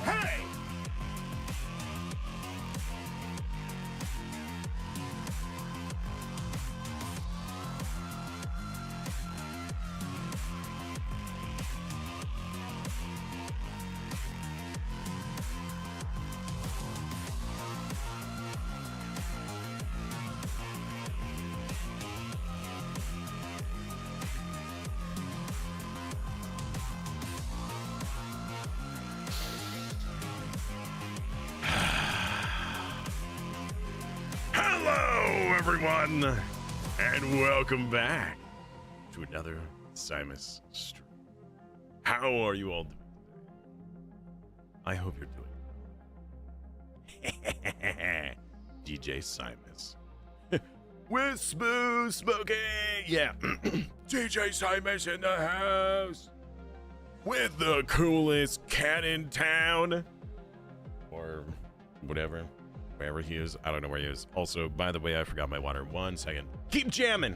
Hey! Hello, everyone, and welcome back to another Simus stream. How are you all doing today? I hope you're doing DJ Simus with smooth smoking. Yeah, DJ Simus in the house with the coolest cat in town, or whatever. Wherever he is. I don't know where he is. Also, by the way, I forgot my water. 1 second. Keep jamming.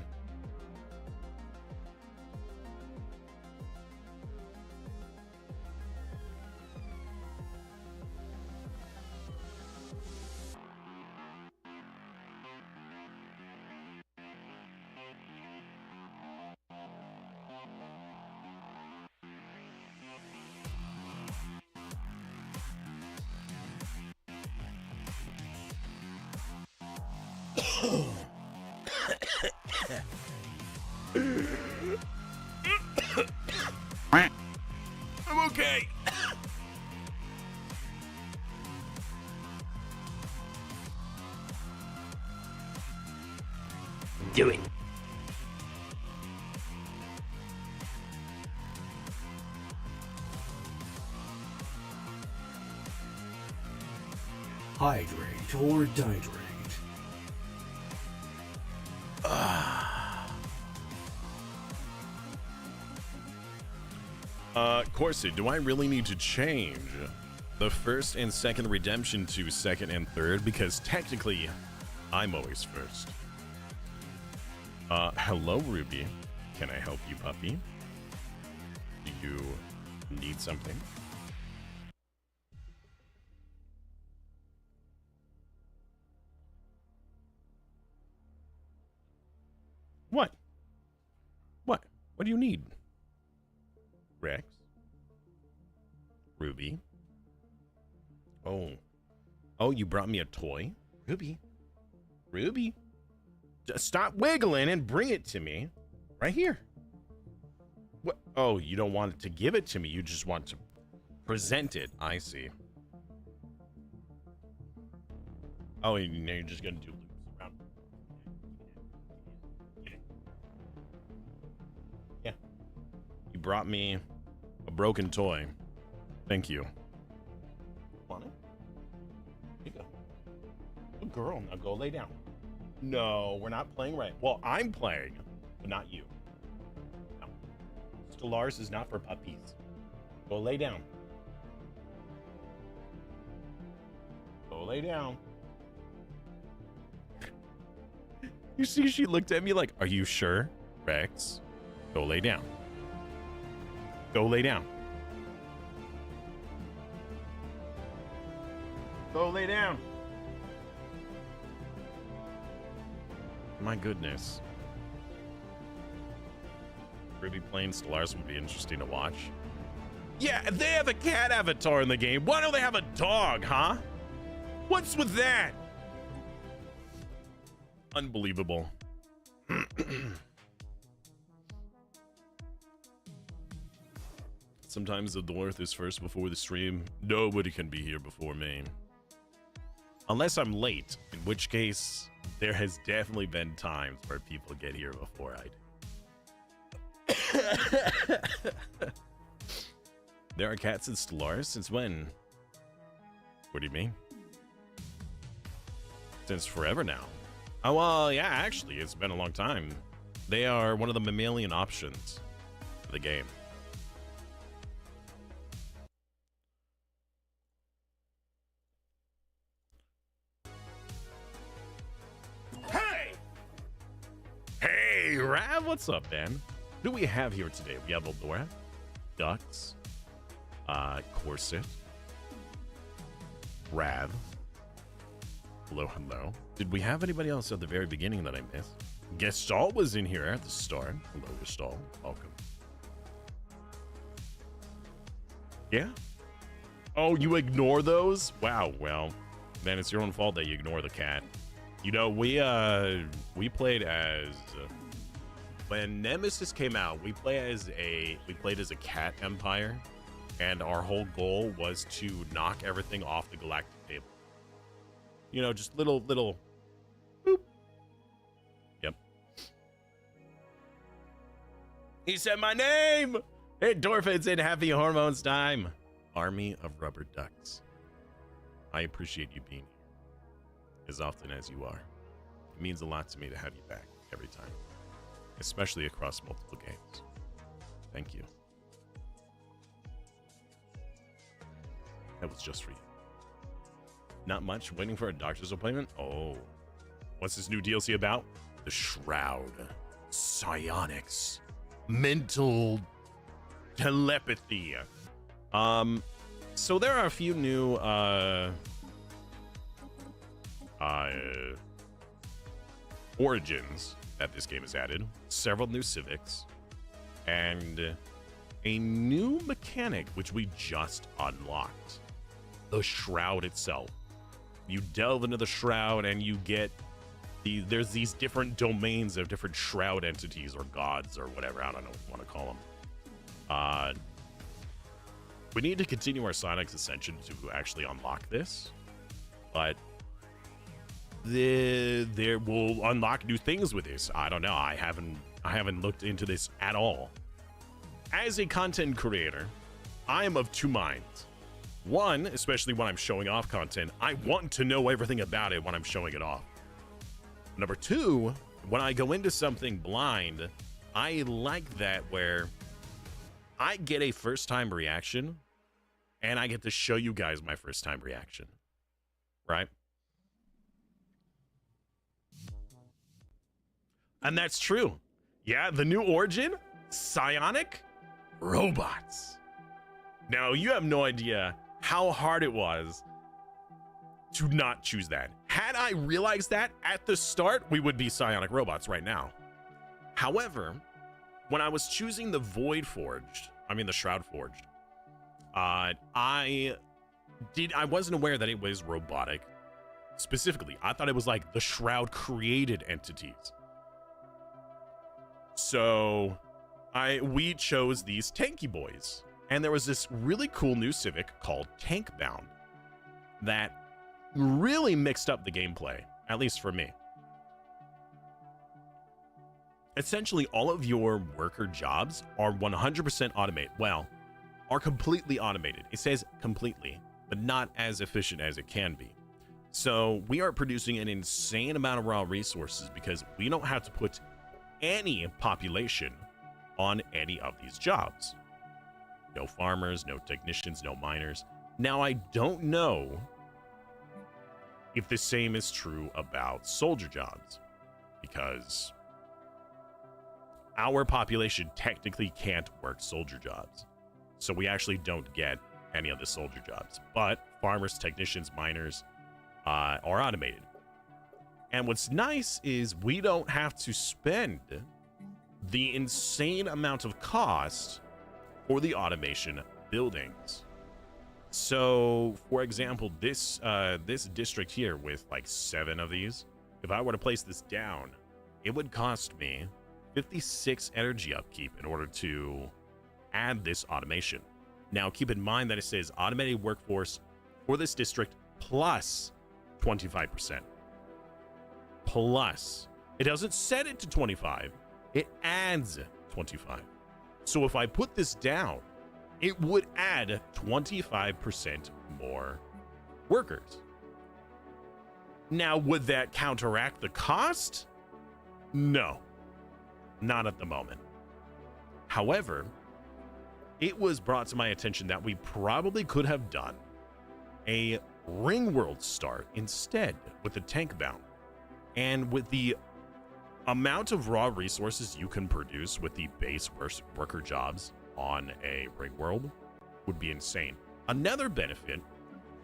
I'm okay. Do it. Hydrate or dihydrate. Corsi, do I really need to change the first and second redemption to second and third? Because technically, I'm always first. Hello, Ruby. Can I help you, puppy? Do you need something? What? What? What do you need? Rex? Ruby? Oh. Oh, you brought me a toy? Ruby? Ruby? Just stop wiggling and bring it to me. Right here. What? Oh, you don't want to give it to me. You just want to present it. I see. Oh, and now you're just going to do loops around. Yeah. You brought me a broken toy. Thank you. Want it? Here you go. Good girl. Now go lay down. No, we're not playing right. Well, I'm playing, but not you. No. Stellaris is not for puppies. Go lay down. Go lay down. You see, she looked at me like, are you sure, Rex? Go lay down. Go lay down. Go lay down. My goodness. Ruby playing Stellaris would be interesting to watch. Yeah, they have a cat avatar in the game. Why don't they have a dog, huh? What's with that? Unbelievable. Sometimes the Dwarf is first before the stream. Nobody can be here before me. Unless I'm late, in which case, there has definitely been times where people get here before I do. There are cats in Stellaris? Since when? What do you mean? Since forever now. Oh, well, yeah, actually, it's been a long time. They are one of the mammalian options of the game. Hey! Hey, Rav, what's up, man? What do we have here today? We have Eldora, Ducks, Corset, Shroud. Hello, hello. Did we have anybody else at the very beginning that I missed? Gestalt was in here at the start. Hello, Gestalt. Welcome. Yeah? Oh, you ignore those? Wow, well, then it's your own fault that you ignore the cat. You know, we played as when Nemesis came out, we played as a cat empire, and our whole goal was to knock everything off the galactic table. You know, just little boop. Yep. He said my name. Endorphins and happy hormones time. Army of rubber ducks. I appreciate you being here as often as you are. It means a lot to me to have you back every time, especially across multiple games. Thank you. That was just for you. Not much. Waiting for a doctor's appointment? Oh. What's this new DLC about? The Shroud. Psionics. Mental telepathy. So there are a few new origins that this game has added. Several new civics. And a new mechanic which we just unlocked. The Shroud itself. You delve into the Shroud and you get there's these different domains of different Shroud entities or gods or whatever. I don't know what you want to call them. We need to continue our Psionics Ascension to actually unlock this, but there will unlock new things with this. I don't know. I haven't looked into this at all. As a content creator, I am of two minds. One, especially when I'm showing off content, I want to know everything about it when I'm showing it off. Number two, when I go into something blind, I like that where I get a first-time reaction and I get to show you guys my first-time reaction, right? And that's true. Yeah, the new origin, psionic robots. Now, you have no idea how hard it was to not choose that. Had I realized that at the start, we would be psionic robots right now. However, when I was choosing the the Shroud Forged, I wasn't aware that it was robotic. Specifically, I thought it was like the Shroud created entities. So we chose these tanky boys. And there was this really cool new civic called Tank Bound that really mixed up the gameplay, at least for me. Essentially, all of your worker jobs are 100% automated. Well, are completely automated. It says completely, but not as efficient as it can be. So we are producing an insane amount of raw resources because we don't have to put any population on any of these jobs. No farmers, no technicians, no miners. Now, I don't know if the same is true about soldier jobs, because our population technically can't work soldier jobs. So we actually don't get any of the soldier jobs. But farmers, technicians, miners are automated. And what's nice is we don't have to spend the insane amount of cost for the automation buildings. So, for example, this district here with like 7 of these, if I were to place this down, it would cost me 56 energy upkeep in order to add this automation. Now, keep in mind that it says automated workforce for this district plus 25%. Plus. It doesn't set it to 25. It adds 25. So if I put this down, it would add 25% more workers. Now, would that counteract the cost? No, not at the moment. However, it was brought to my attention that we probably could have done a Ring World start instead with the tank bound. And with the amount of raw resources you can produce with the base worker jobs on a Ring World would be insane. Another benefit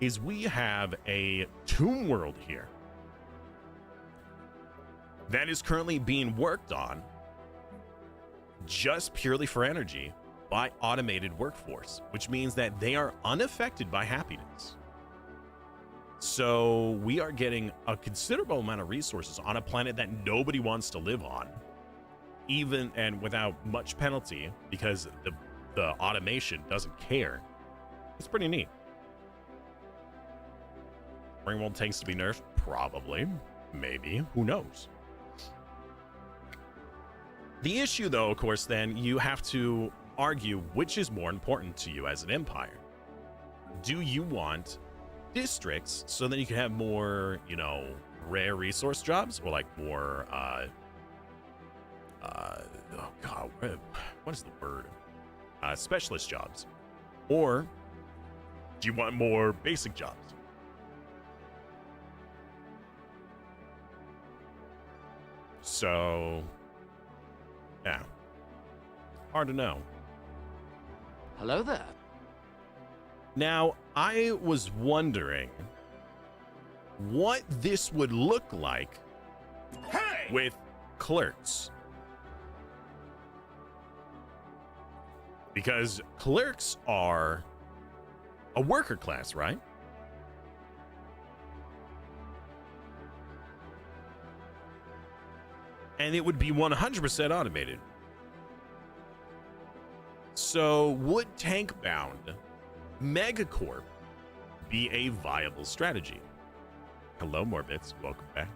is we have a tomb world here that is currently being worked on just purely for energy by automated workforce, which means that they are unaffected by happiness. So we are getting a considerable amount of resources on a planet that nobody wants to live on, even and without much penalty, because the automation doesn't care. It's pretty neat. Ringworld tanks to be nerfed? Probably. Maybe. Who knows? The issue, though, of course, then you have to argue which is more important to you as an empire. Do you want districts so that you can have more, you know, rare resource jobs, or like more, oh god, what is the word? Specialist jobs? Or do you want more basic jobs? So, yeah, hard to know. Hello there. Now, I was wondering what this would look like with clerks. Because clerks are a worker class, right? And it would be 100% automated. So would tank-bound Megacorp be a viable strategy? Hello, Morbits. Welcome back.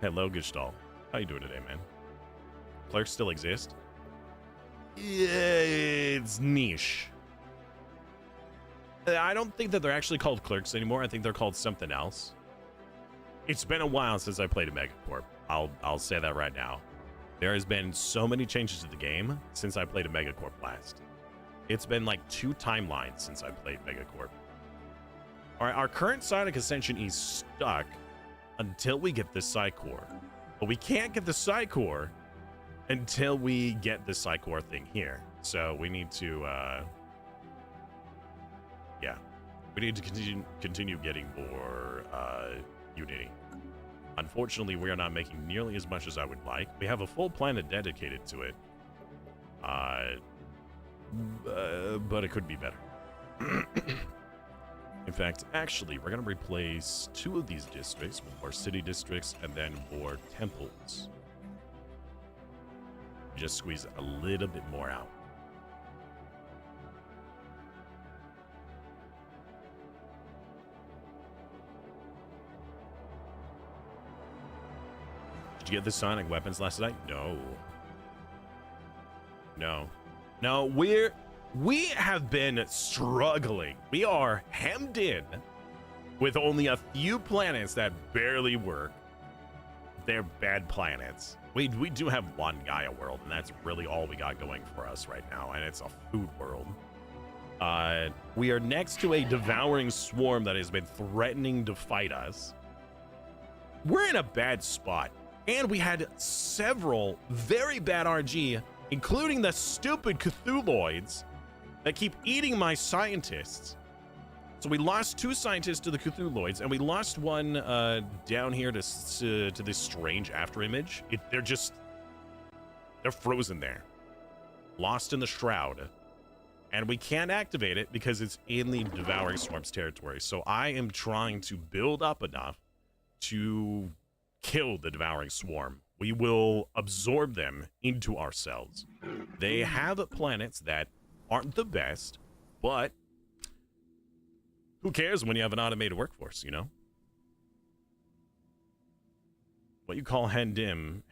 Hello, Gestalt. How you doing today, man? Clerks still exist? Yeah, it's niche. I don't think that they're actually called clerks anymore. I think they're called something else. It's been a while since I played a Megacorp. I'll say that right now. There has been so many changes to the game since I played a Megacorp last. It's been like 2 timelines since I played Megacorp. All right, our current Sonic Ascension is stuck until we get the Psycore. But we can't get the Psycore until we get the Psycore thing here. So we need to, yeah, we need to continue getting more Unity. Unfortunately, we are not making nearly as much as I would like. We have a full planet dedicated to it, but it could be better. In fact, actually, we're going to replace 2 of these districts with more city districts and then more temples. Just squeeze a little bit more out. Did you get the Sonic weapons last night? No. No, we have been struggling. We are hemmed in with only a few planets that barely work. They're bad planets. We do have one Gaia world, and that's really all we got going for us right now, and it's a food world. We are next to a devouring swarm that has been threatening to fight us. We're in a bad spot, and we had several very bad RG, including the stupid Cthulhuoids that keep eating my scientists. So we lost 2 scientists to the Cthulhuoids, and we lost one down here to this strange afterimage. They're frozen there, lost in the Shroud, and we can't activate it because it's in the Devouring Swarm's territory. So I am trying to build up enough to kill the Devouring Swarm. We will absorb them into ourselves. They have planets that aren't the best, but who cares when you have an automated workforce, you know? What you call hemmed in,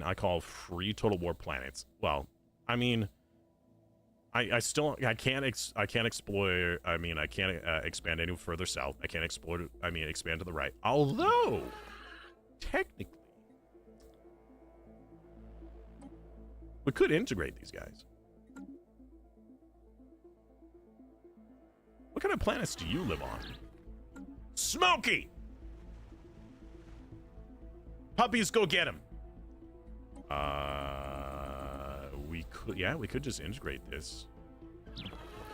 I call free Total War planets. Well, I mean, I can't explore. I mean, I can't expand any further south. I can't explore. I mean, expand to the right. Although, technically, we could integrate these guys. What kind of planets do you live on? Smokey! Puppies, go get him. We could just integrate this.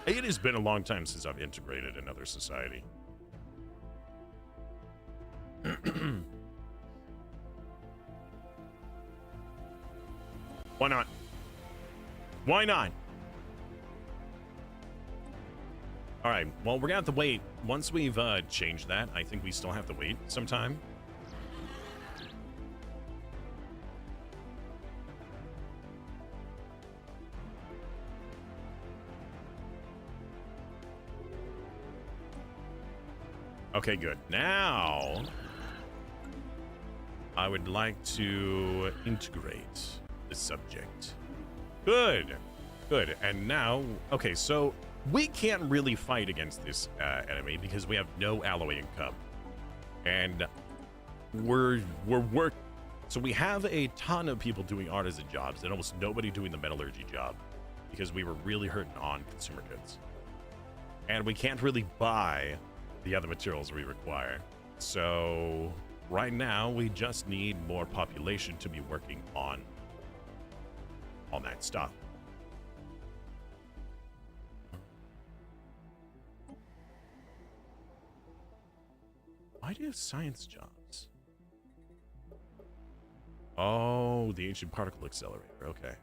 It has been a long time since I've integrated another society. Why not? Why not? All right, well, we're gonna have to wait. Once we've changed that, I think we still have to wait some time. Okay, good. Now, I would like to integrate the subject. Good. Good. And now, okay, so we can't really fight against this enemy because we have no alloy income. And we're so we have a ton of people doing artisan jobs and almost nobody doing the metallurgy job because we were really hurting on consumer goods. And we can't really buy the other materials we require. So right now we just need more population to be working on that stuff. Why do you have science jobs? Oh, the ancient particle accelerator. Okay.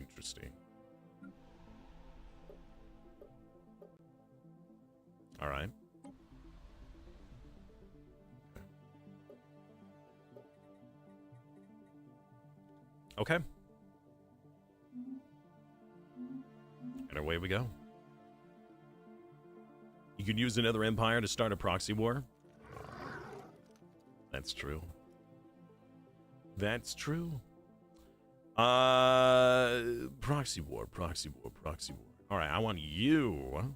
Interesting. All right. Okay. And away we go. You can use another empire to start a proxy war. That's true. That's true. Proxy war, proxy war, proxy war. All right, I want you.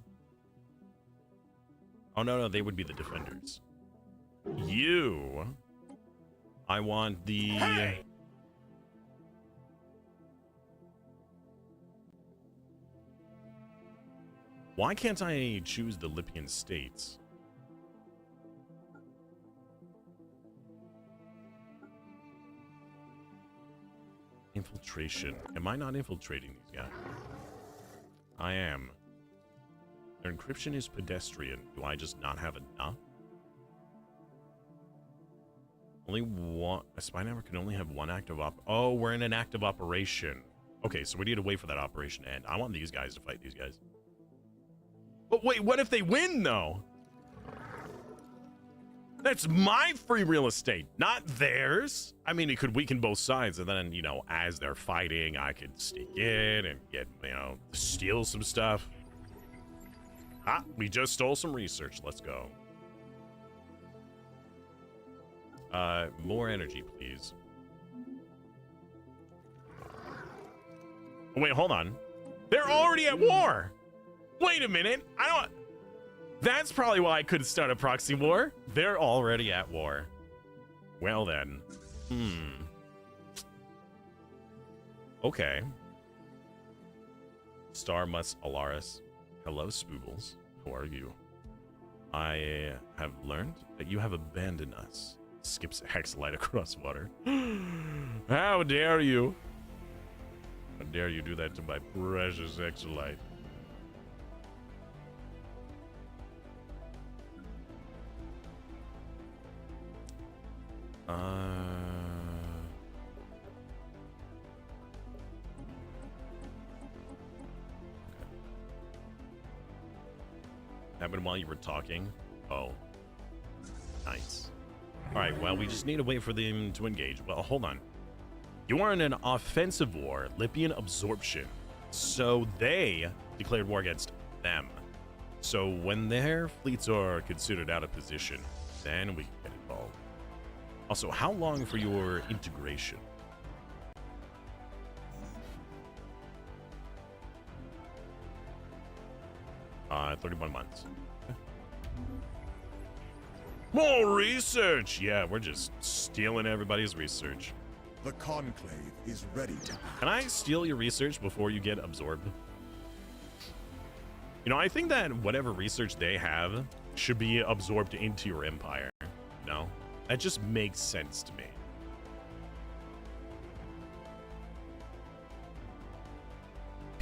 Oh, no, they would be the defenders. You. I want the... Hey! Why can't I choose the Lippian states? Infiltration. Am I not infiltrating these guys? I am. Their encryption is pedestrian. Do I just not have enough? Only one. A spy network can only have one active Oh, we're in an active operation. Okay, so we need to wait for that operation to end. I want these guys to fight these guys. But wait, what if they win, though? That's my free real estate, not theirs. I mean, it could weaken both sides, and then, you know, as they're fighting, I could sneak in and get, you know, steal some stuff. Ah, we just stole some research. Let's go. More energy, please. Oh, wait, hold on. They're already at war. Wait a minute. I don't... That's probably why I couldn't start a proxy war. They're already at war. Well, then. Okay. Stellaris. Hello, Spoobles. How are you? I have learned that you have abandoned us. Skips a hexalite across water. How dare you? How dare you do that to my precious hexalite? Happened while you were talking? Oh. Nice. Alright, well, we just need to wait for them to engage. Well, hold on. You are in an offensive war, Lippian absorption. So they declared war against them. So when their fleets are considered out of position, then we can get involved. Also, how long for your integration? 31 months. More research! Yeah, we're just stealing everybody's research. The Conclave is ready to... Can I steal your research before you get absorbed? You know, I think that whatever research they have should be absorbed into your empire. No? That just makes sense to me.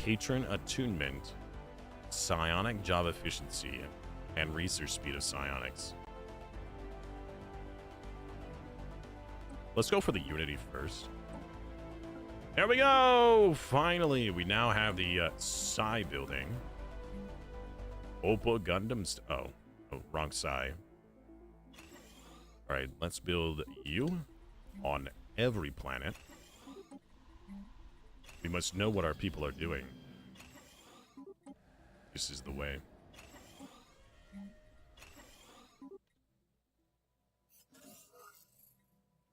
patron attunement, psionic job efficiency, and research speed of psionics. Let's go for the Unity first. There we go! Finally, we now have the Psi building. Oppa Gundam. Oh, wrong Psi. Alright, let's build you on every planet. We must know what our people are doing. This is the way.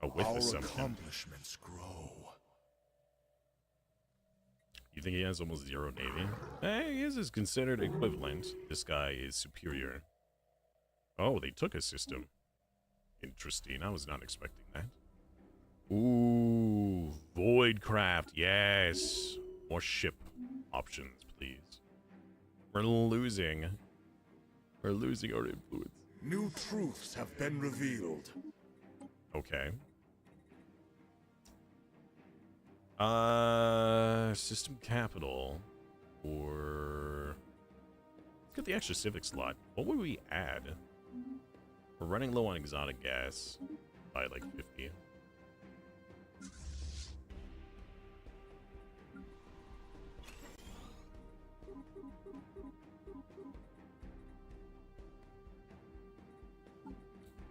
Oh, with Our the summon. accomplishments grow. You think he has almost zero navy? His is considered equivalent. This guy is superior. Oh, they took a system. Interesting. I was not expecting that. Ooh, Voidcraft. Yes. More ship options, please. We're losing our influence. New truths have been revealed. Okay. System capital, or let's get the extra civic slot. What would we add? We're running low on exotic gas by like 50.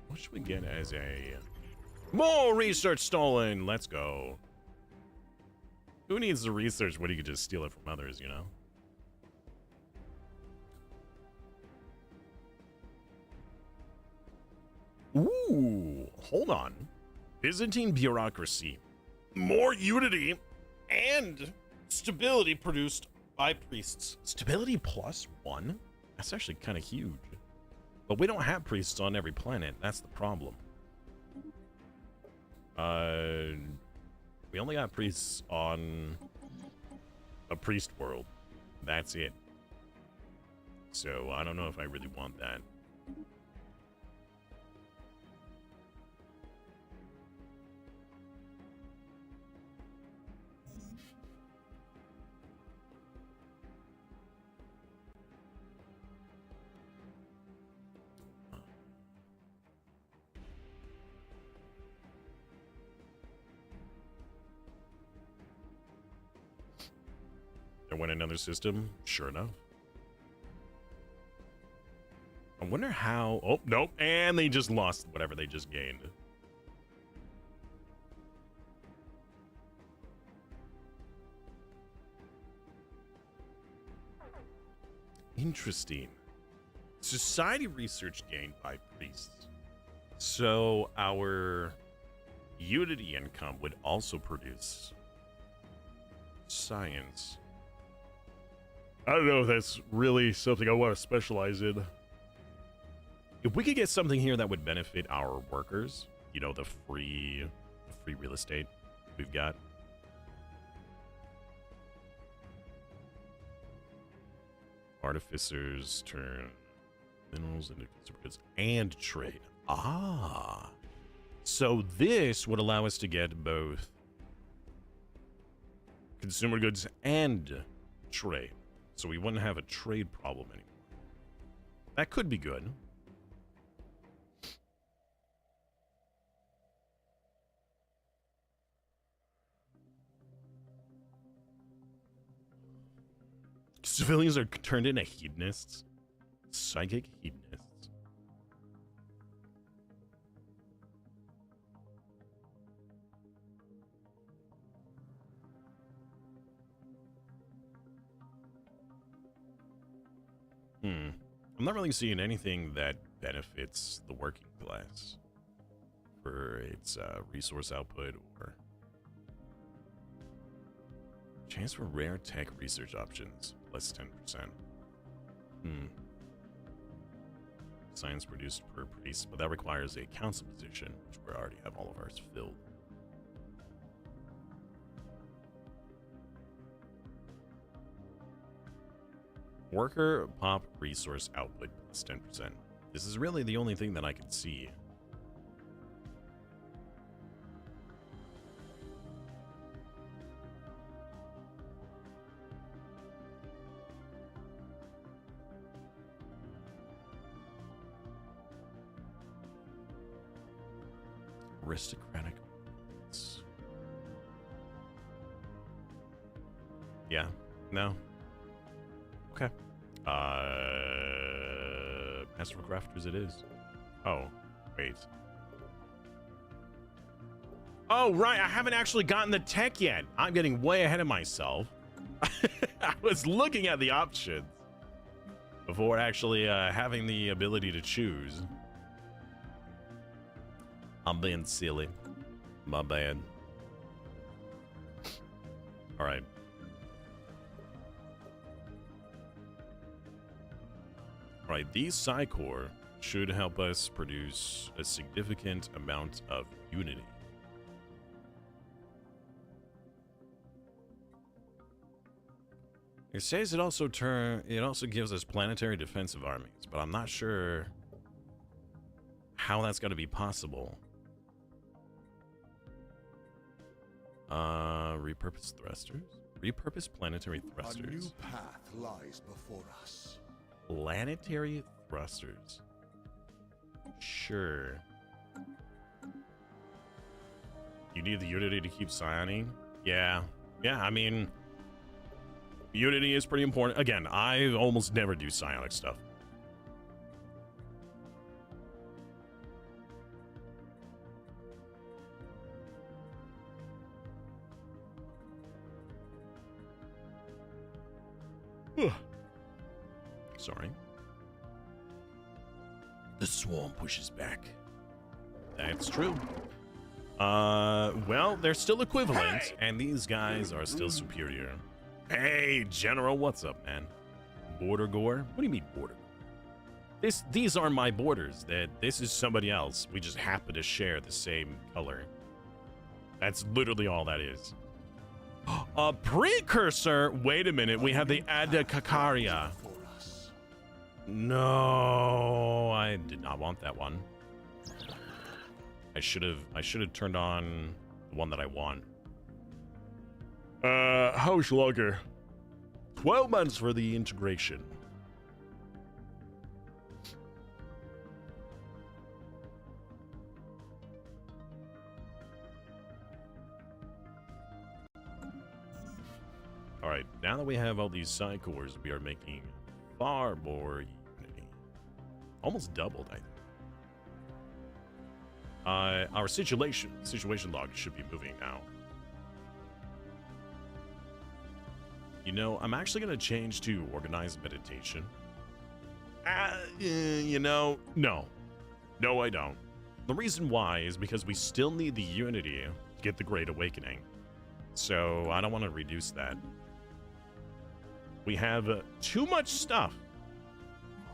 What should we get as a more research stolen? Let's go. Who needs the research when you could just steal it from others, you know? Ooh, hold on. Byzantine bureaucracy. More unity and stability produced by priests. Stability +1? That's actually kind of huge. But we don't have priests on every planet. That's the problem. We only got priests on a priest world. That's it. So I don't know if I really want that. There went another system, sure enough. I wonder how... Oh, nope. And they just lost whatever they just gained. Interesting. Society research gained by priests. So our Unity income would also produce science. I don't know if that's really something I want to specialize in. If we could get something here that would benefit our workers, you know, the free real estate we've got. Artificers turn minerals into consumer goods and trade. Ah. So this would allow us to get both consumer goods and trade. So we wouldn't have a trade problem anymore. That could be good. Civilians are turned into hedonists. Psychic hedonists. I'm not really seeing anything that benefits the working class for its resource output or chance for rare tech research options, less 10%. Science produced per priest, but that requires a council position, which we already have all of ours filled. Worker pop resource output plus 10%. This is really the only thing that I can see. Aristocratic. Yeah. No. Okay. Master of Crafters it is. Oh, wait. Oh, right. I haven't actually gotten the tech yet. I'm getting way ahead of myself. I was looking at the options before actually having the ability to choose. I'm being silly. My bad. All right. All right, these Psycore should help us produce a significant amount of unity. It says it also gives us planetary defensive armies, but I'm not sure how that's going to be possible. Repurposed thrusters? Repurposed planetary thrusters. A new path lies before us. Planetary thrusters. Sure. You need the Unity to keep psioning? Yeah. Yeah, I mean, Unity is pretty important. Again, I almost never do psionic stuff. Sorry. The swarm pushes back. That's true. Well, they're still equivalent, and these guys are still superior. Hey, General, what's up, man? Border gore? What do you mean border? These are my borders. This is somebody else. We just happen to share the same color. That's literally all that is. A precursor? Wait a minute. We have the Adakakaria. No, I did not want that one. I should have turned on the one that I want. Hauslugger. 12 months for the integration. All right, now that we have all these side cores, we are making far more unity. Almost doubled, I think. Our situation log should be moving now. You know, I'm actually going to change to organized meditation. You know, no, I don't. The reason why is because we still need the unity to get the Great Awakening. So I don't want to reduce that. We have too much stuff.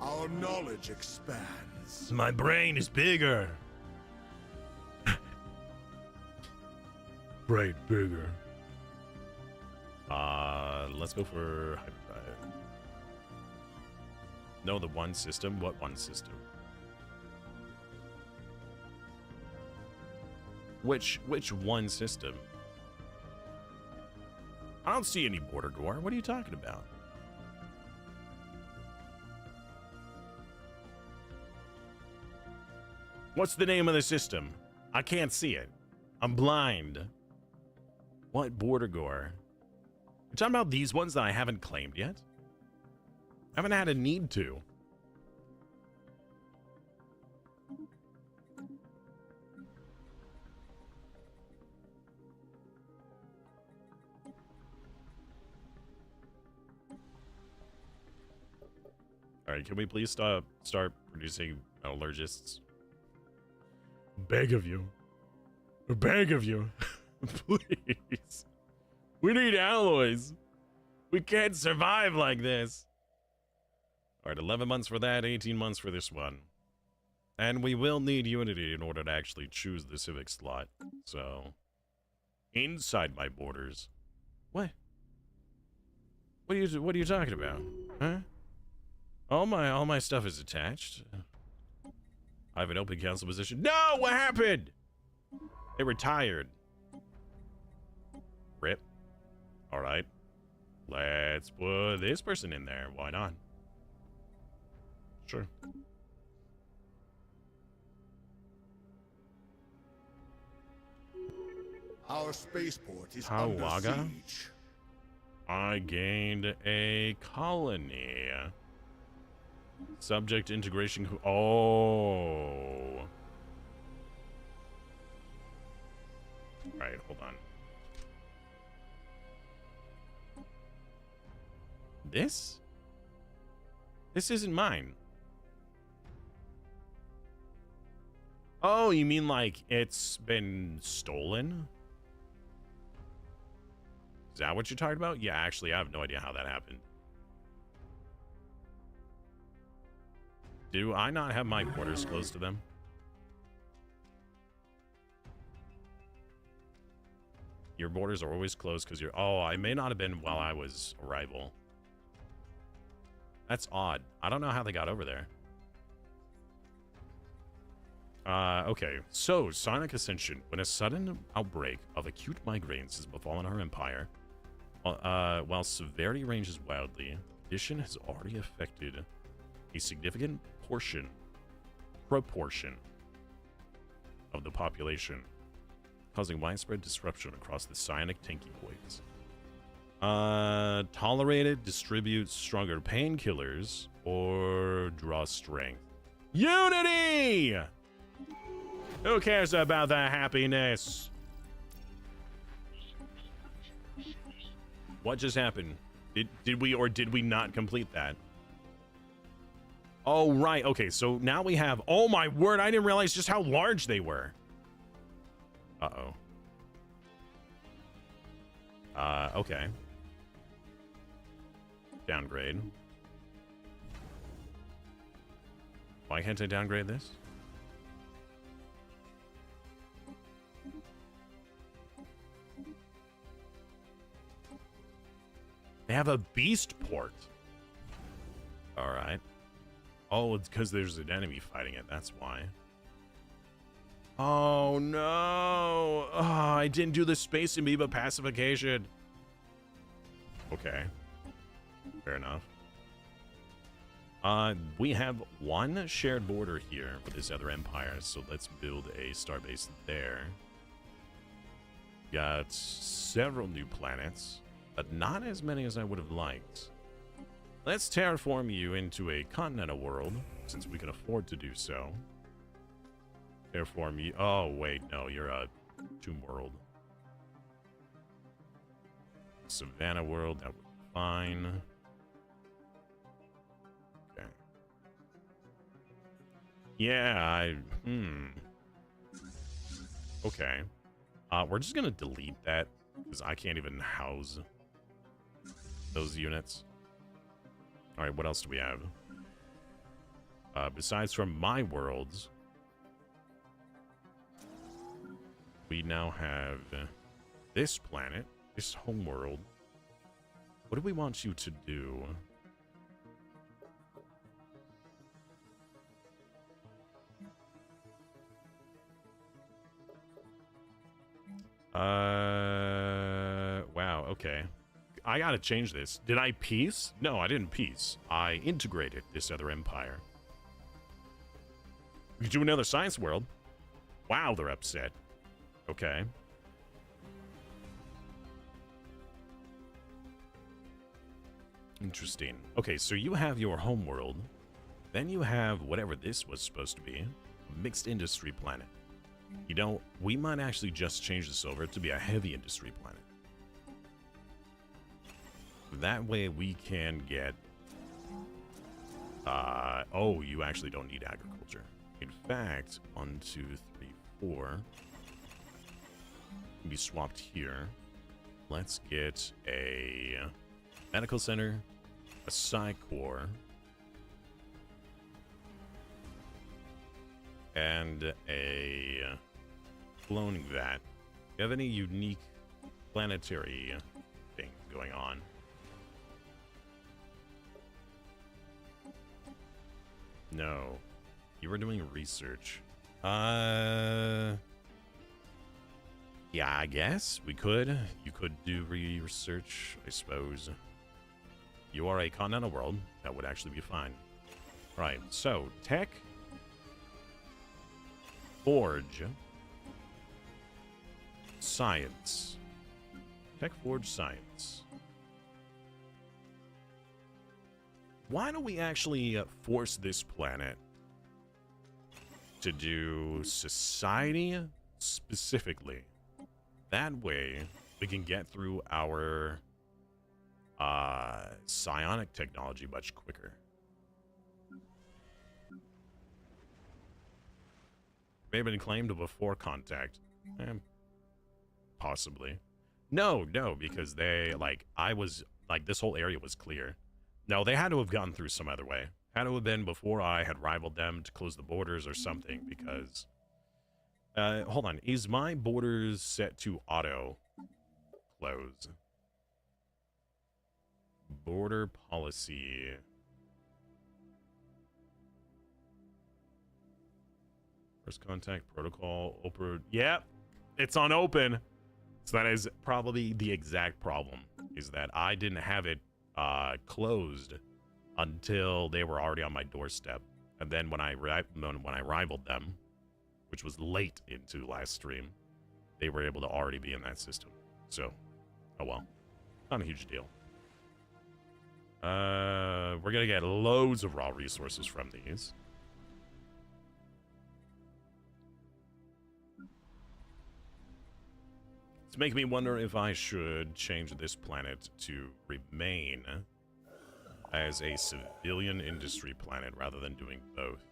Our knowledge expands. My brain is bigger. Brain bigger. Let's go for hyperdrive. No, the one system. What one system? Which one system? I don't see any border gore. What are you talking about? What's the name of the system? I can't see it. I'm blind. What border gore? You're talking about these ones that I haven't claimed yet? I haven't had a need to. All right, can we please start producing metallurgists? Beg of you. Beg of you. Please. We need alloys. We can't survive like this. All right, 11 months for that, 18 months for this one. And we will need unity in order to actually choose the civic slot. So, inside my borders. What? What are you talking about? Huh? All my stuff is attached. I have an open council position. No, what happened? They retired. Rip. All right. Let's put this person in there. Why not? Sure. Our spaceport is Tawaga? under siege. I gained a colony. Subject integration. Oh. Alright, hold on. This? This isn't mine. Oh, you mean like it's been stolen? Is that what you're talking about? Yeah, actually, I have no idea how that happened. Do I not have my borders closed to them? Your borders are always closed because you're... Oh, I may not have been while I was arrival. That's odd. I don't know how they got over there. Okay. So, Sonic Ascension. When a sudden outbreak of acute migraines has befallen our empire, while severity ranges wildly, the condition has already affected a significant proportion of the population, causing widespread disruption across the psionic tankypoids. Tolerated, distribute stronger painkillers, or draw strength. Unity! Who cares about the happiness? What just happened? Did we or did we not complete that? Oh, right. Okay, so now we have... Oh, my word. I didn't realize just how large they were. Uh-oh. Okay. Downgrade. Why can't I downgrade this? They have a beast port. All right. Oh, it's because there's an enemy fighting it. That's why. Oh, no. Oh, I didn't do the Space Amoeba pacification. Okay. Fair enough. We have one shared border here with this other empire, so let's build a starbase there. Got several new planets, but not as many as I would have liked. Let's terraform you into a continental world, since we can afford to do so. Terraform you... Oh, wait, no, you're a tomb world. Savannah world, that would be fine. Okay. Yeah, Okay. We're just gonna delete that, because I can't even house those units. Alright, what else do we have? Besides from my worlds, we now have this planet, this homeworld. What do we want you to do? Wow, okay. I gotta change this. Did I peace? No, I didn't peace. I integrated this other empire. We could do another science world. Wow, they're upset. Okay. Interesting. Okay, so you have your home world. Then you have whatever this was supposed to be. A mixed industry planet. You know, we might actually just change this over to be a heavy industry planet. That way we can get... oh, you actually don't need agriculture. In fact, 1, 2, 3, 4 can be swapped here. Let's get a medical center, a psi core, and a cloning vat. Do you have any unique planetary things going on? No. You were doing research. Yeah, I guess we could. You could do research, I suppose. You are a continental world. That would actually be fine. Right, so, tech. Forge. Science. Tech Forge Science. Why don't we actually force this planet to do society specifically? That way, we can get through our psionic technology much quicker. May have been claimed before contact. Possibly. No, because they, like, this whole area was clear. No, they had to have gotten through some other way. Had to have been before I had rivaled them to close the borders or something, because... hold on. Is my borders set to auto close? Border policy. First contact protocol. Open. Yep. It's on open. So that is probably the exact problem. Is that I didn't have it closed until they were already on my doorstep. And then when I rivaled them, which was late into last stream, they were able to already be in that system. So, oh well. Not a huge deal. We're gonna get loads of raw resources from these. It's making me wonder if I should change this planet to remain as a civilian industry planet rather than doing both.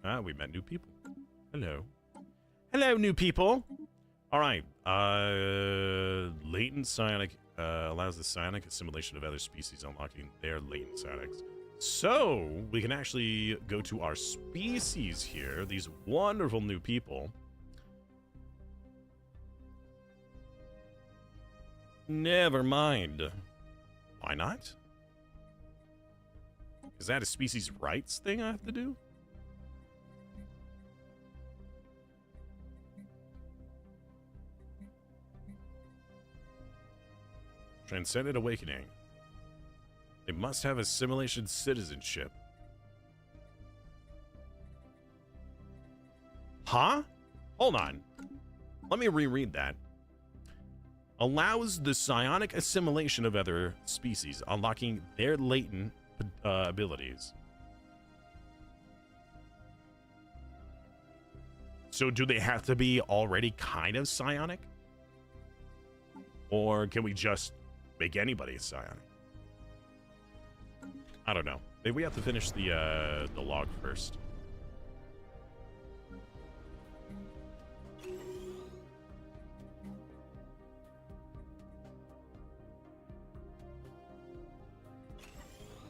Ah, we met new people. Hello. Hello, new people. All right. Latent psionic allows the psionic assimilation of other species, unlocking their latent psionics. So we can actually go to our species here. These wonderful new people. Never mind. Why not? Is that a species rights thing I have to do? Transcendent Awakening. They must have assimilation citizenship. Huh? Hold on. Let me reread that. Allows the psionic assimilation of other species, unlocking their latent abilities. So do they have to be already kind of psionic? Or can we just make anybody psionic? I don't know. Maybe we have to finish the log first.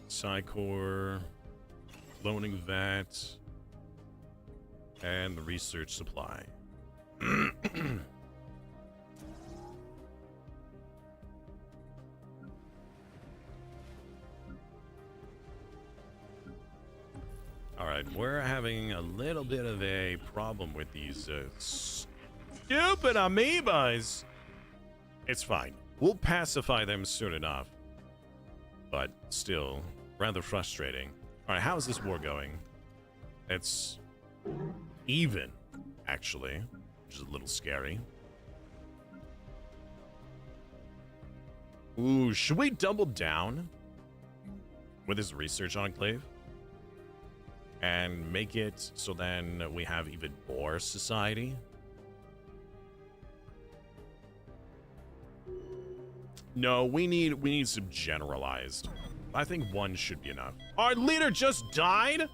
Psycore, cloning vat, and the research supply. Alright, we're having a little bit of a problem with these stupid amoebas. It's fine. We'll pacify them soon enough. But still, rather frustrating. Alright, how is this war going? It's even, actually, which is a little scary. Ooh, should we double down with this research enclave? And make it so then we have even more society? No, we need some generalized. I think one should be enough. Our leader just died?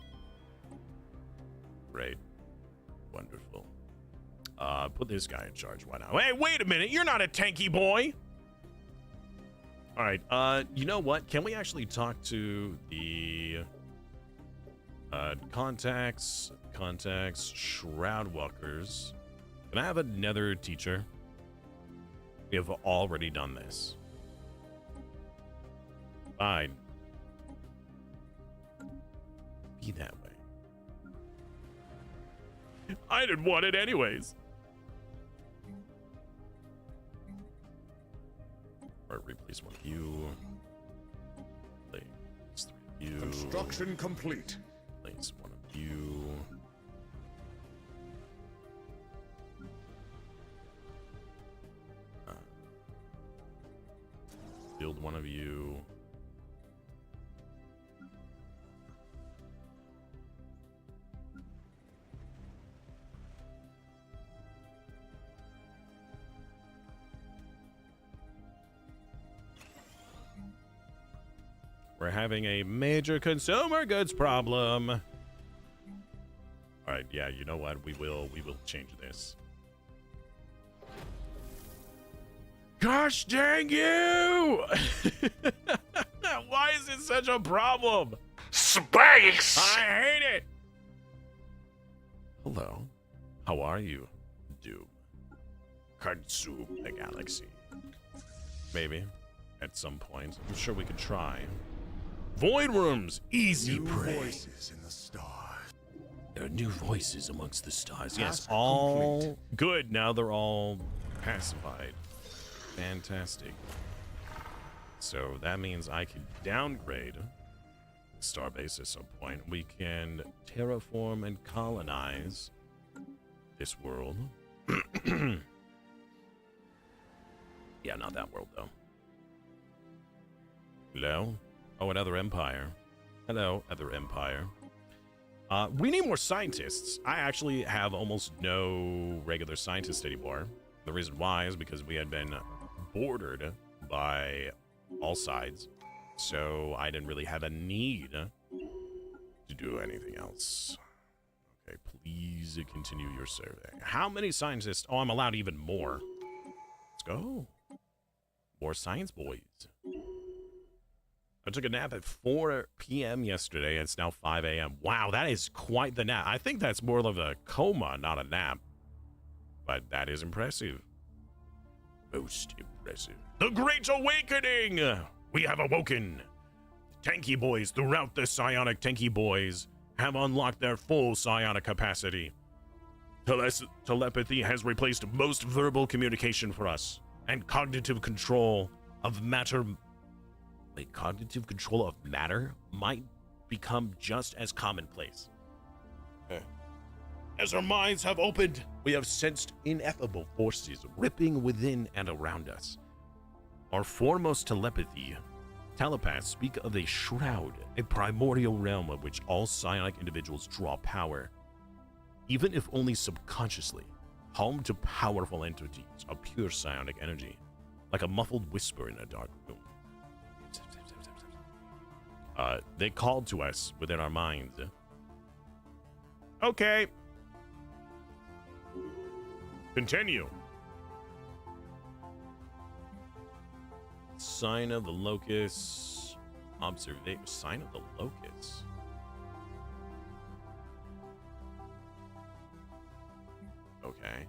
Great. Wonderful. Put this guy in charge. Why not? Hey, wait a minute. You're not a tanky boy. All right. You know what? Can we actually talk to the contacts, Shroud Walkers? Can I have another teacher? We have already done this. Fine. Be that way. I didn't want it anyways. All right, replace one of you. Place three of you. Construction complete. Place one of you. build one of you. We're having a major consumer goods problem. All right, yeah, you know what? We will change this. Gosh dang you! Why is it such a problem? Space! I hate it! Hello. How are you, Doom? Consume the galaxy. Maybe. At some point. I'm sure we could try. Void rooms! Easy New prey. voices in the stars. There are new voices amongst the stars. Yes, Task all complete. good. Now they're all pacified. Fantastic. So that means I can downgrade Starbase at some point. We can terraform and colonize this world. Yeah, not that world, though. Hello? Oh, another empire. Hello, other empire. We need more scientists. I actually have almost no regular scientists anymore. The reason why is because we had been bordered by all sides. So I didn't really have a need to do anything else. Okay, please continue your survey. How many scientists? Oh, I'm allowed even more. Let's go. More science boys. I took a nap at 4 p.m. yesterday. It's now 5 a.m. Wow, that is quite the nap. I think that's more of a coma, not a nap. But that is impressive. Most impressive. The Great Awakening! We have awoken. Tanky boys throughout the psionic tanky boys have unlocked their full psionic capacity. Telepathy has replaced most verbal communication for us, and cognitive control of matter... Wait, cognitive control of matter might become just as commonplace. As our minds have opened, we have sensed ineffable forces ripping within and around us. Our foremost telepaths speak of a shroud, a primordial realm of which all psionic individuals draw power, even if only subconsciously, home to powerful entities of pure psionic energy, like a muffled whisper in a dark room. They called to us within our minds. Okay. Continue. Sign of the locust. Observation. Sign of the locust. Okay.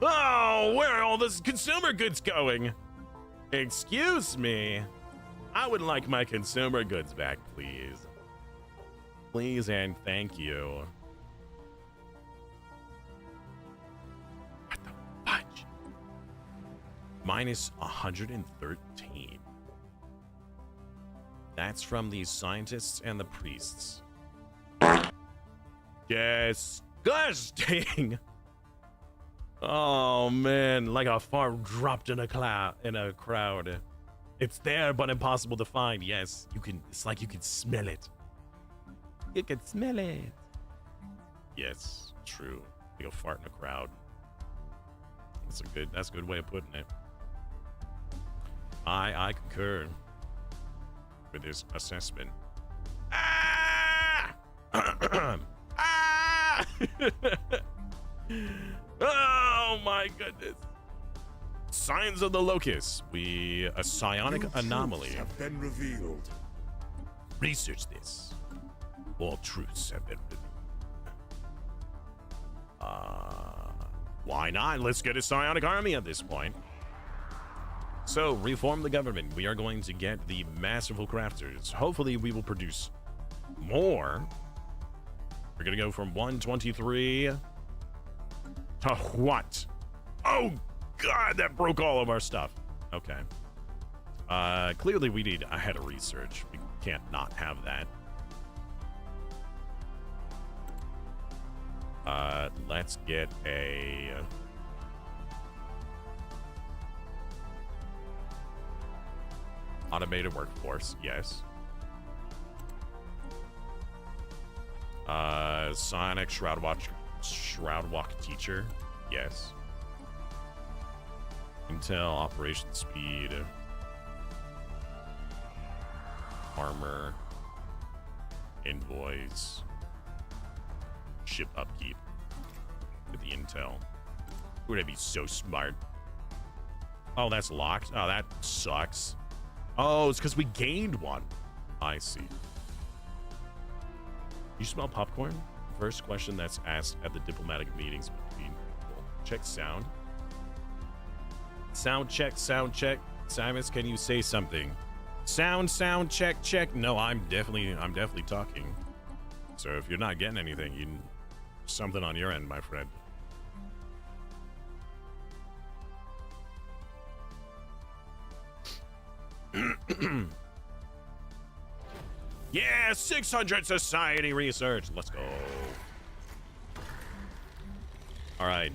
Oh, where are all this consumer goods going? Excuse me. I would like my consumer goods back, please. Please and thank you. What the fudge? Minus 113. That's from the scientists and the priests. Disgusting. Oh man, like a fart dropped in a crowd. It's there but impossible to find. Yes, you can. It's like you can smell it. You can smell it. Yes, true. Like a fart in a crowd. That's a good way of putting it. I concur with this assessment. Ah! Ah! Oh my goodness. Signs of the locust. A psionic New anomaly. truths have been revealed. Research this. All truths have been revealed. Why not? Let's get a psionic army at this point. So, reform the government. We are going to get the masterful crafters. Hopefully, we will produce more. We're going to go from 123 to what? Oh, God, that broke all of our stuff. Okay. Clearly, we need a head of research. We can't not have that. Let's get a automated workforce. Yes. Sonic Shroud Walk teacher. Yes. Intel operation speed. Armor. Invoice. Ship upkeep. With the intel. Would I be so smart? Oh, that's locked. Oh, that sucks. Oh, it's because we gained one. I see. You smell popcorn? First question that's asked at the diplomatic meetings between people. Check sound. Sound check, sound check. Simus, can you say something? Sound check, check. No, I'm definitely talking. So if you're not getting anything, you something on your end, my friend. Yeah, 600 society research. Let's go. All right.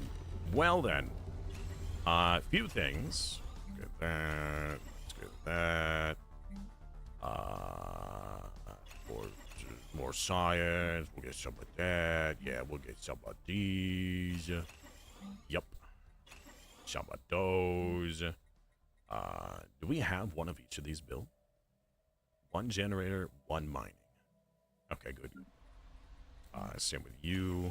Well then, a few things. Let's get that. Let's get that. More science. We'll get some of that. Yeah, we'll get some of these. Yep. Some of those. Do we have one of each of these built? One generator, one mining. Okay, good. Same with you.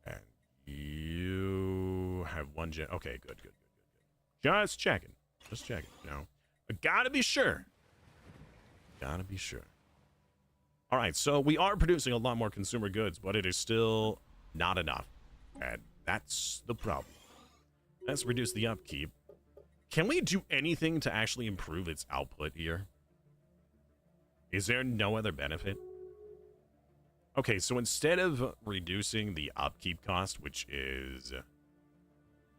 And you have one gen. Okay, good. Just checking. You know, but gotta be sure. All right, so we are producing a lot more consumer goods, but it is still not enough. And that's the problem. Let's reduce the upkeep. Can we do anything to actually improve its output here? Is there no other benefit? Okay, so instead of reducing the upkeep cost, which is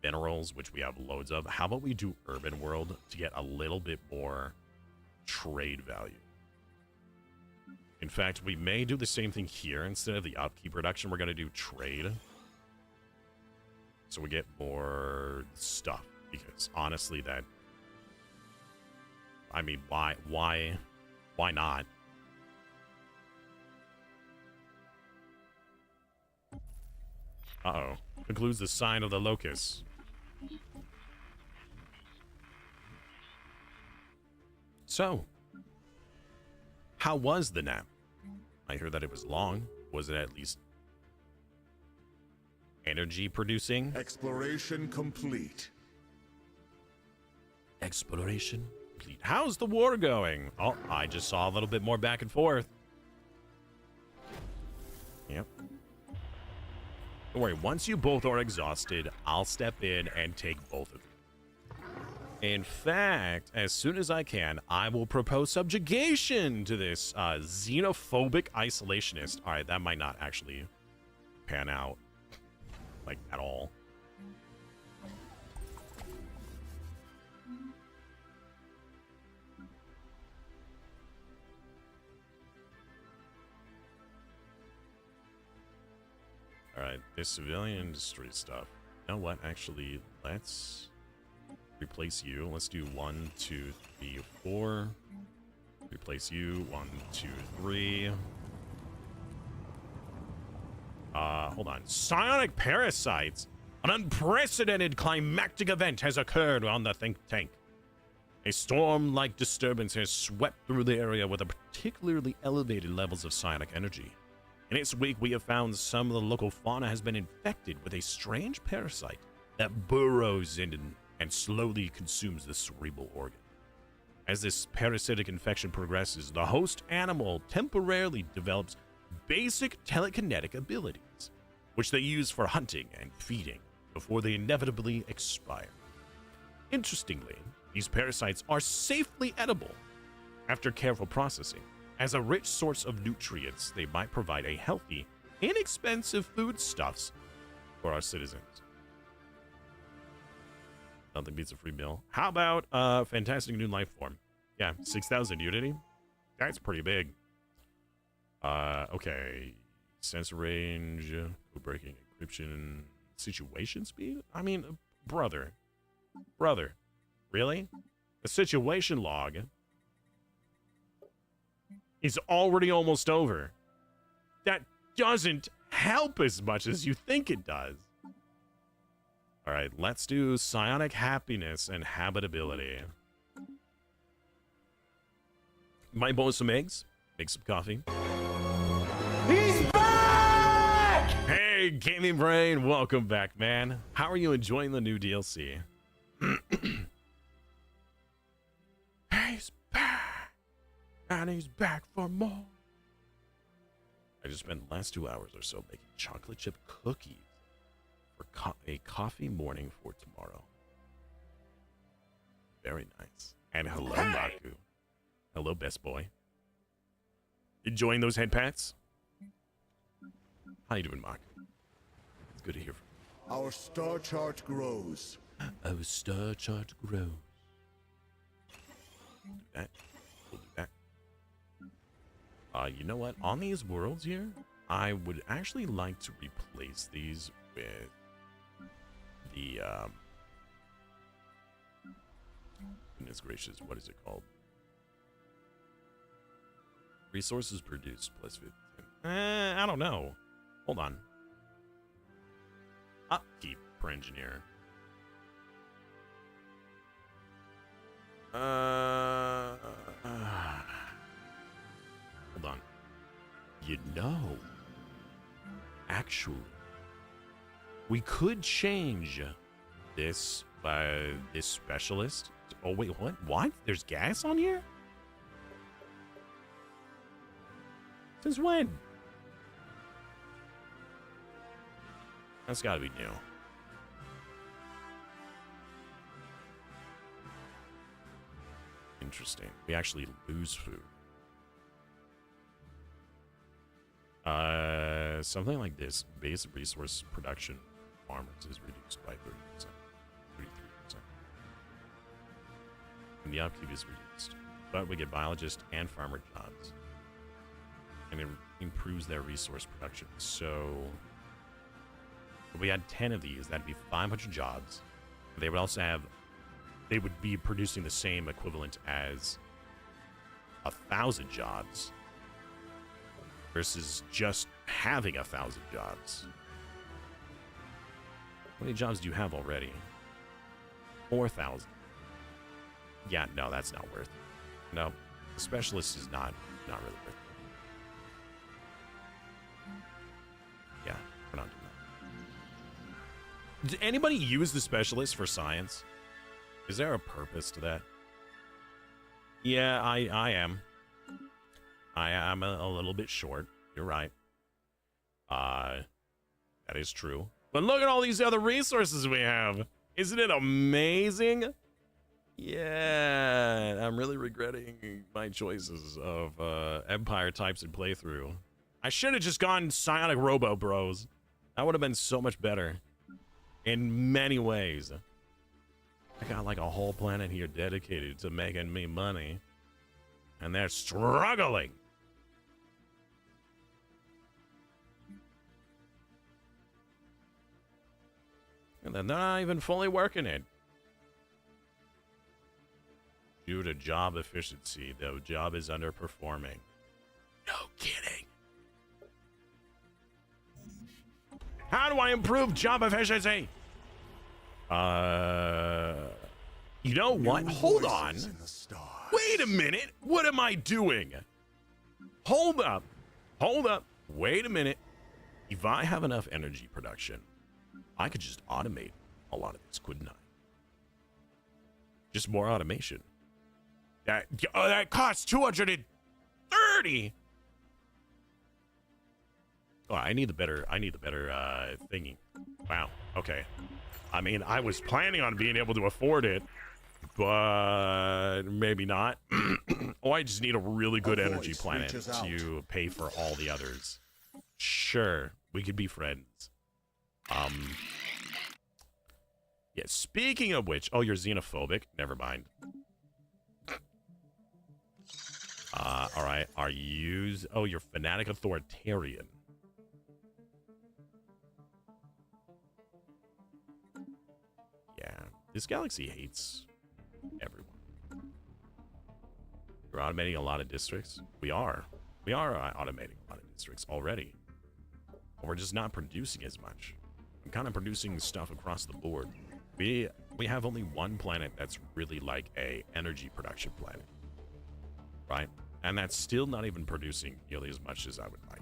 minerals, which we have loads of, how about we do urban world to get a little bit more trade value? In fact, we may do the same thing here. Instead of the upkeep reduction, we're going to do trade. So we get more stuff. Because honestly, that, I mean, why not? Uh-oh. Concludes the sign of the locust. So, how was the nap? I heard that it was long. Was it at least energy producing? Exploration complete. Exploration complete. How's the war going? Oh, I just saw a little bit more back and forth. Yep. Don't worry, once you both are exhausted, I'll step in and take both of you. In fact, as soon as I can, I will propose subjugation to this xenophobic isolationist. All right, that might not actually pan out, like, at all. Alright, this civilian industry stuff. You know what? Actually, let's replace you. Let's do 1, 2, 3, 4. Replace you. 1, 2, 3. Hold on. Psionic parasites! An unprecedented climactic event has occurred on the think tank. A storm-like disturbance has swept through the area with a particularly elevated levels of psionic energy. In its wake, we have found some of the local fauna has been infected with a strange parasite that burrows in and slowly consumes the cerebral organ. As this parasitic infection progresses, the host animal temporarily develops basic telekinetic abilities, which they use for hunting and feeding before they inevitably expire. Interestingly, these parasites are safely edible after careful processing. As a rich source of nutrients, they might provide a healthy, inexpensive foodstuffs for our citizens. Nothing beats a free meal. How about fantastic new life form? Yeah, 6,000 Unity. That's pretty big. Okay. sensor range, breaking encryption, situation speed. I mean, brother, really? The situation log is already almost over. That doesn't help as much as you think it does. All right, let's do psionic happiness and habitability. Might boil some eggs, make some coffee. He's back! Hey, Gaming Brain, welcome back, man. How are you enjoying the new DLC? He's back, and he's back for more. I just spent the last 2 hours or so making chocolate chip cookies for a coffee morning for tomorrow. Very nice. And hello, Maku. Hello, best boy. Enjoying those head pats? How you doing, Maku? It's good to hear from you. Our star chart grows. Our star chart grows. Do that. We'll do that. You know what? On these worlds here, I would actually like to replace these with the, goodness gracious, what is it called? Resources produced plus 15. I don't know. Hold on. Upkeep per engineer. Hold on. You know, actually, we could change this by this specialist. Oh wait, what? What? There's gas on here? Since when? That's gotta be new. Interesting. We actually lose food. Something like this. Base resource production farmers is reduced by 30%. 33%. And the upkeep is reduced. But we get biologist and farmer jobs. And it improves their resource production. So if we had 10 of these, that'd be 500 jobs. They would also have, they would be producing the same equivalent as 1,000 jobs versus just having 1,000 jobs. How many jobs do you have already? 4,000. Yeah, no, that's not worth it. No, the specialist is not really worth it. Yeah, we're not doing that. Did anybody use the specialist for science? Is there a purpose to that? Yeah, I am. I am a little bit short. You're right. That is true. But look at all these other resources we have. Isn't it amazing? Yeah, I'm really regretting my choices of Empire types in playthrough. I should have just gone Psionic Robo Bros. That would have been so much better. In many ways. I got like a whole planet here dedicated to making me money. And they're struggling. And they're not even fully working it. Due to job efficiency, the job is underperforming. No kidding. How do I improve job efficiency? You know what? Hold on. Wait a minute. What am I doing? Hold up. Hold up. Wait a minute. If I have enough energy production, I could just automate a lot of this, couldn't I? Just more automation. That costs 230. Oh, I need the better thingy. Wow. Okay. I mean, I was planning on being able to afford it, but maybe not. Oh, I just need a really good energy planet to pay for all the others. Sure, we could be friends. Yeah, speaking of which, oh, you're xenophobic. Never mind. All right. Oh, you're fanatic authoritarian. This galaxy hates everyone. We're automating a lot of districts. We are. We are automating a lot of districts already. But we're just not producing as much. I'm kind of producing stuff across the board. We have only one planet that's really like a energy production planet. Right? And that's still not even producing nearly as much as I would like.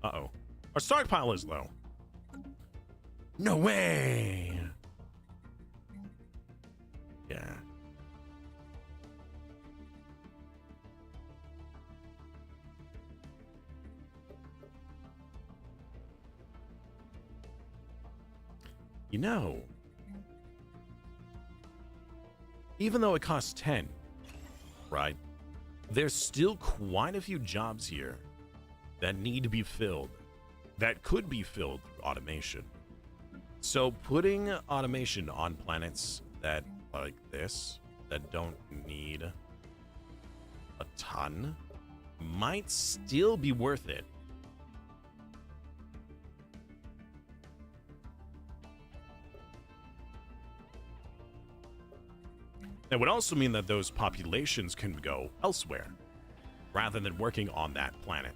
Uh-oh. Our stockpile is low. No way! Yeah. You know, even though it costs 10, right? There's still quite a few jobs here that need to be filled, that could be filled through automation. So putting automation on planets that like this, that don't need a ton, might still be worth it. It would also mean that those populations can go elsewhere, rather than working on that planet.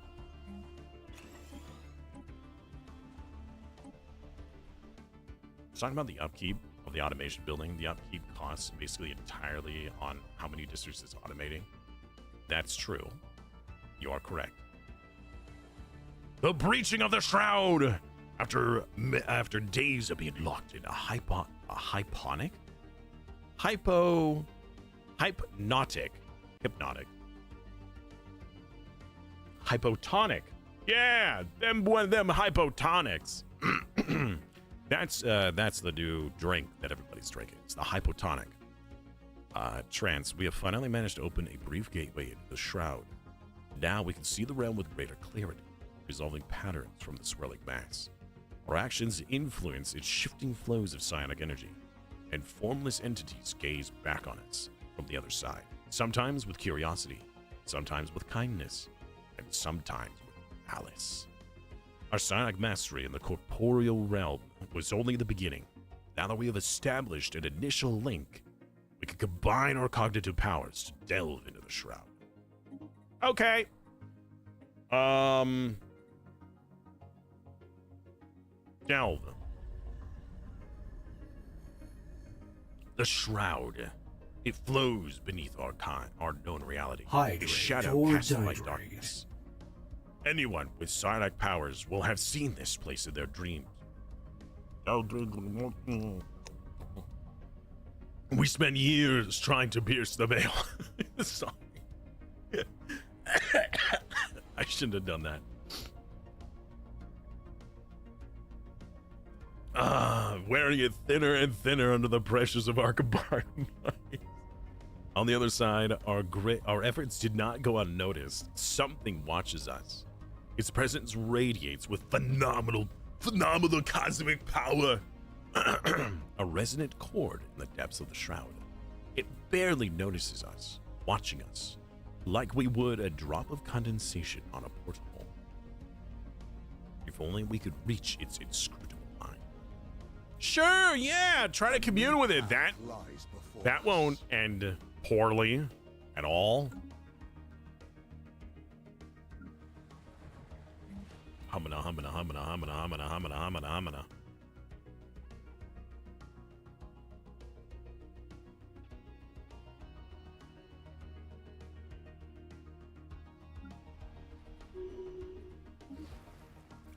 Talking about the upkeep of the automation building, the upkeep costs basically entirely on how many districts it's automating. That's true. You are correct. The breaching of the Shroud! After days of being locked in a hypnotic? Hypotonic. Yeah, them hypotonics. That's the new drink that everybody's drinking. It's the hypotonic. Trance, we have finally managed to open a brief gateway into the Shroud. Now we can see the realm with greater clarity, resolving patterns from the swirling mass. Our actions influence its shifting flows of psionic energy, and formless entities gaze back on us from the other side, sometimes with curiosity, sometimes with kindness, and sometimes with malice. Our psionic mastery in the corporeal realm was only the beginning. Now that we have established an initial link, we can combine our cognitive powers to delve into the Shroud. Okay. Delve. The Shroud. It flows beneath our known reality. Hydrate a shadow or cast by dihydrate. darkness. Anyone with psionic powers will have seen this place in their dreams. We spent years trying to pierce the veil. Sorry. I shouldn't have done that. Wearing it thinner and thinner under the pressures of our combined minds. On the other side, our efforts did not go unnoticed. Something watches us. Its presence radiates with phenomenal cosmic power. A resonant chord in the depths of the Shroud. It barely notices us, watching us, like we would a drop of condensation on a porthole. If only we could reach its inscrutable mind. Sure, yeah, try to commune with it. That won't end poorly at all. Humana.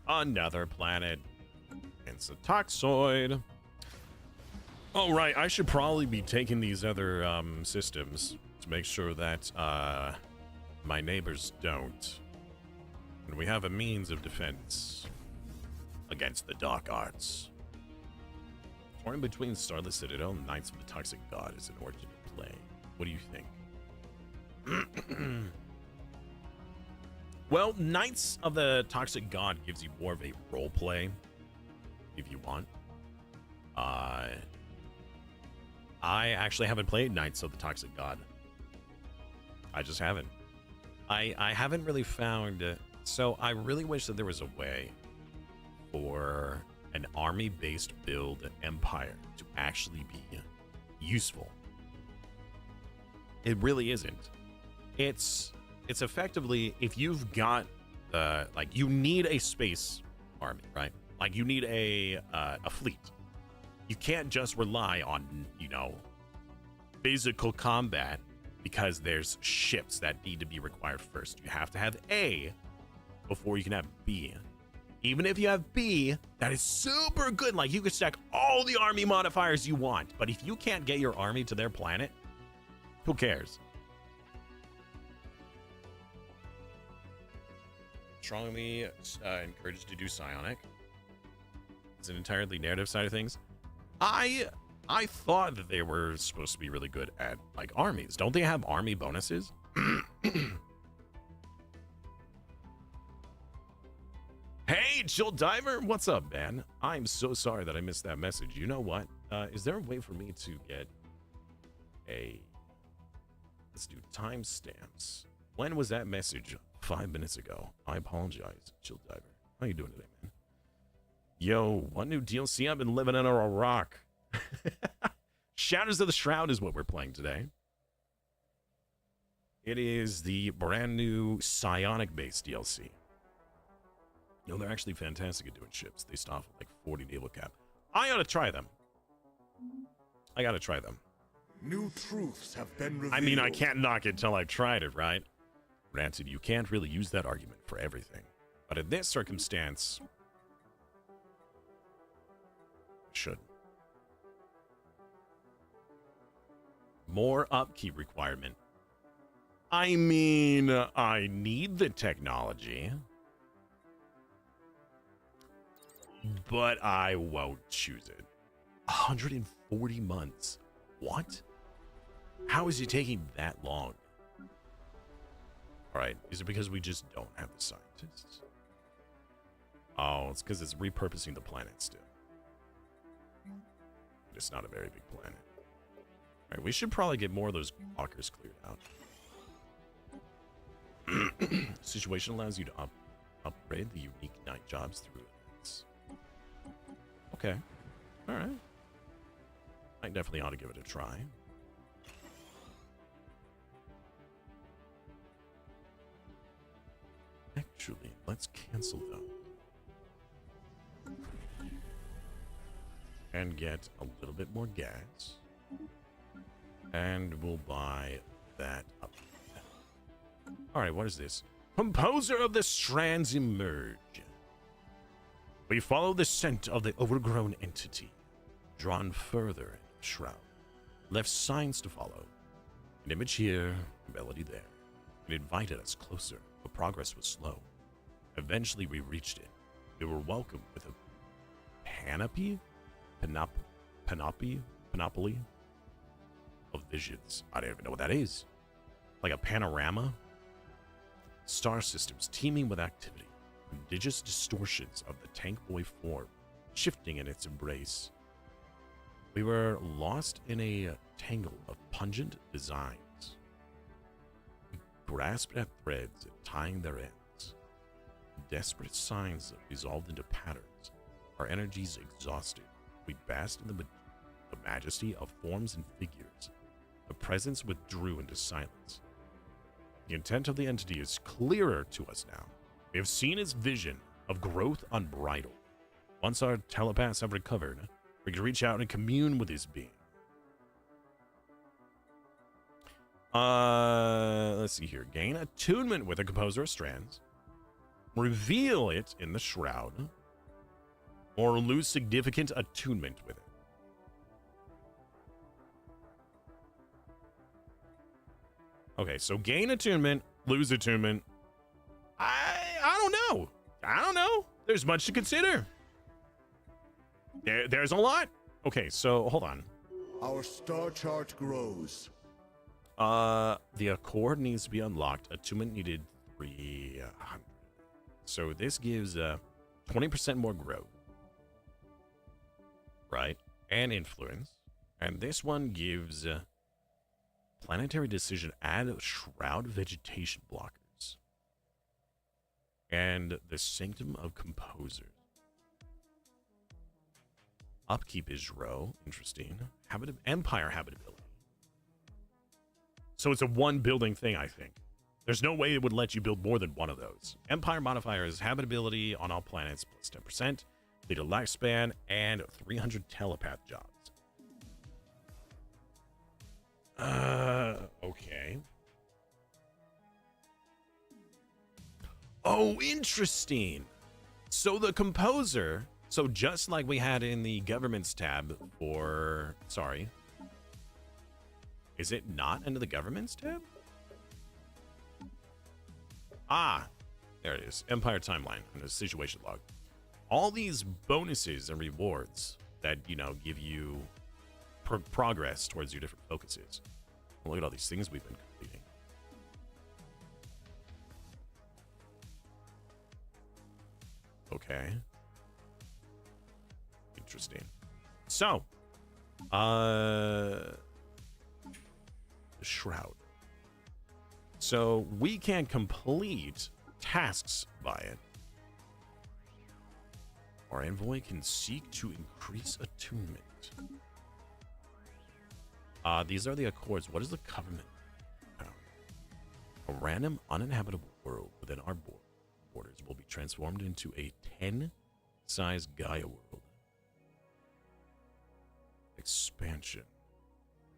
Another planet. It's a toxoid. Oh, right. I should probably be taking these other systems to make sure that my neighbors don't. And we have a means of defense against the dark arts. Torn between Starless Citadel and Knights of the Toxic God is an origin of play. What do you think? Well, Knights of the Toxic God gives you more of a role play, if you want. I actually haven't played Knights of the Toxic God. I just haven't. I haven't really found... So I really wish that there was a way for an army-based build empire to actually be useful. It really isn't. It's effectively, if you've got like, you need a space army, right? Like, you need a fleet. You can't just rely on, you know, physical combat because there's ships that need to be required first. You have to have A before you can have B. Even if you have B, that is super good. Like, you can stack all the army modifiers you want, but if you can't get your army to their planet, who cares? Strongly encouraged to do psionic. It's an entirely narrative side of things. I thought that they were supposed to be really good at, like, armies. Don't they have army bonuses? Hey, Chill Diver, what's up, man? I'm so sorry that I missed that message. You know what? Is there a way for me to get a... Let's do timestamps. When was that message? 5 minutes ago. I apologize, Chill Diver. How you doing today, man? Yo, what new DLC? I've been living under a rock. Shadows of the Shroud is what we're playing today. It is the brand new psionic-based DLC. You know, they're actually fantastic at doing ships. They start with like 40 naval cap. I gotta try them. New truths have been revealed. I mean, I can't knock it till I've tried it, right? Granted, you can't really use that argument for everything. But in this circumstance, should. More upkeep requirement. I mean, I need the technology, but I won't choose it. 140 months. What? How is it taking that long? All right, is it because we just don't have the scientists? Oh, it's because it's repurposing the planet still. It's not a very big planet. All right, we should probably get more of those blockers cleared out. Situation allows you to upgrade the unique night jobs through events. Okay. All right. I definitely ought to give it a try. Actually, let's cancel them. And get a little bit more gas. And we'll buy that up. Alright, what is this? Composer of the strands emerge. We follow the scent of the overgrown entity, drawn further into the shroud. Left signs to follow. An image here, a melody there. It invited us closer, but progress was slow. Eventually we reached it. We were welcomed with a panoply of visions. I don't even know what that is. Like a panorama? Star systems teeming with activity. Prodigious distortions of the tank boy form, shifting in its embrace. We were lost in a tangle of pungent designs. We grasped at threads, tying their ends. Desperate signs resolved into patterns. Our energies exhausted. We basked in the majesty of forms and figures. The presence withdrew into silence. The intent of the entity is clearer to us now. We have seen its vision of growth unbridled. Once our telepaths have recovered, we can reach out and commune with his being. Let's see here. Gain attunement with a composer of strands. Reveal it in the shroud. Or lose significant attunement with it. Okay, so gain attunement, lose attunement. I don't know. There's much to consider. There's a lot. Okay, so hold on. Our star chart grows. The Accord needs to be unlocked. Attunement needed 300. So this gives 20% more growth. Right? And influence. And this one gives planetary decision, add shroud vegetation blockers. And the Sanctum of Composers. Upkeep is low. Interesting. Empire habitability. So it's a one building thing, I think. There's no way it would let you build more than one of those. Empire modifier is habitability on all planets plus 10%, leader lifespan, and 300 telepath jobs. Okay. Oh, interesting. So the composer, so just like we had in the governments tab for, sorry. Is it not under the governments tab? Ah, there it is. Empire timeline and the situation log. All these bonuses and rewards that, you know, give you progress towards your different focuses. Look at all these things we've been completing. Okay. Interesting. So, the Shroud. So we can complete tasks by it. Our envoy can seek to increase attunement. These are the accords. What is the covenant? A random uninhabitable world within our borders will be transformed into a 10-size Gaia world. Expansion.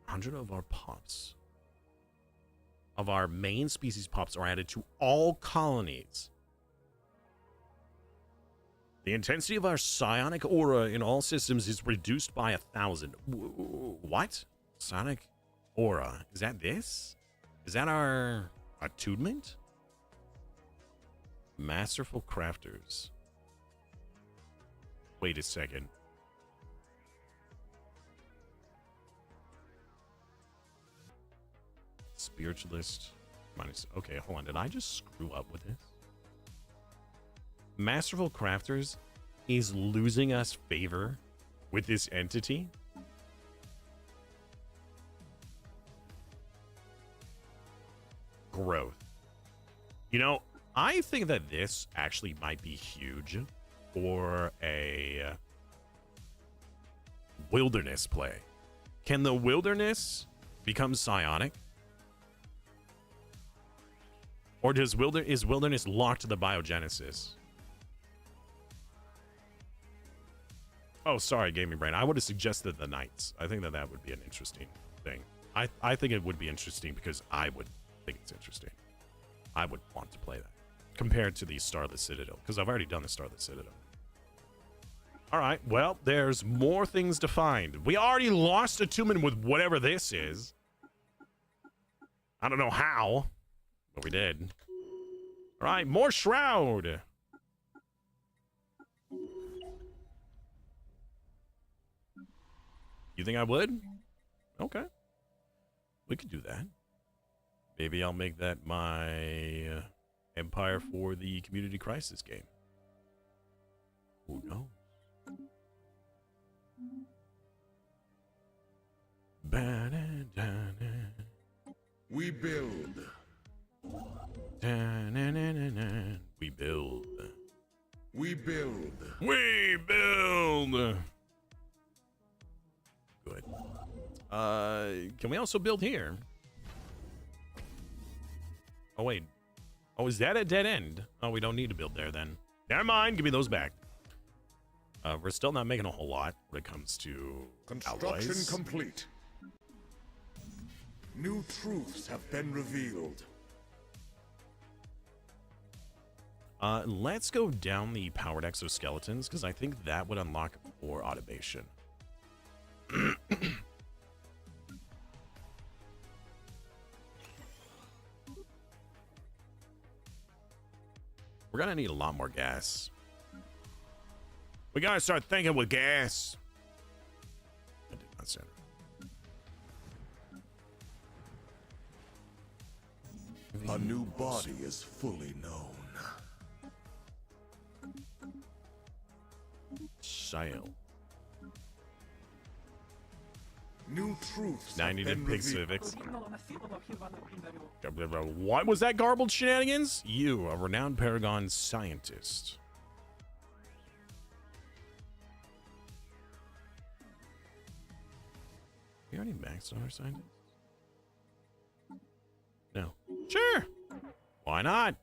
100 of our pops. Of our main species pops are added to all colonies. The intensity of our psionic aura in all systems is reduced by 1,000. What? Psionic aura. Is that this? Is that our attunement? Masterful crafters. Wait a second. Spiritualist minus. Okay, hold on. Did I just screw up with this? Masterful Crafters is losing us favor with this entity. Growth. You know, I think that this actually might be huge for a wilderness play. Can the wilderness become psionic? Or is wilderness locked to the biogenesis? Oh, sorry, gaming brain. I would have suggested the Knights. I think that that would be an interesting thing. I think it would be interesting because I would think it's interesting. I would want to play that compared to the Starless Citadel, because I've already done the Starless Citadel. All right, well, there's more things to find. We already lost attunement with whatever this is. I don't know how, but we did. All right, more Shroud. You think I would? Okay. We could do that. Maybe I'll make that my Empire for the Community Crisis game. Who knows? We build. We build. We build. We build. Good. Can we also build here? Oh, wait. Oh, is that a dead end? Oh, we don't need to build there then. Never mind. Give me those back. We're still not making a whole lot when it comes to Construction alloys. complete. New truths have been revealed. Let's go down the powered exoskeletons, because I think that would unlock more automation. We're gonna need a lot more gas. We gotta start thinking with gas. I did not center. A new body is fully known. Sail. New truths 90 have to been Pig revealed. Civics. What was that garbled shenanigans? You, a renowned Paragon scientist. we already maxed on our scientists? No. Sure. Why not?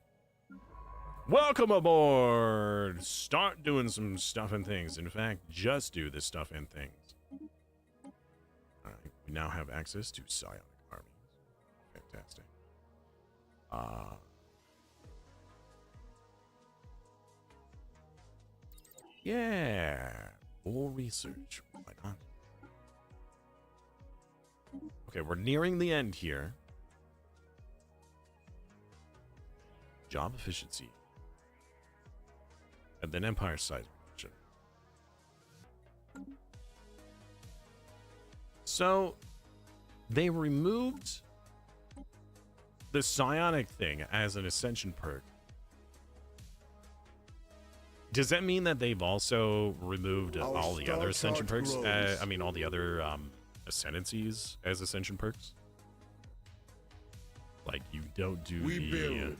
Welcome aboard. Start doing some stuff and things. In fact, just do this stuff and things. Alright, we now have access to psionic armies. Fantastic. Yeah. More research. Why not? Okay, we're nearing the end here. Job efficiency. And then empire size reduction. So, they removed the psionic thing as an ascension perk. Does that mean that they've also removed all the other ascension perks? I mean, all the other ascendancies as ascension perks? Like, you don't do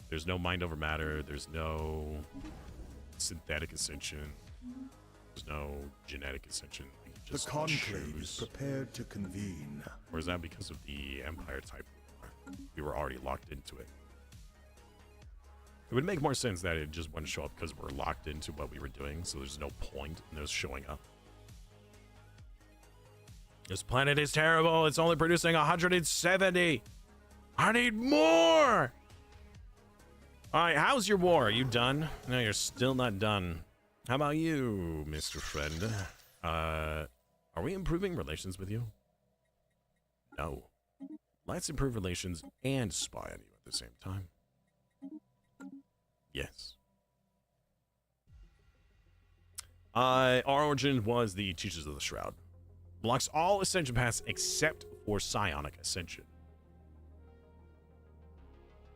there's no mind over matter. There's no synthetic ascension. There's no genetic ascension. The conclave is prepared to convene. Or is that because of the empire type? We were already locked into it. It would make more sense that it just wouldn't show up because we're locked into what we were doing, so there's no point in those showing up. This planet is terrible. It's only producing 170. I need more. All right, how's your war? Are you done? No, you're still not done. How about you, Mr. Friend? Are we improving relations with you? No. Let's improve relations and spy on you at the same time. Yes. Our origin was the Teachers of the Shroud. Blocks all ascension paths except for psionic ascension.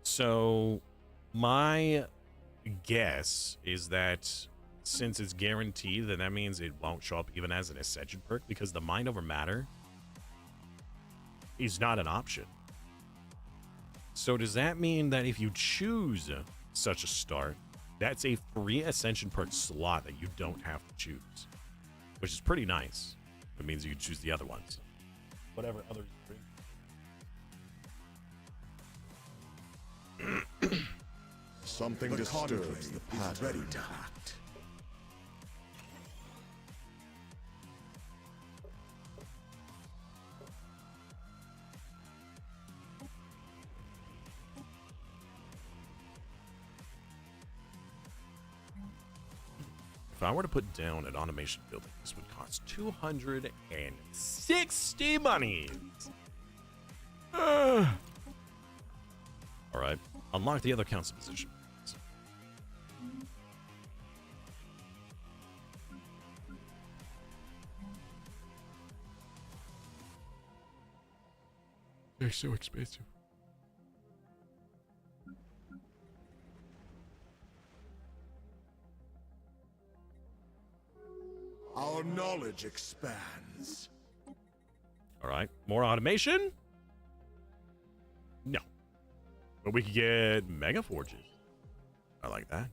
So, my guess is that since it's guaranteed, then that means it won't show up even as an ascension perk because the mind over matter is not an option. So does that mean that if you choose such a start, that's a free ascension perk slot that you don't have to choose, which is pretty nice. It means you can choose the other ones. Whatever others bring. Something disturbs the pattern. Ready to act. If I were to put down an automation building, this would cost 260 monies. All right, unlock the other council position. They're so expensive. Our knowledge expands. All right, more automation? No. But we could get mega forges. I like that.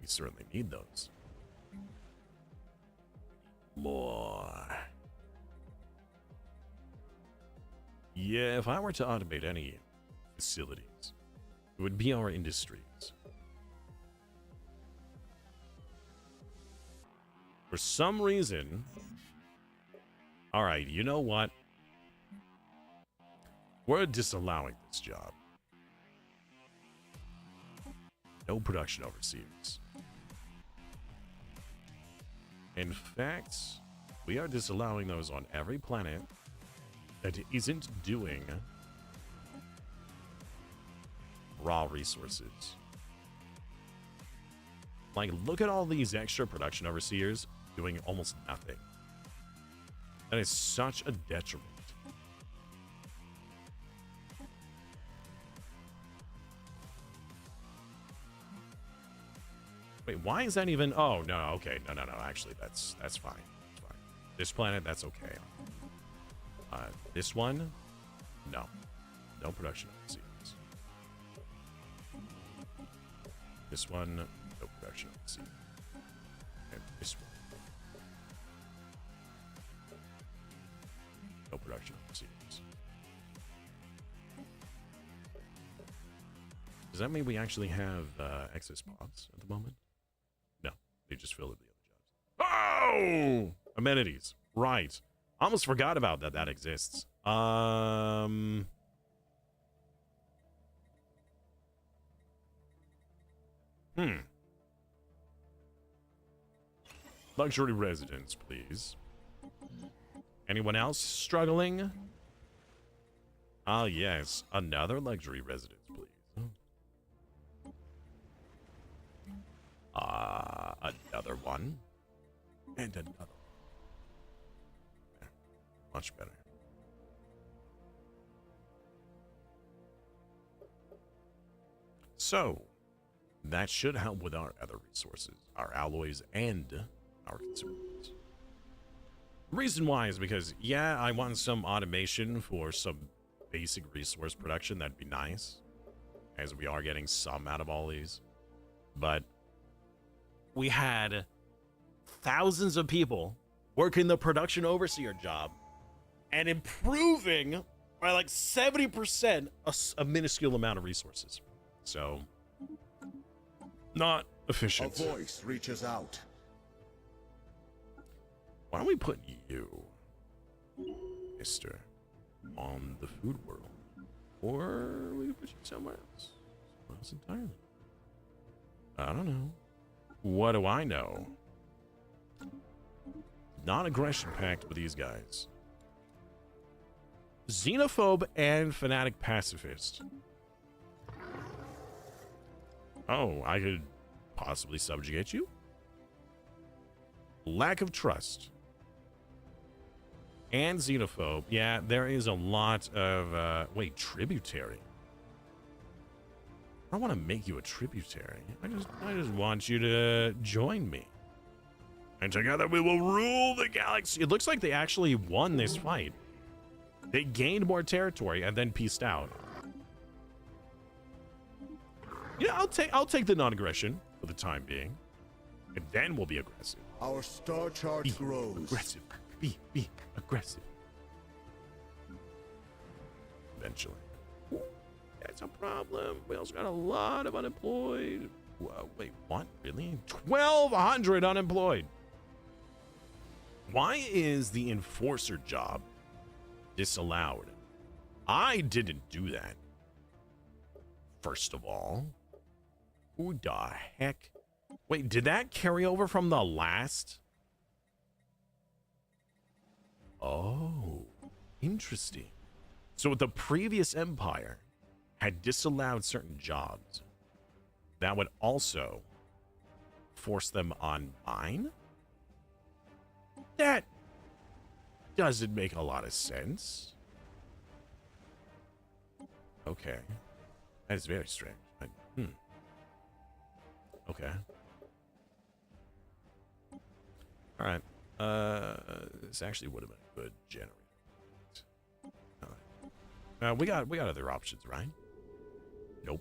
We certainly need those. More. Yeah, if I were to automate any facilities, it would be our industries. For some reason, all right, you know what? We're disallowing this job. No production overseers. In fact, we are disallowing those on every planet that isn't doing raw resources. Like, look at all these extra production overseers doing almost nothing. That is such a detriment. Wait, why is that even? Oh no, okay, no. Actually, that's fine. That's fine. This planet, that's okay. This one, no production overseas. This one, no production overseas. And this one. production overseas. Does that mean we actually have excess spots at the moment? No, they just filled in the other jobs. Oh! Amenities. Right. I almost forgot about that. That exists. Luxury residence, please. Anyone else struggling? Ah, yes. Another luxury residence, please. Another one. And another one. There. Much better. So, that should help with our other resources, our alloys and our consumables. The reason why is because, yeah, I want some automation for some basic resource production. That'd be nice, as we are getting some out of all these. But we had thousands of people working the production overseer job and improving by like 70% a minuscule amount of resources. So, not efficient. A voice reaches out. Why don't we put you, Mister, on the food world? Or we can put you somewhere else. Somewhere else entirely. I don't know. What do I know? Non-aggression pact with these guys. Xenophobe and fanatic pacifist. Oh, I could possibly subjugate you? Lack of trust. And xenophobe. Yeah, there is a lot of, wait, tributary. I don't want to make you a tributary. I just want you to join me. And together we will rule the galaxy. It looks like they actually won this fight. They gained more territory and then peaced out. Yeah, I'll take the non-aggression for the time being. And then we'll be aggressive. Our star chart grows. Aggressive. Be aggressive. Eventually. That's a problem. We also got a lot of unemployed. Whoa, wait, what? Really? 1,200 unemployed. Why is the enforcer job disallowed? I didn't do that. First of all. Who the heck? Wait, did that carry over from the last? Oh, interesting. So the previous empire had disallowed certain jobs. That would also force them on mine? That doesn't make a lot of sense. Okay. That is very strange. Okay. All right. This actually would have been a good generator. All right. We got other options, right? Nope.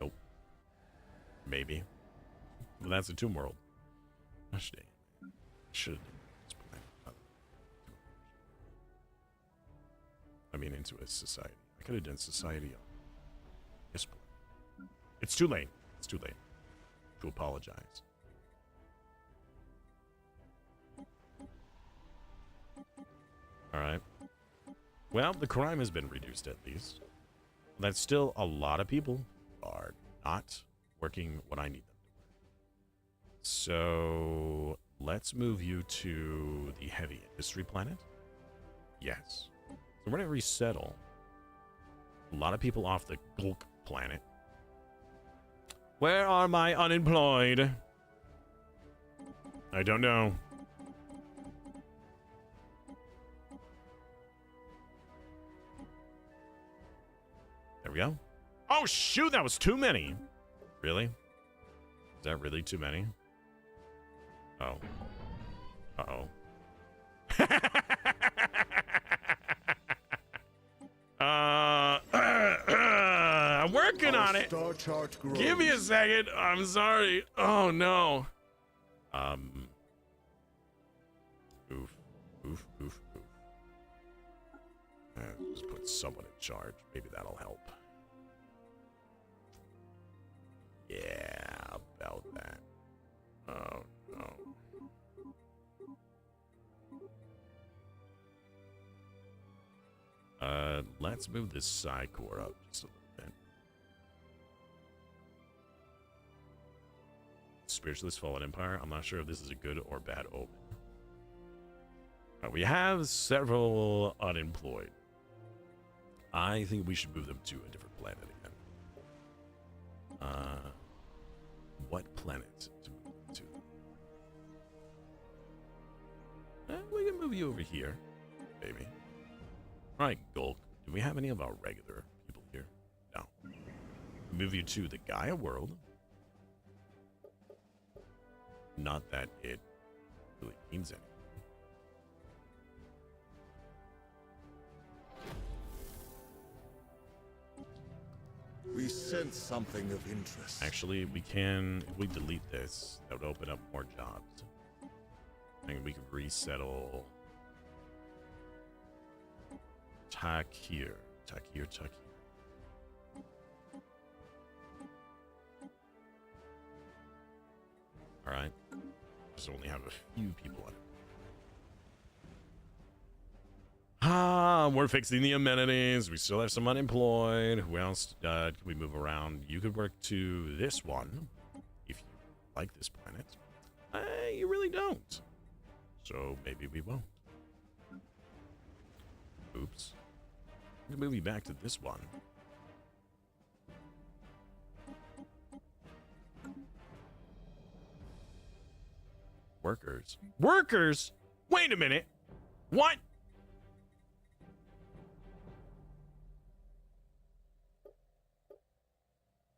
Nope. Maybe. Well, that's a tomb world. Gosh dang. Should. I mean, into a society. I could have done society on this planet. It's too late. It's too late to apologize. All right. Well, the crime has been reduced at least. That's still a lot of people are not working what I need them to work. So let's move you to the heavy industry planet. Yes. So we're going to resettle a lot of people off the Gulk planet. Where are my unemployed? I don't know. There we go. Oh, shoot, that was too many. Really? Is that really too many? Oh. Uh-oh. I'm working on it. Star chart grows. Give me a second. I'm sorry. Oh, no. Oof. Oof, oof, oof. Just put someone in charge. Maybe that'll help. Yeah, about that. Oh, no. Let's move this side core up just a little bit. Spiritualist Fallen Empire. I'm not sure if this is a good or bad omen. We have several unemployed. I think we should move them to a different planet again. What planet to move them to? We can move you over here, maybe. All right, Gulk. Do we have any of our regular people here? No. Move you to the Gaia world. Not that it really means anything. We sense something of interest. Actually, we can, if we delete this, that would open up more jobs. I think we could resettle Takir. Alright. Just only have a few people on it. We're fixing the amenities. We still have some unemployed. Who else can we move around? You could work to this one if you like this planet. You really don't. So maybe we won't. Oops. We can move you back to this one. Workers. Workers? Wait a minute. What?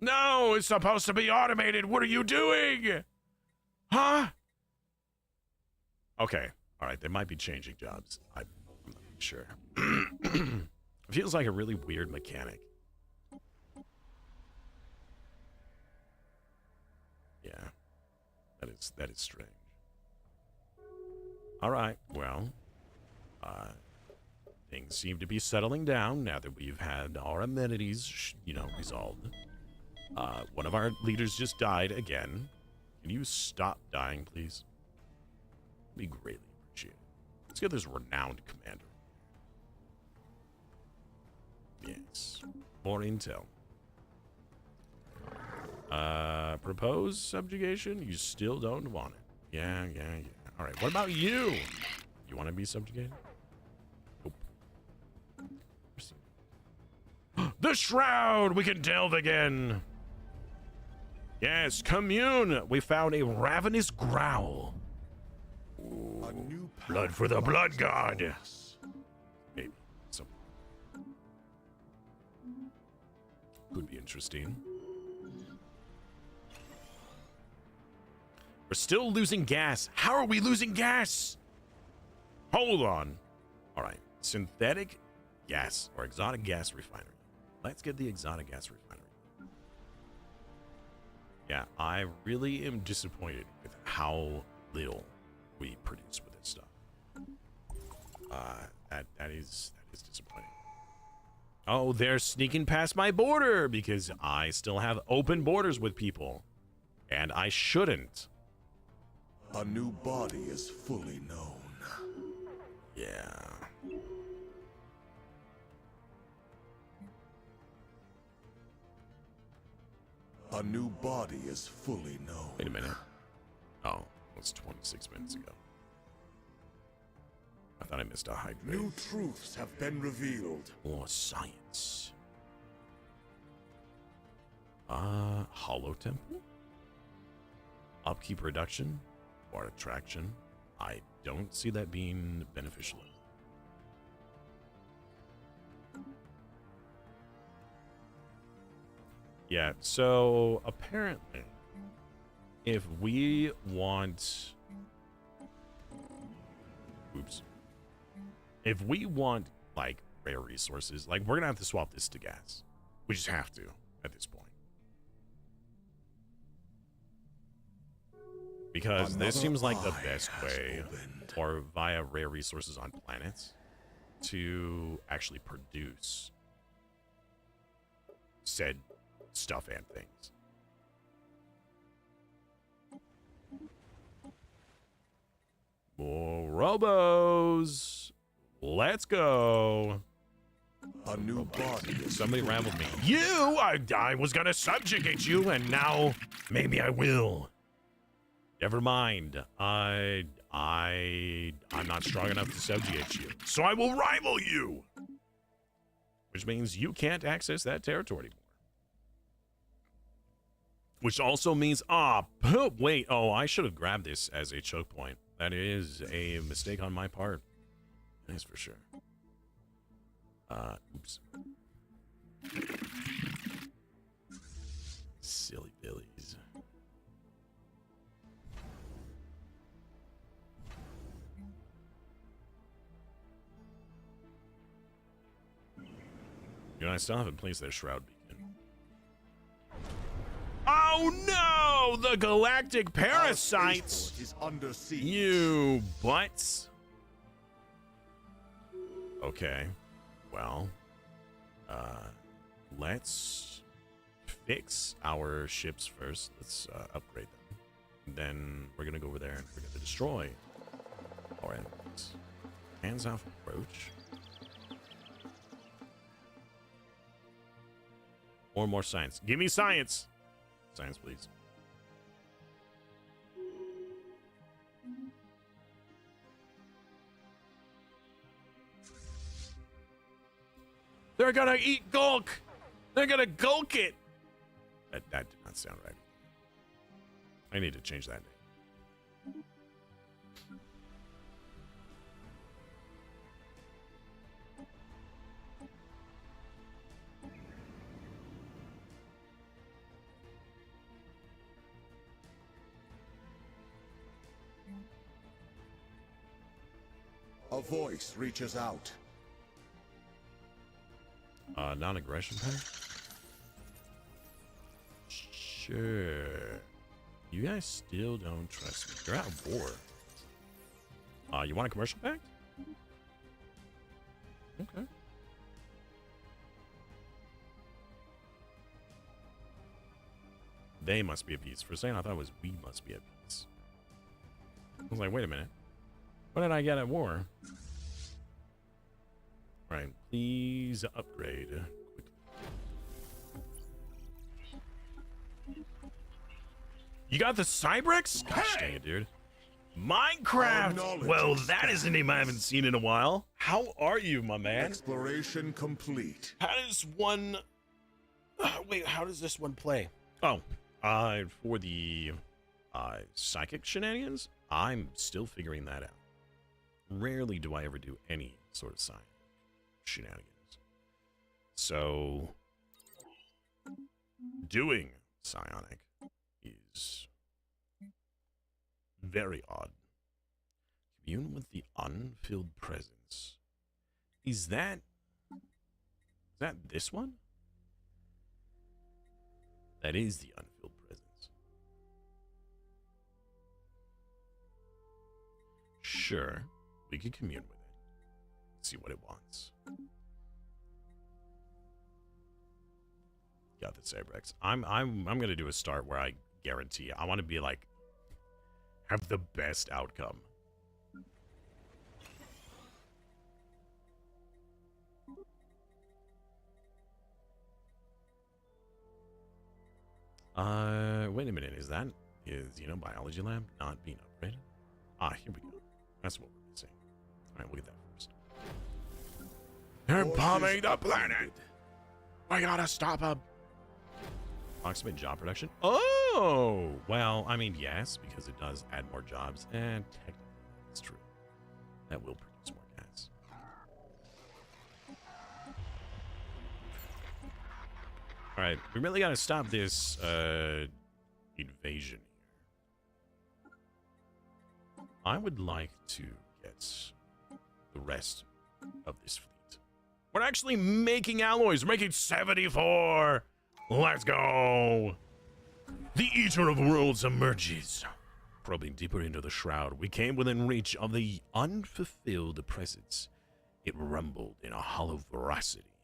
No, it's supposed to be automated. What are you doing? Huh? Okay. All right. They might be changing jobs. I'm not sure. It feels like a really weird mechanic. Yeah. That is strange. All right. Well, things seem to be settling down now that we've had our amenities, resolved. One of our leaders just died again. Can you stop dying, please? Be greatly appreciated. Let's get this renowned commander. Yes. More intel. Propose subjugation? You still don't want it. Yeah. All right. What about you? You want to be subjugated? Nope. The Shroud! We can delve again. Yes, commune. We found a ravenous growl. Ooh, A new blood for the blood god. Maybe. So could be interesting. We're still losing gas. How are we losing gas? Hold on. All right. Synthetic gas or exotic gas refinery. Let's get the exotic gas refinery. Yeah, I really am disappointed with how little we produce with this stuff. That is disappointing. Oh, they're sneaking past my border because I still have open borders with people. And I shouldn't. A new body is fully known. Yeah. A new body is fully known. Wait a minute. Oh, it was 26 minutes ago. I thought I missed a hydrate. New truths have been revealed. More science. Hollow Temple? Upkeep reduction? Or attraction? I don't see that being beneficial. Yeah, so apparently, if we want... Oops. If we want, like, rare resources, like, we're gonna have to swap this to gas. We just have to, at this point. Because this seems like the best way, or via rare resources on planets. to actually produce said stuff and things. More robos. Let's go. A new body is Somebody rambled me. I was gonna subjugate you, and now maybe I will. Never mind. I'm not strong enough to subjugate you, so I will rival you. Which means you can't access that territory anymore. Which also means, wait, I should have grabbed this as a choke point. That is a mistake on my part. That is for sure. Oops. Silly billies. You know, I still haven't placed their Shroud beacon. Oh no! The galactic parasites! is under siege. You butts. Okay. Well, let's fix our ships first. Let's upgrade them. And then we're gonna go over there and we're gonna destroy our enemies. Hands-off approach. Or more science. Give me science! Science, please. They're gonna eat gulk! They're gonna gulk it! That did not sound right. I need to change that name. A voice reaches out. Non-aggression pack? Sure. You guys still don't trust me. You're out of war. You want a commercial pack? Okay. They must be at peace. For a second, I thought it was we must be at peace. I was like, wait a minute. What did I get at war? Right, please upgrade quickly. You got the Cybrex? Gosh dang it, dude. Minecraft! Well, that is a name I haven't seen in a while. How are you, my man? Exploration complete. How does one... wait, how does this one play? Oh, for the psychic shenanigans, I'm still figuring that out. Rarely do I ever do any sort of science shenanigans. So, doing psionic is very odd. Commune with the unfilled presence. Is that this one? That is the unfilled presence. Sure, we can commune with it. See what it wants. Got the Cybrex. I'm gonna do a start where I guarantee I want to be like have the best outcome. Wait a minute. Is biology lab not being upgraded? Here we go. That's what we're missing. All right, we'll get that first. They're bombing the planet. I gotta stop them. Approximate job production. Oh, well, I mean, yes, because it does add more jobs, and technically that's true. That will produce more gas. All right, we really gotta stop this invasion here. I would like to get the rest of this fleet. We're actually making alloys. We're making 74. Let's go. The Eater of Worlds emerges. Probing deeper into the Shroud, we came within reach of the unfulfilled presence. It rumbled in a hollow veracity,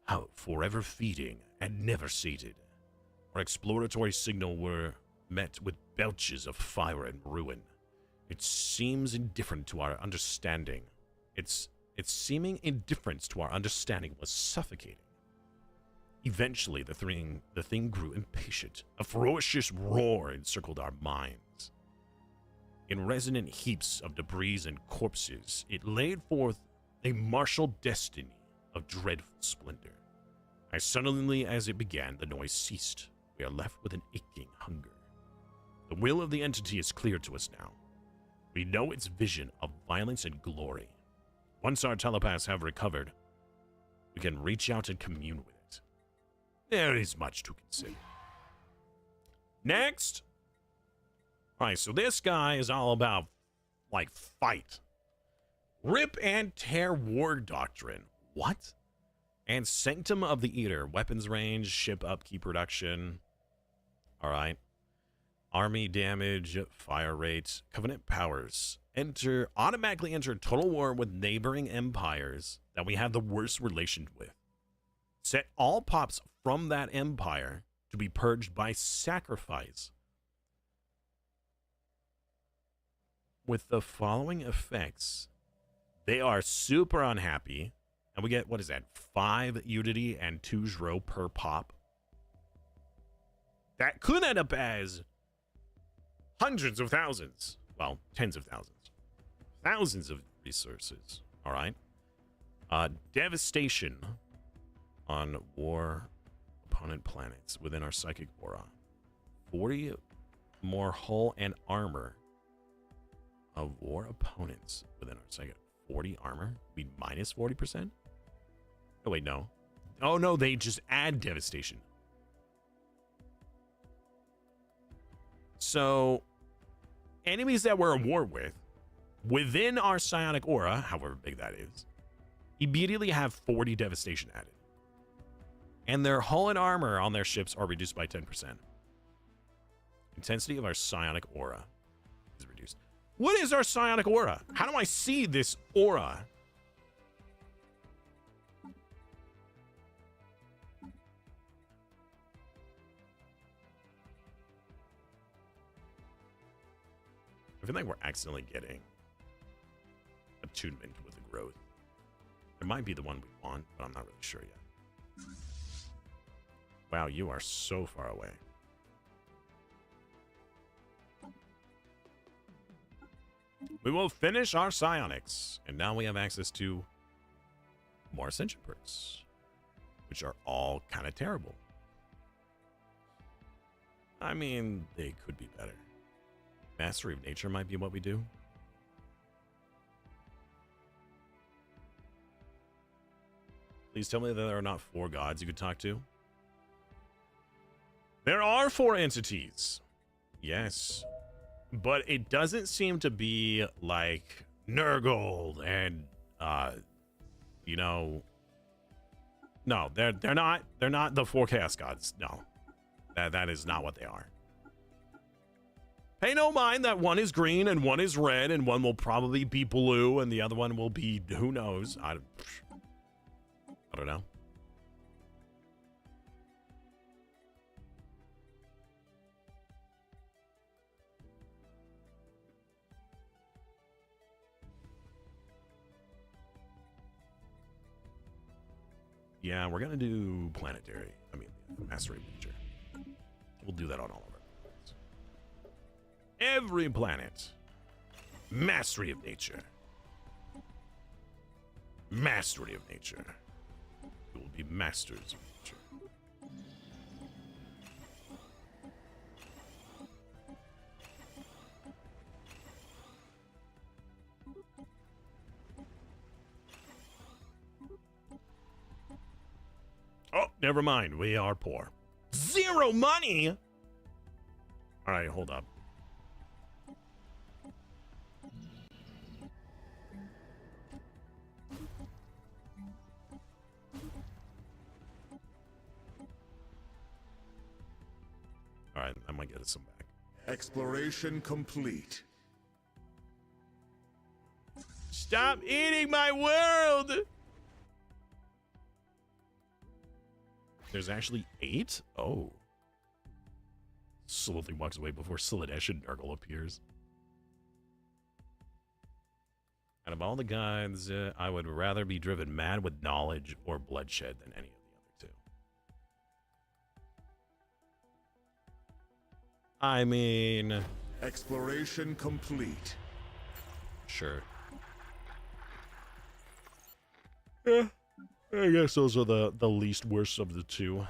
how forever feeding and never sated. Our exploratory signal were met with belches of fire and ruin. It seems indifferent to our understanding. Its seeming indifference to our understanding was suffocating. Eventually, the thing grew impatient. A ferocious roar encircled our minds. In resonant heaps of debris and corpses, it laid forth a martial destiny of dreadful splendor. As suddenly as it began, the noise ceased. We are left with an aching hunger. The will of the entity is clear to us now. We know its vision of violence and glory. Once our telepaths have recovered, we can reach out and commune with it. There is much to consider. Next. Alright, so this guy is all about, like, fight. Rip and tear war doctrine. What? And Sanctum of the Eater. Weapons range, ship upkeep reduction. Alright. Army damage, fire rate, covenant powers. Automatically enter total war with neighboring empires that we have the worst relation with. Set all pops from that empire to be purged by sacrifice. With the following effects, they are super unhappy, and we get, what is that, 5 Unity and 2 Zro per pop. That could end up as hundreds of thousands, well, tens of thousands, thousands of resources, all right? Devastation on war opponent planets within our psychic aura. 40 more hull and armor of war opponents within our psychic. 40 armor? Be minus 40%? Oh, wait, no. Oh, no, they just add devastation. So, enemies that we're at war with, within our psionic aura, however big that is, immediately have 40 devastation added. And their hull and armor on their ships are reduced by 10%. Intensity of our psionic aura is reduced. What is our psionic aura? How do I see this aura? I feel like we're accidentally getting attunement with the growth. It might be the one we want, but I'm not really sure yet. Wow, you are so far away. We will finish our psionics, and now we have access to more ascension perks, which are all kind of terrible. I mean, they could be better. Mastery of nature might be what we do. Please tell me that there are not 4 gods you could talk to. There are 4 entities. Yes. But it doesn't seem to be like Nurgle and you know, no, they're not the 4 chaos gods. No. That is not what they are. Pay no mind that one is green and one is red and one will probably be blue and the other one will be who knows. I don't know. Yeah, we're gonna do planetary. I mean, mastery of nature. We'll do that on all of our planets. Every planet. Mastery of nature. Mastery of nature. We will be masters of nature. Oh, never mind. We are poor. 0 money? All right, hold up. All right, I might get us some back. Exploration complete. Stop eating my world! There's actually 8? Oh. Slowly walks away before Slanesh and Nurgle appears. Out of all the gods, I would rather be driven mad with knowledge or bloodshed than any of the other two. I mean... Exploration complete. Sure. Yeah, I guess those are the least worst of the two.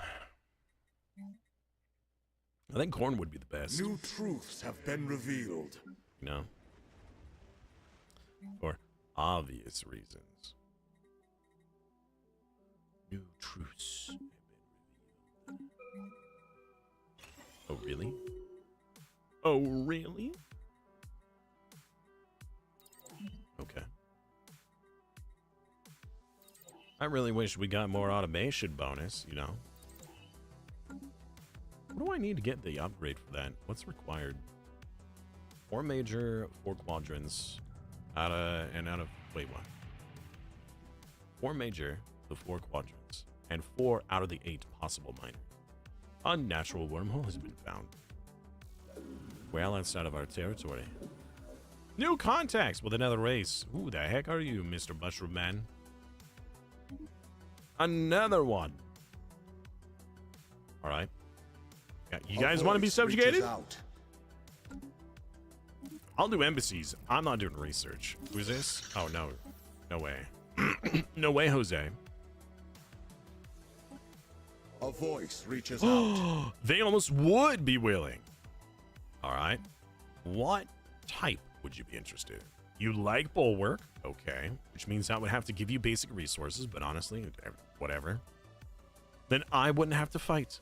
I think Corn would be the best. New truths have been revealed. You know? For obvious reasons. New truths have been revealed. Oh, really? Oh, really? Okay. I really wish we got more automation bonus, you know? What do I need to get the upgrade for that? What's required? 4 major, 4 quadrants, out of, wait, what? 4 major, the 4 quadrants, and 4 out of the 8 possible minor. Unnatural wormhole has been found. Well outside of our territory. New contacts with another race. Who the heck are you, Mr. Mushroom Man? Another one. All right. Yeah, you guys want to be subjugated? I'll do embassies. I'm not doing research. Who's this? Oh, no. No way. No way, Jose. A voice reaches out. They almost would be willing. All right. What type would you be interested in? You like bulwark? Okay. Which means I would have to give you basic resources, but honestly, whatever. Then I wouldn't have to fight.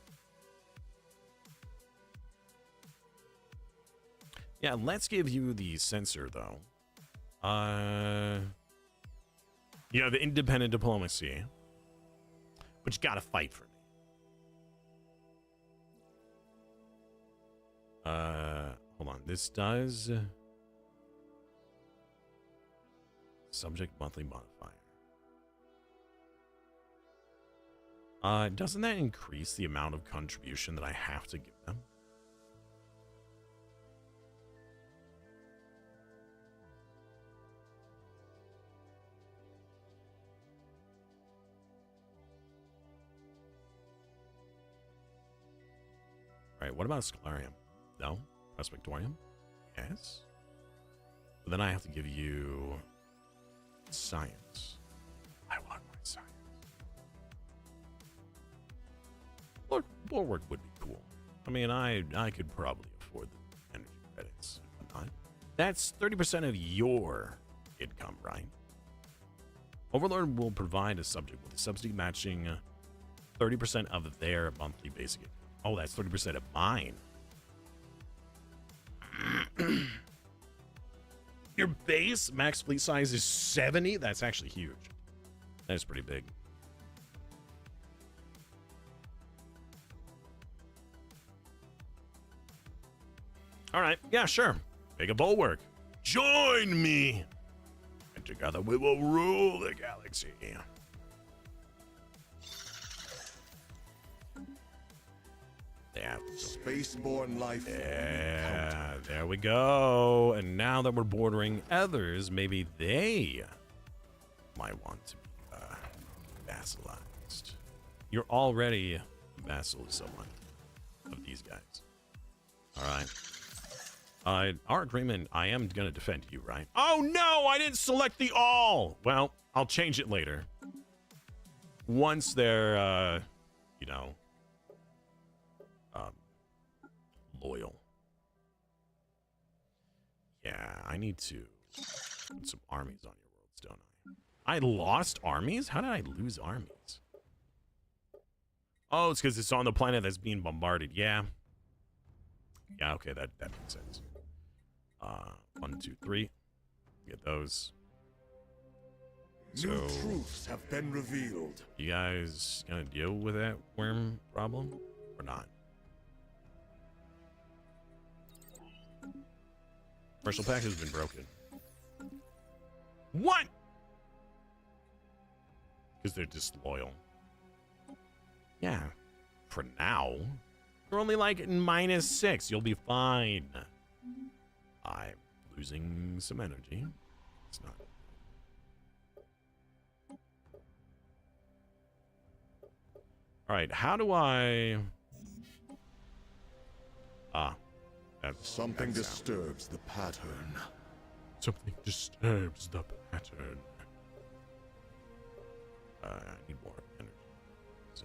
Yeah, let's give you the sensor, though. You have independent diplomacy. But you gotta fight for me. Hold on. This does... Subject monthly modifier. Doesn't that increase the amount of contribution that I have to give them? Alright, what about Stellarium? No? Prospectorium? Yes? But then I have to give you science. I want my science. Bulwark would be cool. I mean, I could probably afford the energy credits and whatnot. That's 30% of your income, right? Overlord will provide a subject with a subsidy matching 30% of their monthly basic income. Oh, that's 30% of mine. Your base max fleet size is 70? That's actually huge. That is pretty big. All right. Yeah, sure. Make a bulwark. Join me. And together we will rule the galaxy. Yeah. Spaceborne life. Yeah, there we go. And now that we're bordering others, maybe they might want to be vassalized. You're already a vassal of someone, of these guys. All right. Our agreement, I am going to defend you, right? Oh, no, I didn't select the all. Well, I'll change it later. Once they're, you know, loyal. Yeah, I need to put some armies on your worlds, don't I? I lost armies? How did I lose armies? Oh, it's because it's on the planet that's being bombarded. Yeah. Yeah, okay, that makes sense. 1, 2, 3. Get those. So, New truths have been revealed. you guys gonna deal with that worm problem or not? Commercial pack has been broken. What? Because they're disloyal. Yeah. For now. You're only like -6. You'll be fine. I'm losing some energy. It's not. Alright, how do I... Ah. Something that sound. disturbs the pattern. Something disturbs the pattern. I need more energy. So.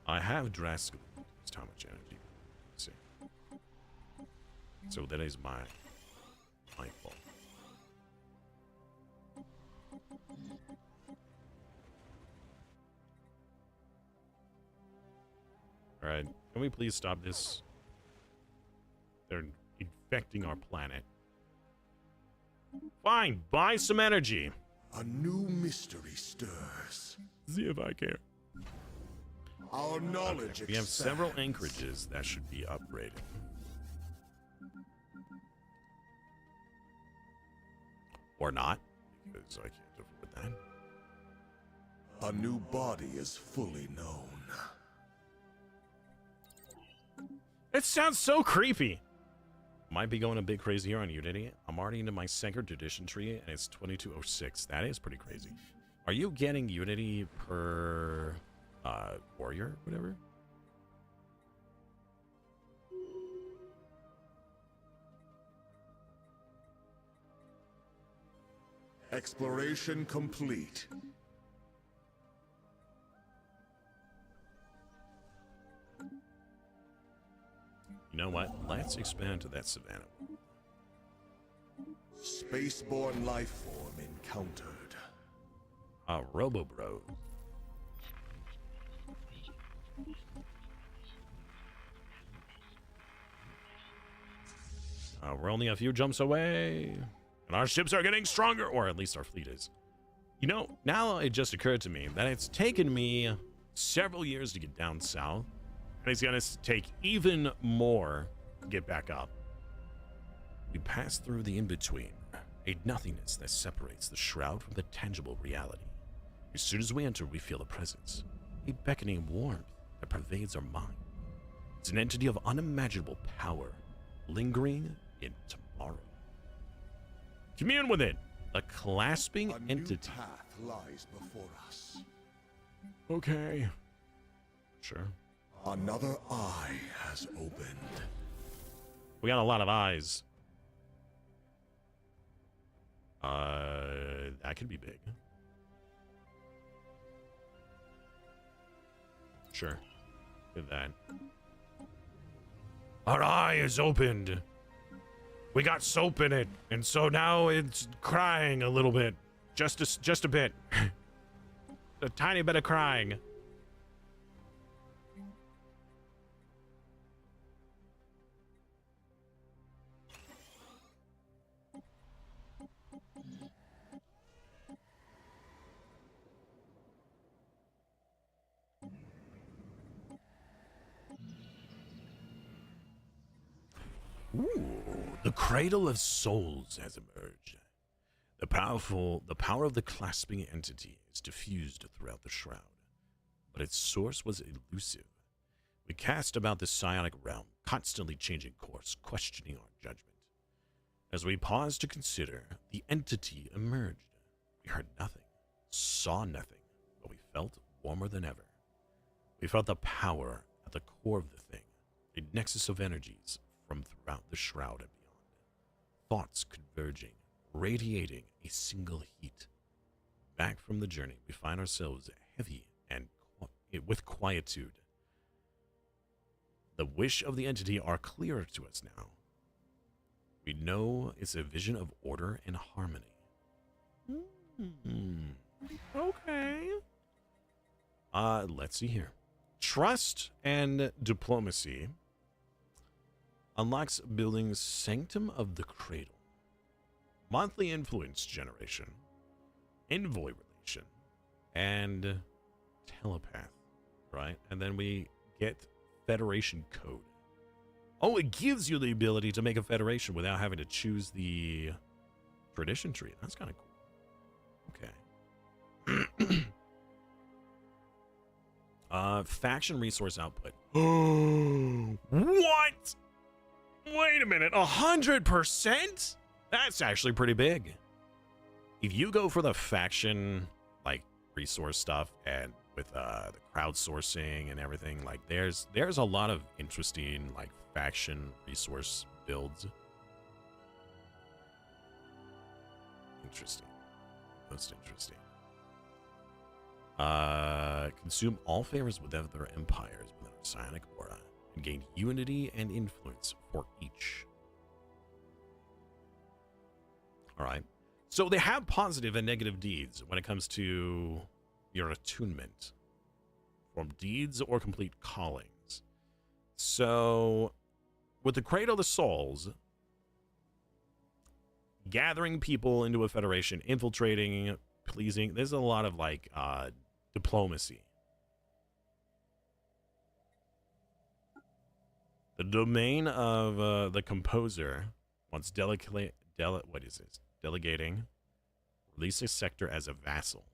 I have drastically reduced how much energy. Let's see. So that is my fault. Alright, can we please stop this? They're infecting our planet. Fine, buy some energy. A new mystery stirs. See if I care. Our knowledge We have several expands. anchorages that should be upgraded. Or not, because I can't afford that. A new body is fully known. It sounds so creepy. Might be going a bit crazy here on Unity. I'm already into my second tradition tree, and it's 2206. That is pretty crazy. Are you getting Unity per warrior, whatever? Exploration complete. You know what? Let's expand to that savannah. Spaceborne life form encountered. Robo Bros. We're only a few jumps away. And our ships are getting stronger, or at least our fleet is. You know, now it just occurred to me that it's taken me several years to get down south. And it's going to take even more to get back up. We pass through the in-between, a nothingness that separates the shroud from the tangible reality. As soon as we enter, we feel a presence, a beckoning warmth that pervades our mind. It's an entity of unimaginable power, lingering in tomorrow. Commune with it, a clasping A new entity. path lies before us. Okay. Sure. Another eye has opened. We got a lot of eyes. That could be big. Sure. Look at that. Our eye is opened. We got soap in it, and so now it's crying a little bit. Just a bit. A tiny bit of crying. Ooh, the cradle of souls has emerged. The power of the clasping entity is diffused throughout the shroud, but its source was elusive. We cast about the psionic realm, constantly changing course, questioning our judgment. As we paused to consider, the entity emerged. We heard nothing, saw nothing, but we felt warmer than ever. We felt the power at the core of the thing, a nexus of energies from throughout the shroud and beyond. Thoughts converging, radiating a single heat. Back from the journey, we find ourselves heavy and with quietude. The wish of the entity are clearer to us now. We know it's a vision of order and harmony. Okay. Let's see here. Trust and diplomacy unlocks building Sanctum of the Cradle. Monthly influence generation, envoy relation, and telepath, right? And then we get Federation code. Oh, it gives you the ability to make a federation without having to choose the tradition tree. That's kind of cool. Okay. Faction resource output. What? Wait a minute. 100%? That's actually pretty big. If you go for the faction, like, resource stuff and with the crowdsourcing and everything, like, there's a lot of interesting, like, faction resource builds. Interesting. Most interesting. Consume all favors with other empires within a psionic aura and gain unity and influence for each. All right. So they have positive and negative deeds when it comes to your attunement from deeds or complete callings. So with the Cradle of the Souls, gathering people into a federation, infiltrating, pleasing, there's a lot of like diplomacy. The domain of the composer wants delegating, release a sector as a vassal.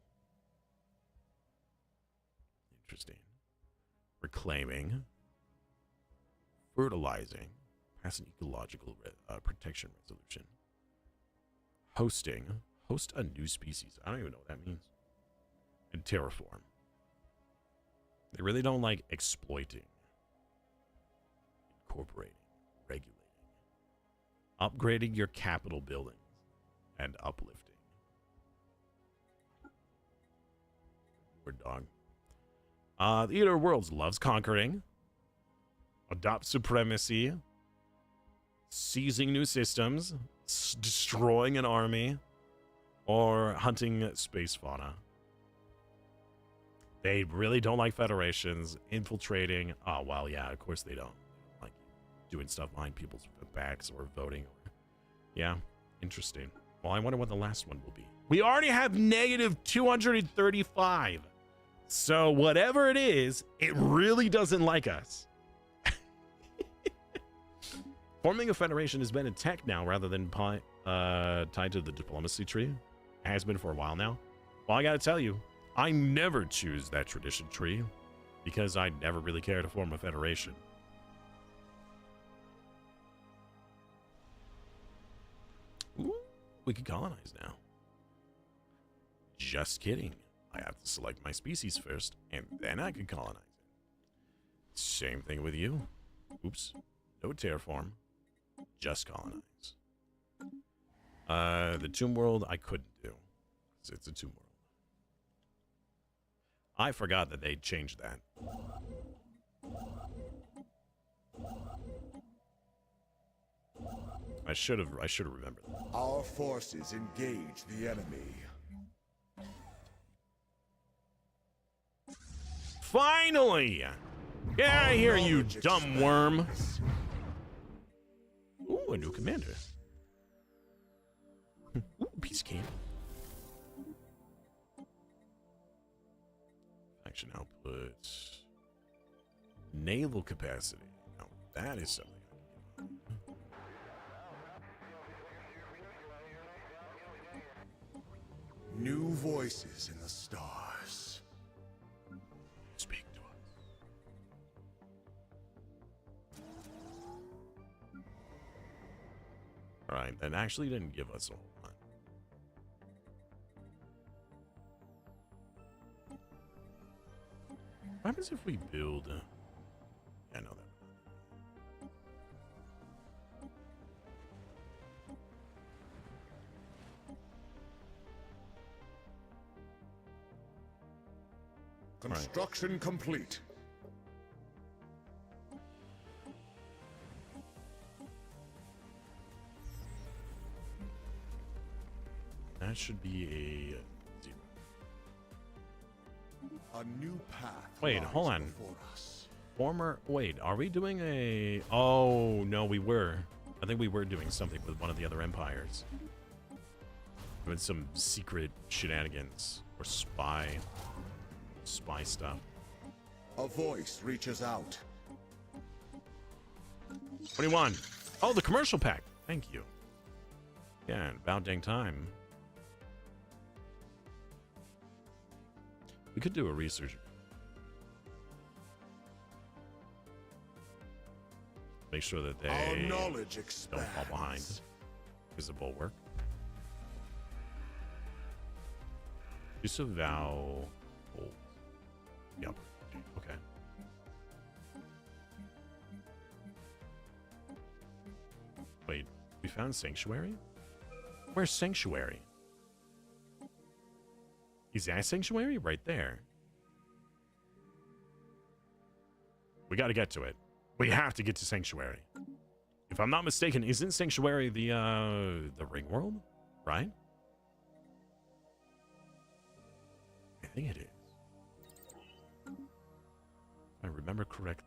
Interesting. Reclaiming, fertilizing, pass an ecological protection resolution. Hosting, host a new species. I don't even know what that means. And terraform. They really don't like exploiting, incorporating, regulating, upgrading your capital buildings, and uplifting. Word dog. The Eater of Worlds loves conquering, adopt supremacy, seizing new systems, destroying an army, or hunting space fauna. They really don't like federations, infiltrating. Oh, well, yeah, of course they don't. Like doing stuff behind people's backs or voting. Yeah, interesting. Well, I wonder what the last one will be. We already have negative 235. So whatever it is, it really doesn't like us. Forming a federation has been in tech now rather than tied to the diplomacy tree. It has been for a while now. Well, I gotta tell you, I never choose that tradition tree because I never really care to form a federation. Ooh, we can colonize now. Just kidding. I have to select my species first, and then I can colonize it. Same thing with you. Oops. No terraform. Just colonize. The Tomb World I couldn't do. It's a Tomb World. I forgot that they changed that. I should have remembered that. Our forces engage the enemy. Finally! Get out of here, you dumb worm! Ooh, a new commander. Ooh, peace king. Action output. Naval capacity. Now that is something I can get. New voices in the stars. Speak to us. Alright, that actually didn't give us a whole lot. What happens if we build... I know that. Construction complete. That should be a 0. A new path. Wait, lies hold on. before us. Wait, are we doing a... Oh, no, we were. I think we were doing something with one of the other empires. Doing some secret shenanigans or spy stuff. A voice reaches out. 21. Oh, the commercial pack. Thank you. Yeah, about dang time. We could do a research. Make sure that they Our knowledge don't expands. fall behind. Visible work. Disavow. Hold. Yep. Okay. Wait, we found Sanctuary? Where's Sanctuary? Is that Sanctuary? Right there. We gotta get to it. We have to get to Sanctuary. If I'm not mistaken, isn't Sanctuary the ring world? Right? I think it is. If I remember correctly.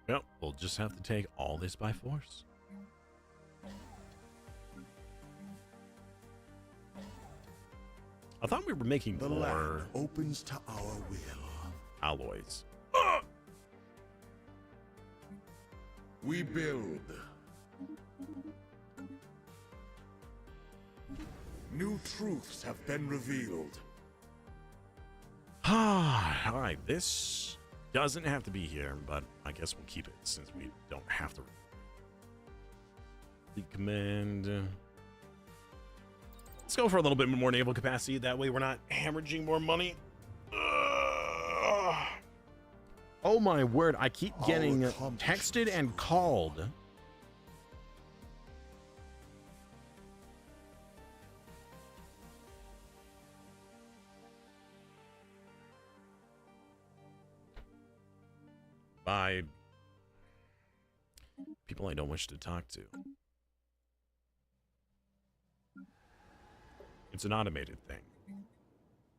Well, we'll just have to take all this by force. I thought we were making The more land opens to our will. alloys. We build. New truths have been revealed. All right, this doesn't have to be here, but I guess we'll keep it since we don't have to. Recommend. Let's go for a little bit more naval capacity. That way we're not hemorrhaging more money. Oh my word, I keep getting texted and called. By people I don't wish to talk to. It's an automated thing.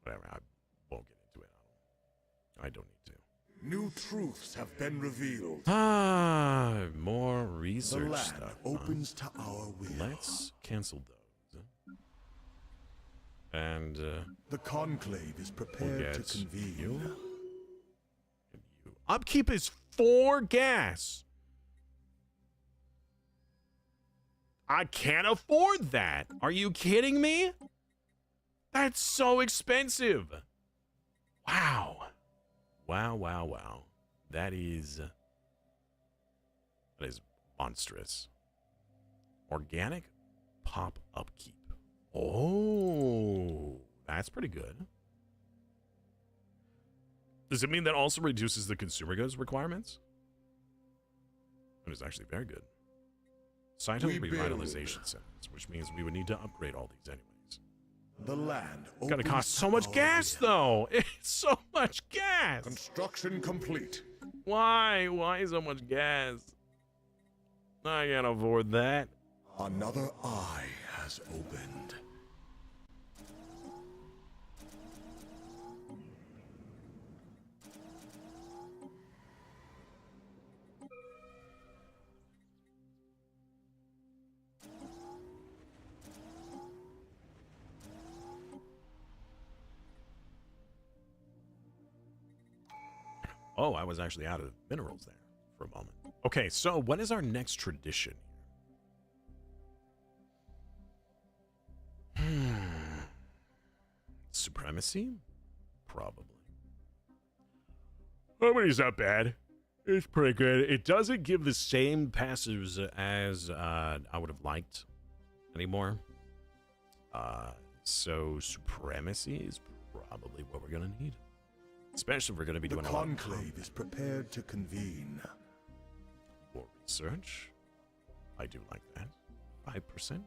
Whatever, I won't get into it. I don't need to. New truths have been revealed. More The research land stuff. opens to our will. Let's cancel those. And The conclave is we'll prepared get to convene. you. And you. Upkeep is 4 gas. I can't afford that. Are you kidding me? That's so expensive. Wow. Wow. That is monstrous. Organic pop upkeep. Oh, that's pretty good. Does it mean that also reduces the consumer goods requirements? That is actually very good. Site We revitalization centers, which means we would need to upgrade all these anyways. The land It's gonna opens cost to so much our gas, will. though. It's so much gas. Construction complete. Why? Why so much gas? I can't afford that. Another eye has opened. Oh, I was actually out of minerals there for a moment. Okay, so what is our next tradition here? Supremacy? Probably. Harmony's not bad. It's pretty good. It doesn't give the same passives as I would have liked anymore. So Supremacy is probably what we're going to need. Especially if we're going to be The doing a lot of conclave is prepared to convene. more research. I do like that. 5%?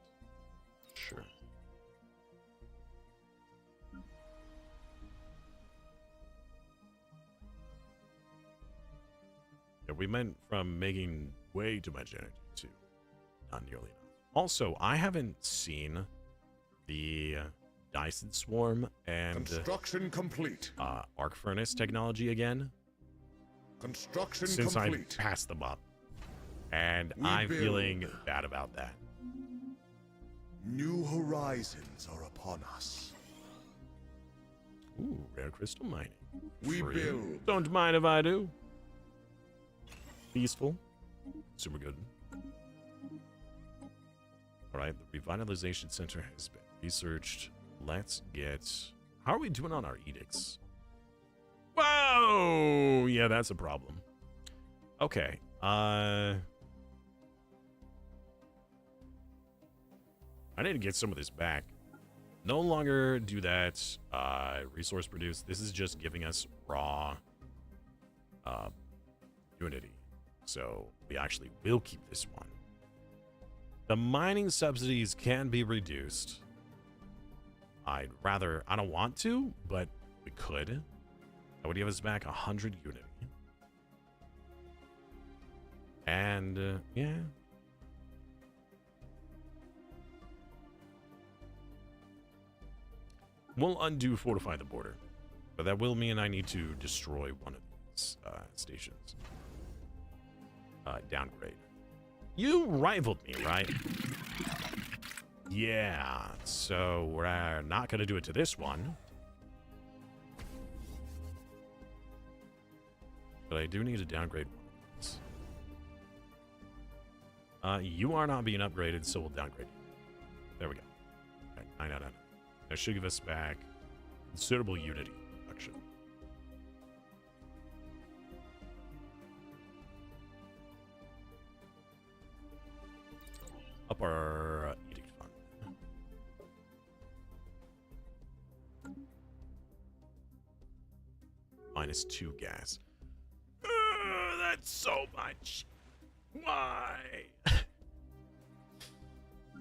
Sure. Yeah, we went from making way too much energy to not nearly enough. Also, I haven't seen the Dyson Swarm and Construction complete. Arc Furnace technology again Construction since complete. I passed them up. And We I'm build. feeling bad about that. New horizons are upon us. rare crystal mining. We Free. build. Don't mind if I do. Peaceful. Super good. Alright, the revitalization center has been researched. Let's get... How are we doing on our edicts? Whoa! Yeah, that's a problem. Okay. I need to get some of this back. No longer do that. Resource produce. This is just giving us raw unity. So we actually will keep this one. The mining subsidies can be reduced. I don't want to, but we could. That would give us back 100 unity. And, yeah. We'll undo fortify the border. But that will mean I need to destroy one of these stations. Downgrade. You rivaled me, right? Yeah, so we're not going to do it to this one. But I do need to downgrade one of these. You are not being upgraded, so we'll downgrade you. There we go. Okay, 9 out of 9. That should give us back considerable unity reduction. Up our edict fund. -2 gas. That's so much. Why?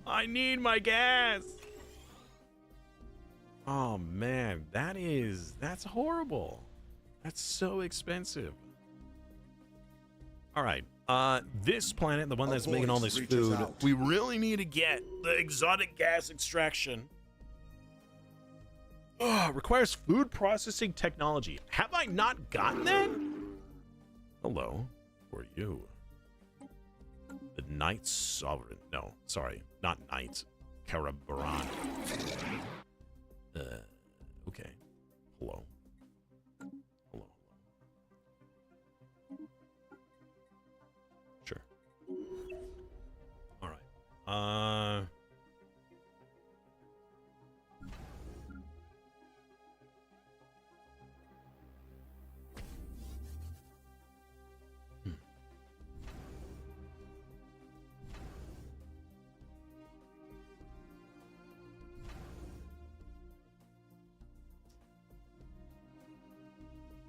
I need my gas. Oh man, that's horrible. That's so expensive. All right. This planet, the one that's making all this food, we really need to get the exotic gas extraction. Requires food processing technology. Have I not gotten that? Hello, who are you? The Knight Sovereign. No, sorry, not Knight. Karabaran. Okay. Hello. Hello. Sure. All right.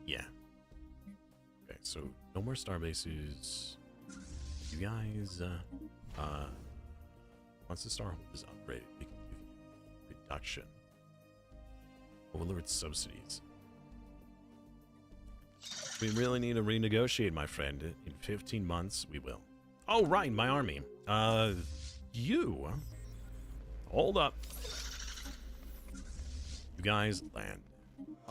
Yeah. Okay, so no more star bases. You guys, once the star is upgraded, we can give you reduction. Overlord subsidies. We really need to renegotiate, my friend. In 15 months, we will. Oh, right, my army. You. Hold up. You guys land.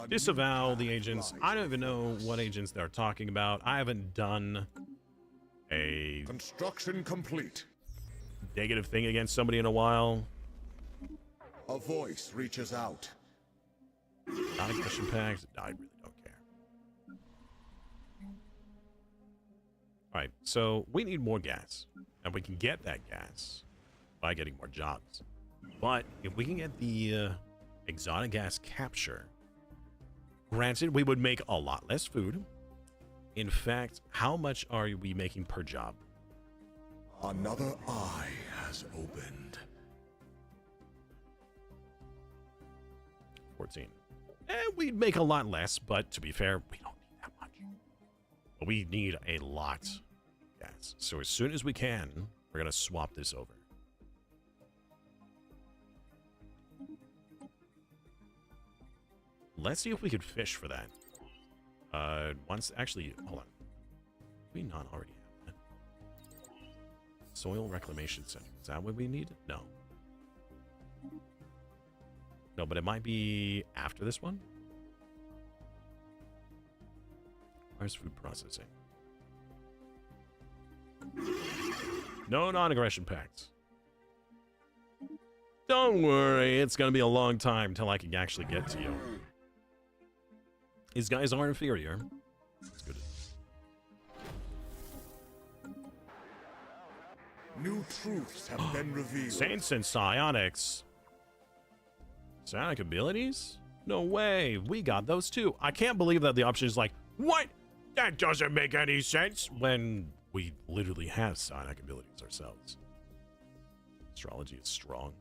Disavow the agents. I don't even know what agents they're talking about. I haven't done a Construction complete. negative thing against somebody in a while. A voice reaches out. Not a question packed. I really don't care. Alright, so we need more gas. And we can get that gas by getting more jobs. But if we can get the exotic gas capture, granted, we would make a lot less food. In fact, how much are we making per job? Another eye has opened. 14. We'd make a lot less, but to be fair, we don't need that much. But we need a lot. Yes. So as soon as we can, we're going to swap this over. Let's see if we could fish for that. Actually, hold on. Do we not already have that? Soil Reclamation Center. Is that what we need? No. No, but it might be after this one. Where's food processing? No non-aggression pacts. Don't worry, it's going to be a long time till I can actually get to you. These guys are inferior. That's good. New truths have been revealed. Saints and psionics. Psionic abilities? No way. We got those too. I can't believe that the option is like, what? That doesn't make any sense when we literally have psionic abilities ourselves. Astrology is strong.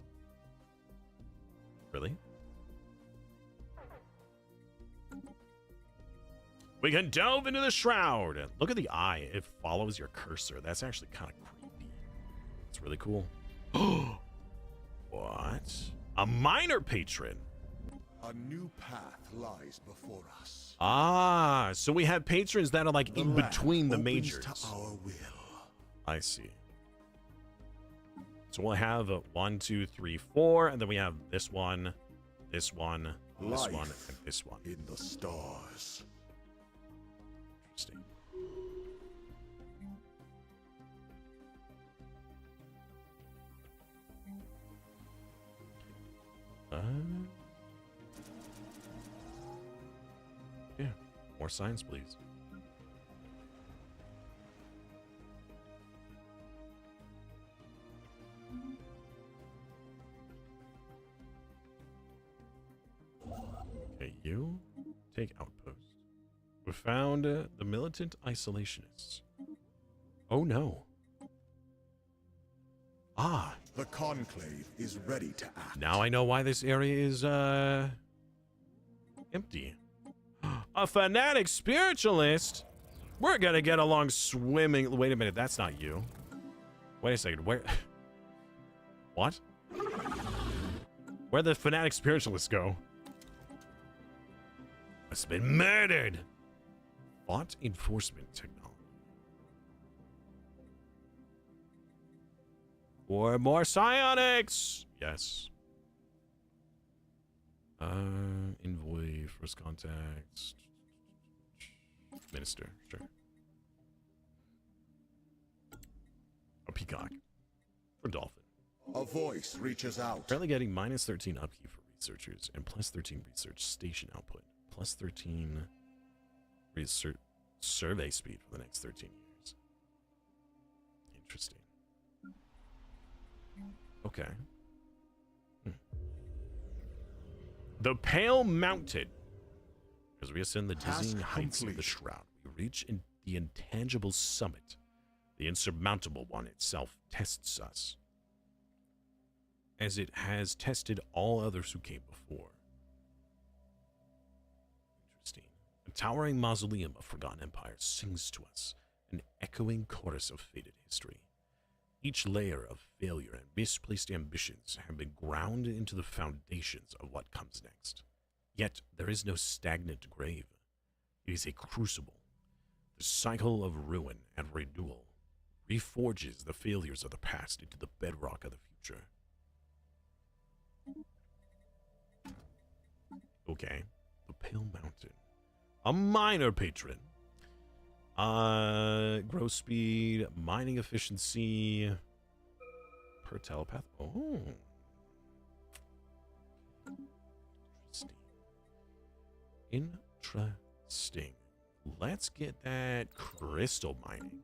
Really? We can delve into the shroud. Look at the eye. It follows your cursor. That's actually kind of creepy. It's really cool. What? A minor patron. A new path lies before us. Ah, so we have patrons that are like in between the opens majors. to our will. I see. So we'll have a 1, 2, 3, 4, and then we have this one, this one, this Life one, and this one. in the stars. Interesting. Yeah, more science, please. Okay, you take outpost. We found the militant isolationists. Oh no. Ah, The conclave is ready to act. now I know why this area is empty. A fanatic spiritualist? We're gonna get along swimming. Wait a minute, that's not you. Wait a second, where? What? Where'd the fanatic spiritualists go? Must have been murdered. Bot enforcement technology. Or more psionics. Yes. Envoy, first contact. Minister, sure. A peacock. For dolphin. A voice reaches out. Currently getting minus 13 upkeep for researchers and plus 13 research station output. Plus 13 research survey speed for the next 13 years. Interesting. Okay. The Pale Mountain. As we ascend the dizzying heights of the complete. Shroud, we reach in the intangible summit. The insurmountable one itself tests us, as it has tested all others who came before. Interesting. A towering mausoleum of forgotten empires sings to us, an echoing chorus of faded history. Each layer of failure and misplaced ambitions have been ground into the foundations of what comes next. Yet there is no stagnant grave. It is a crucible. The cycle of ruin and renewal reforges the failures of the past into the bedrock of the future. Okay. The Pale Mountain. A minor patron. Growth speed, mining efficiency, per telepath. Oh. Interesting. Let's get that crystal mining.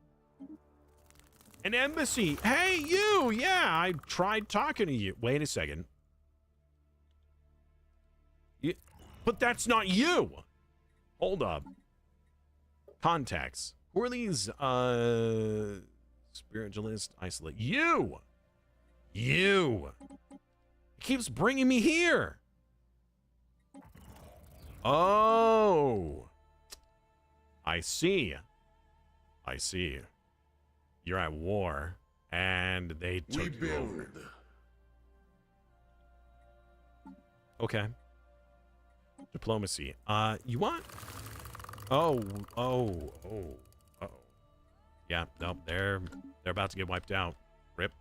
An embassy. Hey, you. Yeah, I tried talking to you. Wait a second. But that's not you. Hold up. Contacts. Who are these, spiritualist isolate? You! You! It keeps bringing me here. Oh. I see. I see. You're at war, and they took you over. Okay. Diplomacy. You want? Oh. Yeah, nope, they're about to get wiped out. Rip.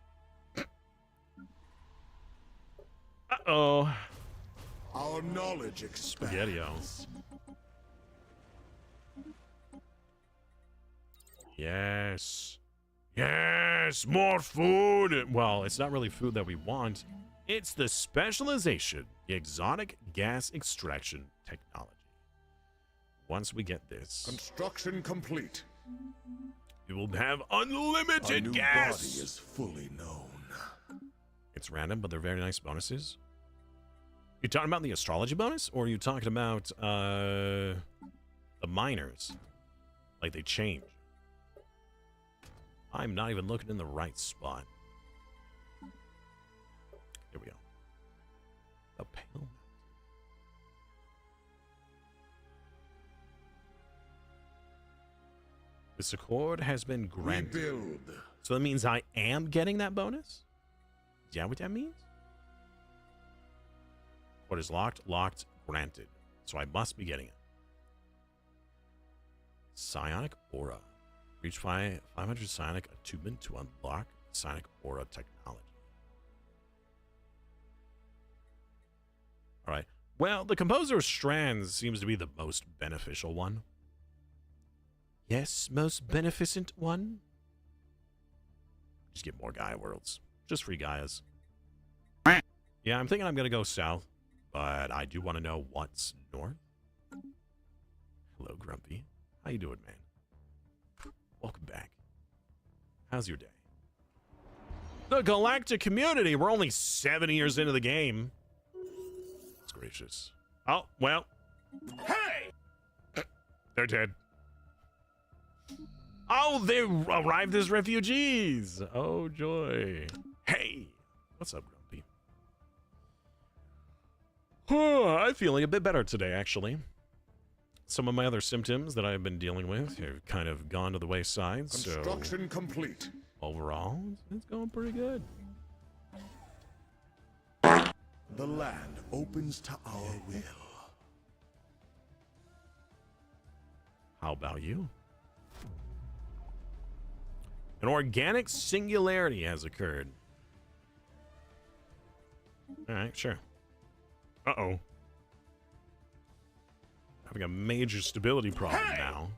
Uh-oh. Our knowledge expands. Spaghetti-o. Yes. Yes, more food. Well, it's not really food that we want. It's the specialization, the exotic gas extraction technology. once we get this, Construction complete. we will have A unlimited new gas. body is fully known. It's random, but they're very nice bonuses. You talking about the astrology bonus, or are you talking about the miners? Like they change. I'm not even looking in the right spot. Here we go. The pale. This accord has been granted. Rebuild. So that means I am getting that bonus? Is that what that means? What is locked? Locked, granted. So I must be getting it. Psionic Aura. Reach 500 psionic attunement to unlock psionic aura technology. All right. Well, the Composer of Strands seems to be the most beneficial one. Yes, most beneficent one. Just get more Gaia worlds. Just free Gaias. Yeah, I'm thinking I'm going to go south, but I do want to know what's north. Hello, Grumpy. How you doing, man? Welcome back. How's your day? The Galactic Community. We're only 7 years into the game. That's gracious. Oh, well. Hey! They're dead. Oh, they arrived as refugees. Oh, joy. Hey. What's up, Grumpy? I'm feeling a bit better today, actually. Some of my other symptoms that I've been dealing with have kind of gone to the wayside, Construction so complete. overall, it's going pretty good. The land opens to our will. How about you? An organic singularity has occurred. All right, sure. Uh-oh. Having a major stability problem now.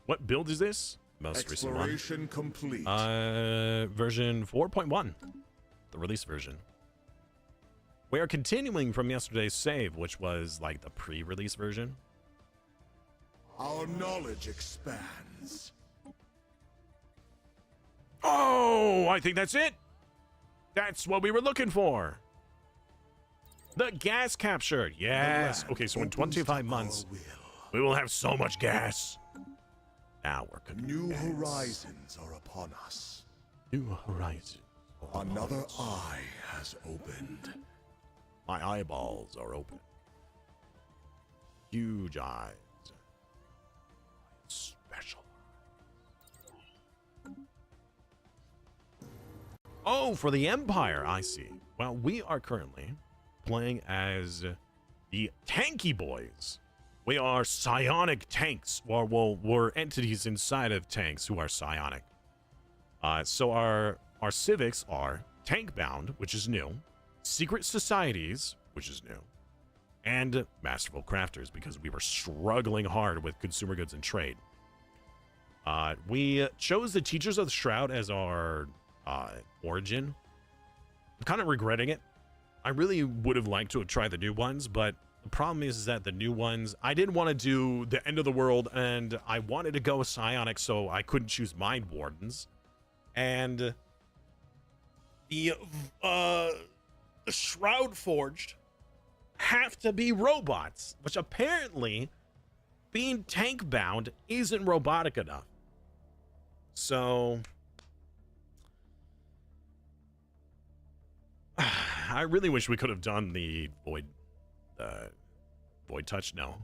What build is this? Most recent one. Exploration complete. Version 4.1. The release version. We are continuing from yesterday's save, which was like the pre-release version. Our knowledge expands. Oh, I think that's it. That's what we were looking for. The gas captured. Yes. Okay, so in 25 months, we will have so much gas. Now we're cooking. New gas. horizons are upon us. New horizons. Another eye has opened. My eyeballs are open. Huge eyes. Special. Oh, for the Empire, I see. Well, we are currently playing as the Tanky Boys. We are psionic tanks, or well, we're entities inside of tanks who are psionic. So our civics are tank-bound, which is new, secret societies, which is new, and masterful crafters, because we were struggling hard with consumer goods and trade. We chose the Teachers of the Shroud as our origin. I'm kind of regretting it. I really would have liked to have tried the new ones, but the problem is that the new ones, I didn't want to do the end of the world, and I wanted to go psionic, so I couldn't choose Mind Wardens. And the Shroud Forged have to be robots, which apparently being tank bound isn't robotic enough. So I really wish we could have done the Void Touch. No,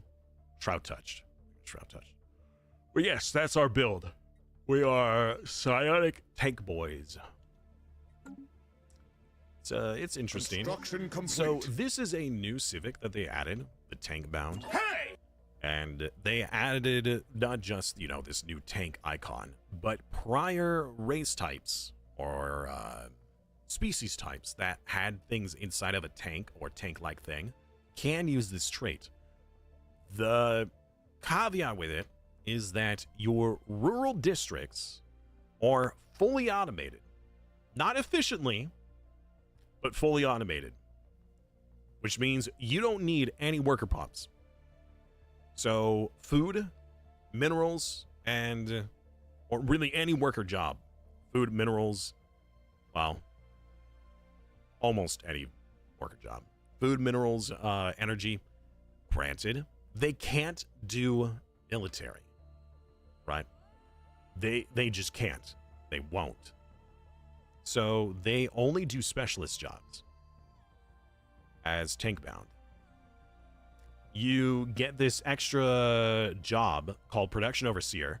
Shroud Touch. But yes, that's our build. We are psionic tank boys. It's interesting. Construction complete. So this is a new civic that they added, the tank bound. Hey! And they added not just, you know, this new tank icon, but prior race types or species types that had things inside of a tank or tank-like thing can use this trait. The caveat with it is that your rural districts are fully automated. Not efficiently, but fully automated. Which means you don't need any worker pups. So food, minerals, and or really any worker job. Food, minerals, well, almost any worker job. Food, minerals, energy. Granted, they can't do military, right? They just can't. They won't. So they only do specialist jobs as tank bound. You get this extra job called production overseer,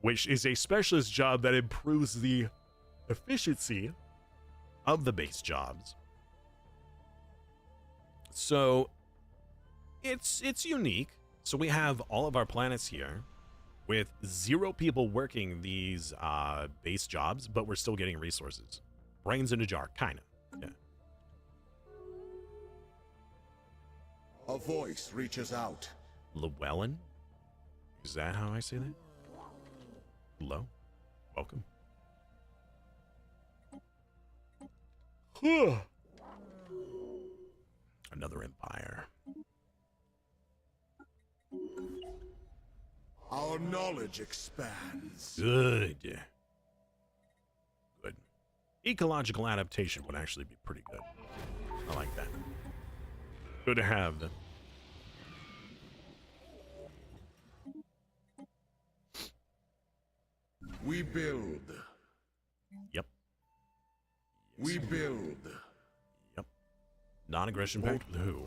which is a specialist job that improves the efficiency of the base jobs. So it's unique. So we have all of our planets here with 0 people working these base jobs, but we're still getting resources. Brains in a jar, kind of. Yeah. A voice reaches out. Llewellyn? Is that how I say that? Hello? Welcome. Another empire. Our knowledge expands. Good. Good. Ecological adaptation would actually be pretty good. I like that. Good to have. We build. Yep. We build. Yep. Non-aggression pact with who?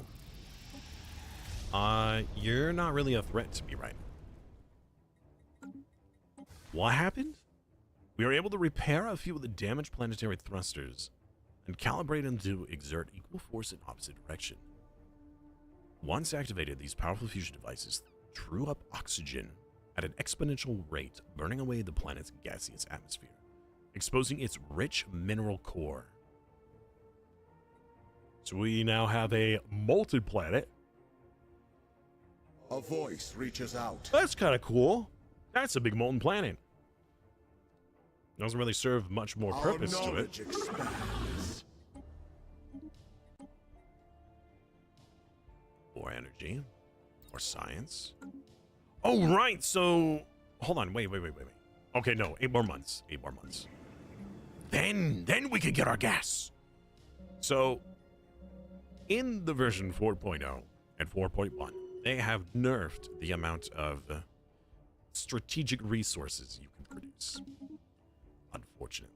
You're not really a threat to me right now. What happened? We were able to repair a few of the damaged planetary thrusters and calibrate them to exert equal force in opposite direction. Once activated, these powerful fusion devices drew up oxygen at an exponential rate, burning away the planet's gaseous atmosphere, exposing its rich mineral core. So we now have a molten planet. A voice reaches out. That's kind of cool. That's a big molten planet. Doesn't really serve much more purpose to it. Our knowledge expands. More energy. More science. Oh, right. So, hold on. Wait. Okay, no. 8 more months. 8 more months. Then we could get our gas. So, in the version 4.0 and 4.1, they have nerfed the amount of strategic resources you can produce. Unfortunately.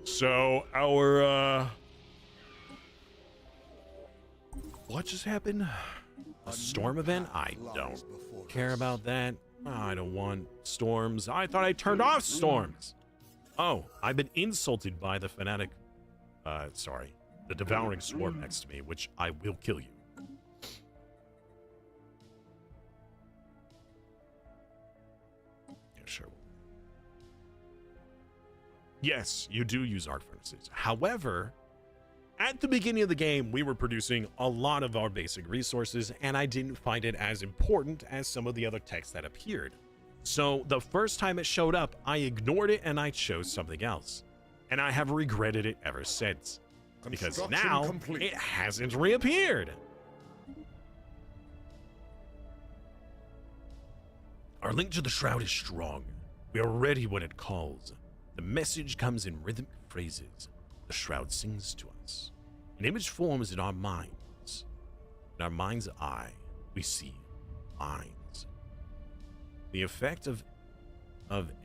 So, our, what just happened? A storm event? I don't care about that. I don't want storms. I thought I turned off storms. Oh, I've been insulted by the fanatic, the devouring swarm next to me, which I will kill you. Yeah, sure. Yes, you do use arc furnaces. However, at the beginning of the game, we were producing a lot of our basic resources, and I didn't find it as important as some of the other texts that appeared. So the first time it showed up, I ignored it and I chose something else. And I have regretted it ever since. Because now, it hasn't reappeared. Our link to the Shroud is strong. We are ready when it calls. The message comes in rhythmic phrases. The Shroud sings to us. An image forms in our minds. In our mind's eye, we see minds. The effect of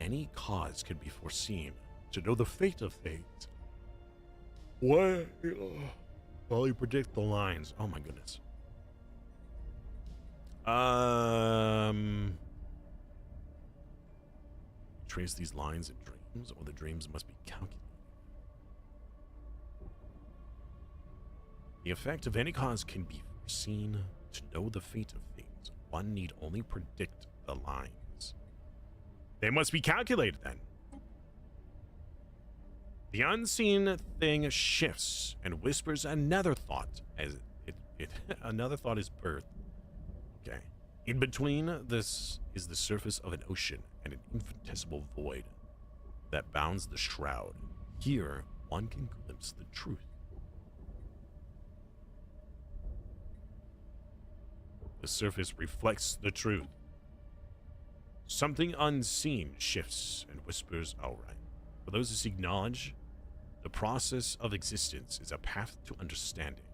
any cause could be foreseen. To know the fate of things. What? Well, you predict the lines. Oh my goodness. Trace these lines in dreams, or the dreams must be calculated. The effect of any cause can be foreseen. To know the fate of things, one need only predict the lines. They must be calculated then. The unseen thing shifts and whispers another thought as another thought is birthed. Okay. In between this is the surface of an ocean and an infinitesimal void that bounds the Shroud. Here, one can glimpse the truth. The surface reflects the truth. Something unseen shifts and whispers outright. For those who seek knowledge, the process of existence is a path to understanding.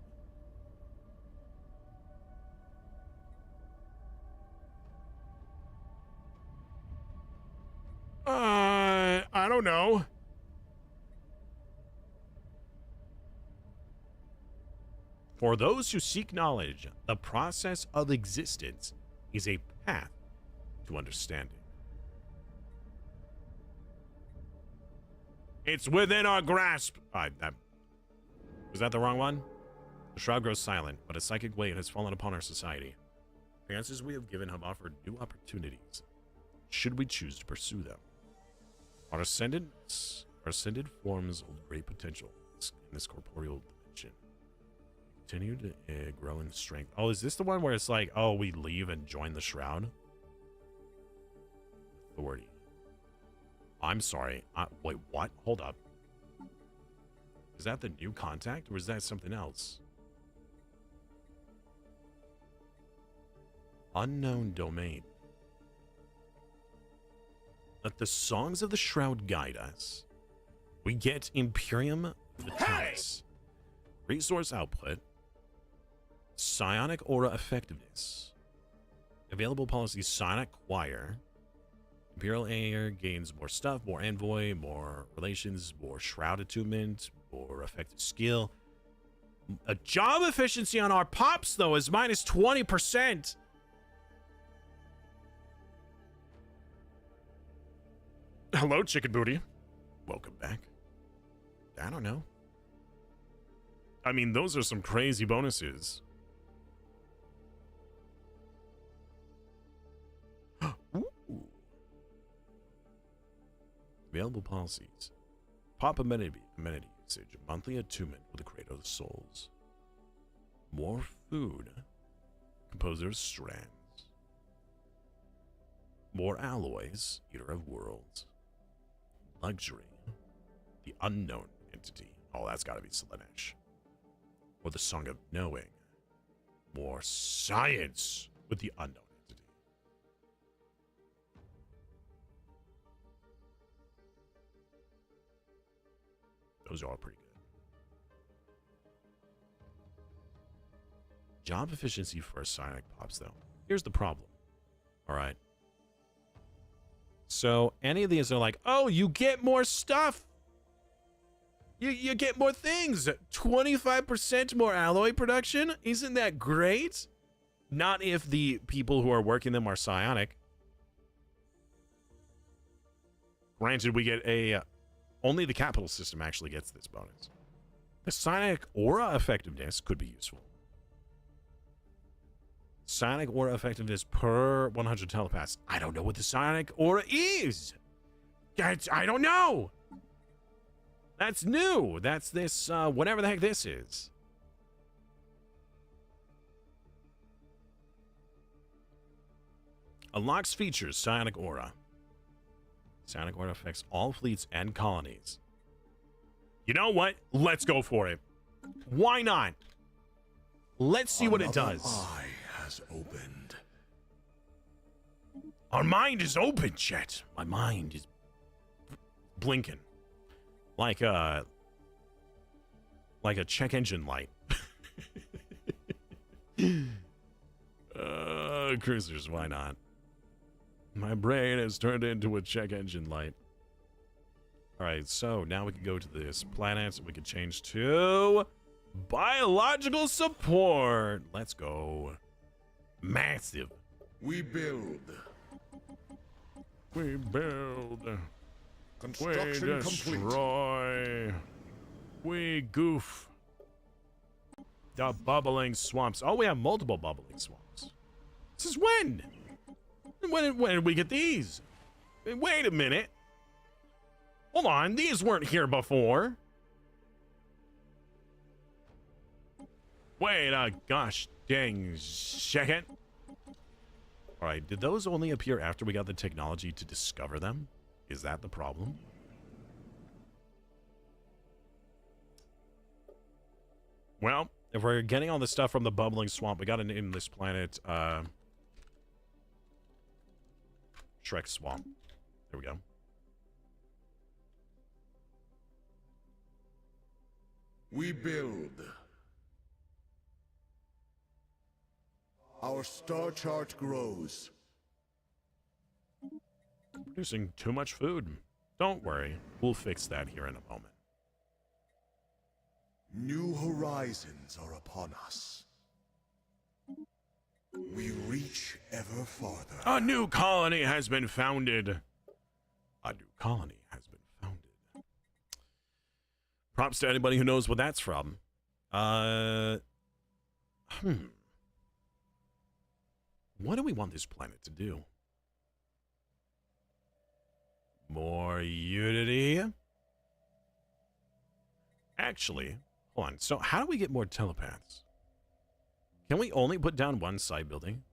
I don't know. For those who seek knowledge, the process of existence is a path to understanding. It's within our grasp. Was that the wrong one? The shroud grows silent, but a psychic weight has fallen upon our society. The answers we have given have offered new opportunities, should we choose to pursue them. Our ascended forms hold great potential in this corporeal dimension. Continue to grow in strength. Oh, is this the one where it's like, oh, we leave and join the shroud? Authority. I'm sorry. Wait, what? Hold up. Is that the new contact, or is that something else? Unknown domain. Let the songs of the shroud guide us. We get Imperium Vitalis. Resource output. Psionic aura effectiveness. Available policies: Psionic choir. Imperial air gains more stuff, more envoy, more relations, more shroud attunement, more effective skill. A job efficiency on our pops, though, is minus 20%. Hello, chicken booty. Welcome back. I don't know. I mean, those are some crazy bonuses. Ooh. Available policies. Pop amenity usage. Monthly attunement with the Creator of the Souls. More food. Composer of strands. More alloys. Eater of worlds. Luxury. The unknown entity. Oh, that's gotta be Slaanesh. Or the Song of Knowing. More science with the unknown entity. Those are all pretty good. Job efficiency for psionic pops, though. Here's the problem. All right. So any of these are like, oh, you get more stuff. You get more things. 25% more alloy production. Isn't that great? Not if the people who are working them are psionic. Granted, we get a... only the capital system actually gets this bonus. The psionic aura effectiveness could be useful. Psionic aura effectiveness per 100 telepaths. I don't know what the psionic aura is. I don't know. That's new. That's this, whatever the heck this is. Unlocks features, psionic aura. Psionic aura affects all fleets and colonies. You know what? Let's go for it. Why not? Let's see what it does. Eye has opened. Our mind is open, Chet. My mind is blinking. Like a check engine light. Cruisers, why not? My brain has turned into a check engine light. Alright, so now we can go to this planet. We can change to biological support. Let's go. Massive. We build. We build. Construction We destroy. We goof. The bubbling swamps. Oh, we have multiple bubbling swamps. This is when? When did we get these? Wait a minute. Hold on, these weren't here before. Wait a gosh dang second. Alright, did those only appear after we got the technology to discover them? Is that the problem? Well, If we're getting all this stuff from the bubbling swamp, we gotta name this planet, Shrek Swamp. There we go. We build. Our star chart grows. Producing too much food. Don't worry, we'll fix that here in a moment. New horizons are upon us. We reach ever farther. A new colony has been founded. A new colony has been founded. Props to anybody who knows what that's from. What do we want this planet to do? More unity? Actually, hold on. So how do we get more telepaths? Can we only put down one side building?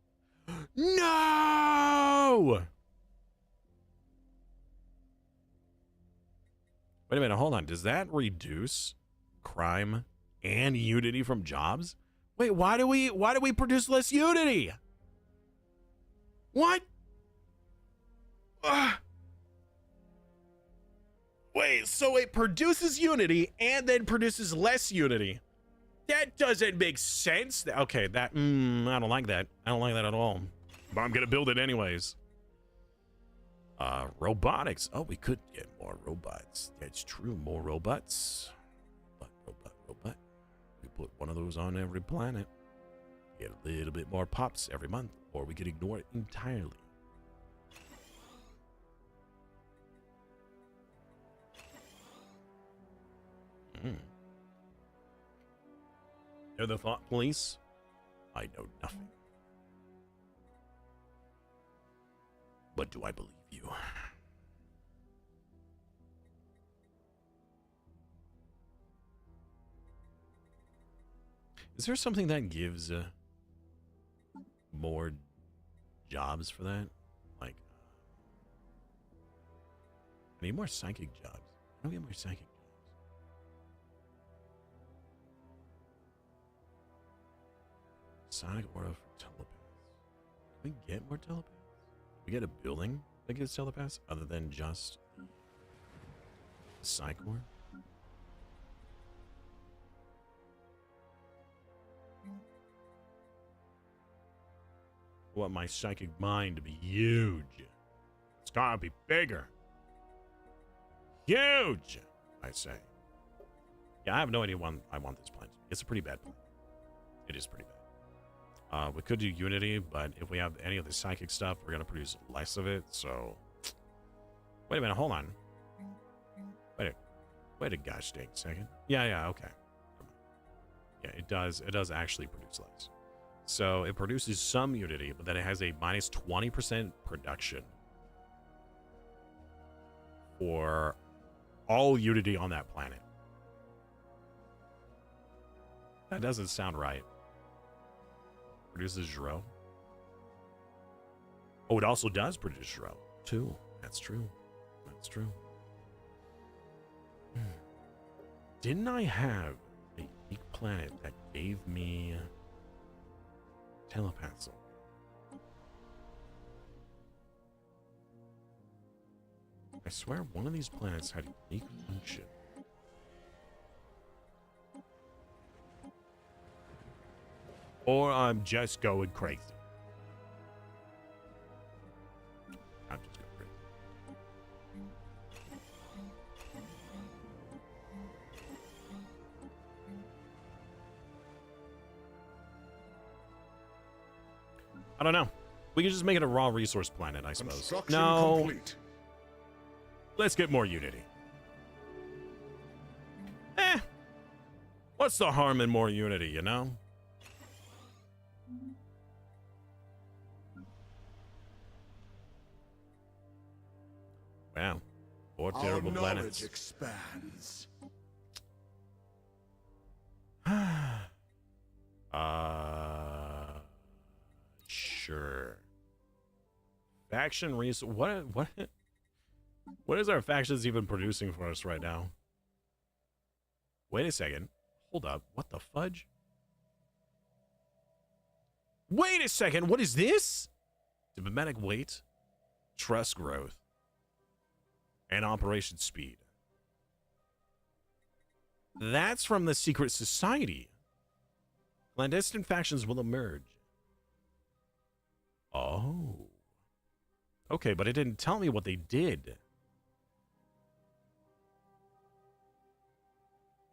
No! Wait a minute, hold on. Does that reduce crime and unity from jobs? Wait, why do we produce less unity? What? Wait, so it produces unity and then produces less unity. That doesn't make sense. Okay, that, I don't like that. I don't like that at all. But I'm gonna build it anyways. Robotics. Oh, we could get more robots. That's true, more robots. Robot. We put one of those on every planet. Get a little bit more pops every month, or we could ignore it entirely. They're the thought police? I know nothing. But do I believe you? Is there something that gives more jobs for that? Like, I need more psychic jobs. How do we get more psychic jobs? Sonic aura for telepaths. Can we get more telepaths? We get a building that gives telepaths other than just psych aura? I want my psychic mind to be huge. It's gotta be bigger. Huge, I say. Yeah, I have no idea why I want this planet. It's a pretty bad planet. It is pretty bad. We could do Unity, but if we have any of the psychic stuff, we're gonna produce less of it, so... Wait a minute, hold on. Wait a gosh dang second. Yeah, okay. Yeah, it does actually produce less. So it produces some Unity, but then it has a minus 20% production for all Unity on that planet. That doesn't sound right. Produces Shroud. Oh, it also does produce Shroud, too. That's true. That's true. Didn't I have a unique planet that gave me telepaths? I swear one of these planets had a unique function. Or I'm just going crazy. I'm just going crazy. I don't know. We could just make it a raw resource planet, I suppose. Construction No. complete. Let's get more Unity. What's the harm in more Unity, you know? Wow. Four terrible Our planets. knowledge expands. Sure. Faction what is our factions even producing for us right now? Wait a second. Hold up. What the fudge? Wait a second. What is this? Diplomatic weight, trust growth, and operation speed. That's from the secret society. Clandestine factions will emerge. Oh. Okay, but it didn't tell me what they did.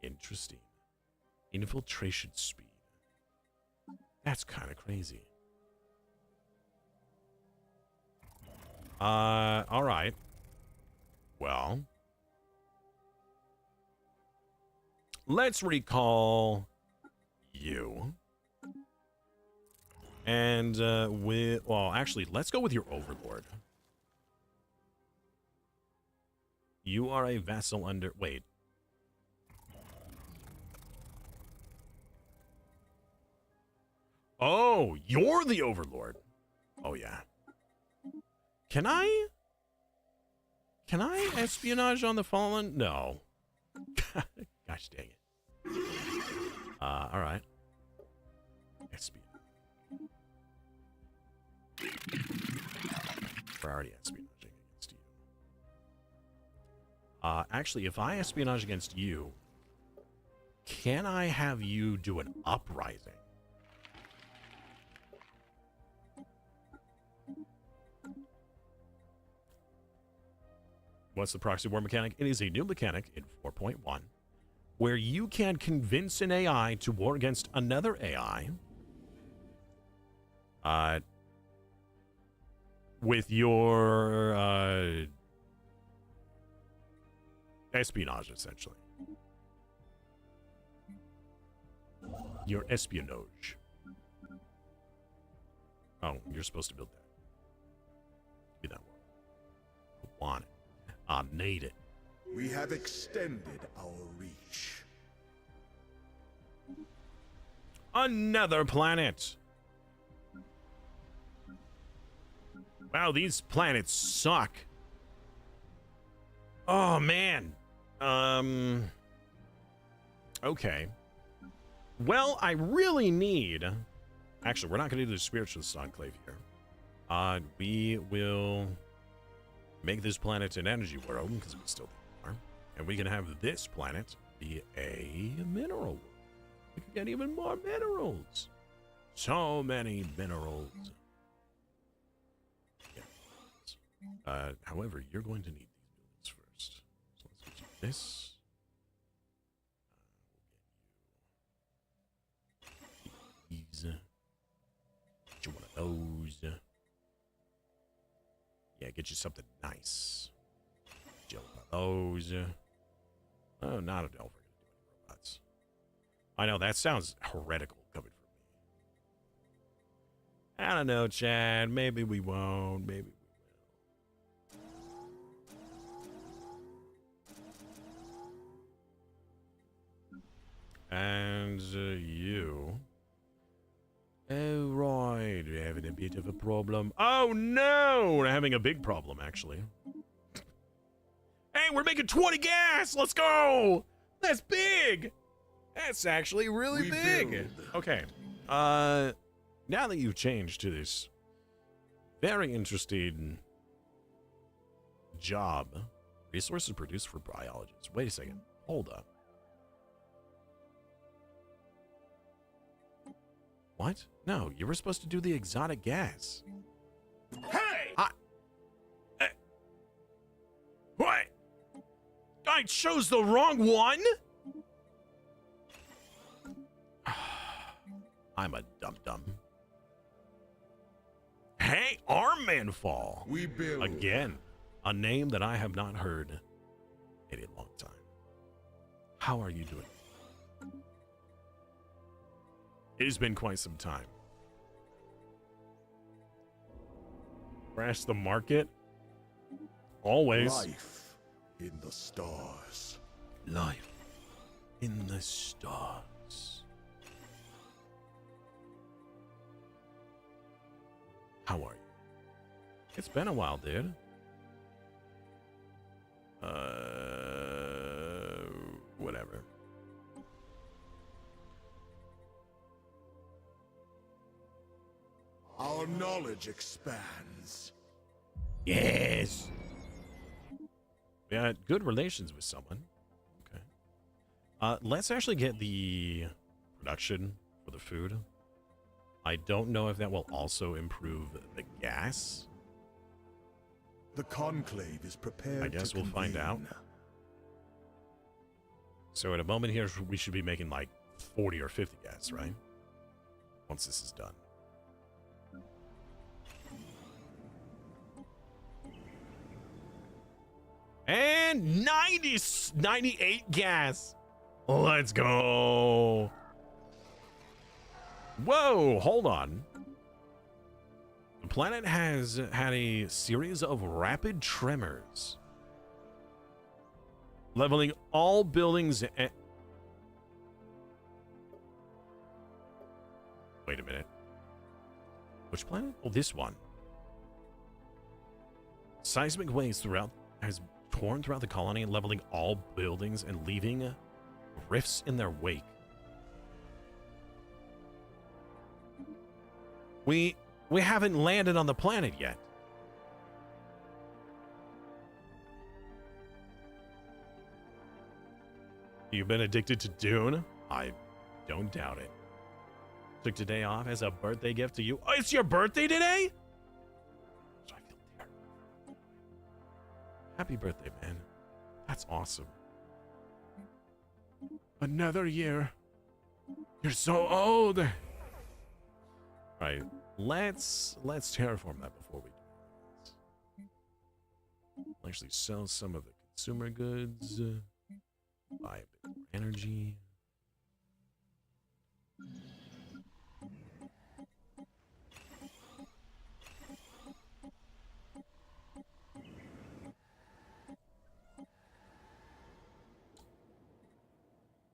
Interesting. Infiltration speed. That's kind of crazy. All right. Well, let's recall you. And, well, actually, let's go with your overlord. You are a vassal under, wait. Oh, you're the overlord. Oh, yeah. Can I espionage on the fallen? No. Gosh dang it. All right. Espionage. We're already espionaging against you. Actually, if I espionage against you, can I have you do an uprising? What's the proxy war mechanic? It is a new mechanic in 4.1 where you can convince an AI to war against another AI with your espionage, essentially. Your espionage. Oh, you're supposed to build that. Be that one. I want it. I need it. We have extended our reach. Another planet. Wow, these planets suck. Oh, man. Okay. Well, I really need... Actually, we're not going to do the Spiritualist Enclave here. We will make this planet an energy world, because we still are. And we can have this planet be a mineral world. We can get even more minerals. So many minerals. Yeah. However, you're going to need these buildings first. So let's get you this. These. Get you one of those. Yeah, get you something nice. Get you one of those. Oh, not at all. We're going to do any robots. I know, that sounds heretical coming from me. I don't know, Chad. Maybe we won't. Maybe we will. And you. Oh, right. We're having a bit of a problem. Oh, no! We're having a big problem, actually. Hey, we're making 20 gas! Let's go! That's big! That's actually really big. Build. Okay. Now that you've changed to this very interesting job, resources produced for biologists. Wait a second. Hold up. What? No, you were supposed to do the exotic gas. Hey! What? I chose the wrong one? I'm a dum-dum. Hey, Armman Fall. We build. Again, a name that I have not heard in a long time. How are you doing? It has been quite some time. Crash the market? Always. Life in the stars. Life in the stars. How are you? It's been a while, dude. Whatever. Our knowledge expands. Yes. We had good relations with someone. Okay. Let's actually get the production for the food. I don't know if that will also improve the gas. The conclave is prepared. I guess to we'll find out. convene. So at a moment here, we should be making like 40 or 50 gas, right? Once this is done. And 98 gas. Let's go. Whoa, hold on. The planet has had a series of rapid tremors, leveling all buildings. Wait a minute. Which planet? Oh, this one. Seismic waves has torn throughout the colony, leveling all buildings and leaving rifts in their wake. We haven't landed on the planet yet. You've been addicted to Dune? I don't doubt it. Took today off as a birthday gift to you. Oh, it's your birthday today? I feel terrible. Happy birthday, man. That's awesome. Another year. You're so old. All right, let's terraform that before we do this. I'll actually sell some of the consumer goods. Buy a bit more energy.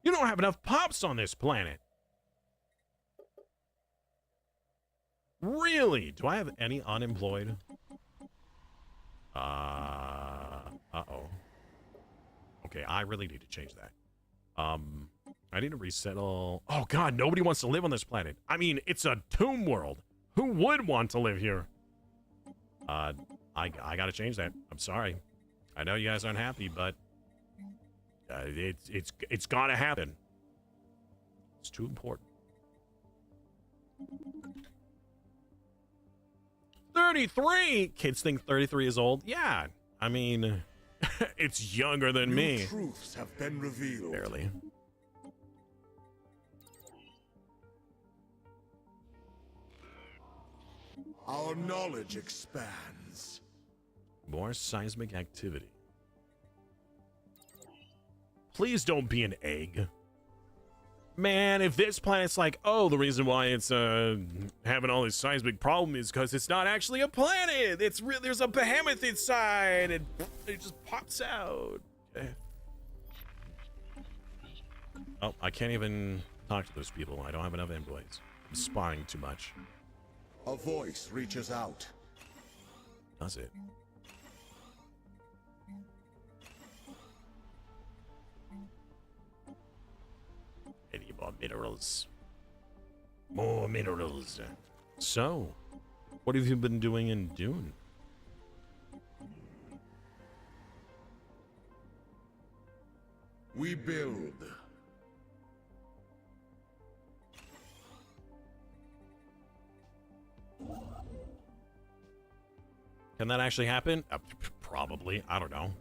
You don't have enough pops on this planet. Really? Do I have any unemployed? Uh-oh. Okay, I really need to change that. I need to resettle. Oh god, nobody wants to live on this planet. I mean, it's a tomb world. Who would want to live here? I gotta change that. I'm sorry. I know you guys aren't happy, but it's gotta happen. It's too important. 33? Kids think 33 is old. Yeah, I mean, it's younger than me. Truths have been revealed. Barely. Our knowledge expands. More seismic activity. Please don't be an egg. Man, if this planet's like, oh, the reason why it's having all this seismic problem is because it's not actually a planet. It's real. There's a behemoth inside, and it just pops out. Okay. Oh, I can't even talk to those people. I don't have enough employees. I'm spying too much. A voice reaches out. Does it? Any more minerals? More minerals. So, what have you been doing in Dune? We build. Can that actually happen? Probably. I don't know.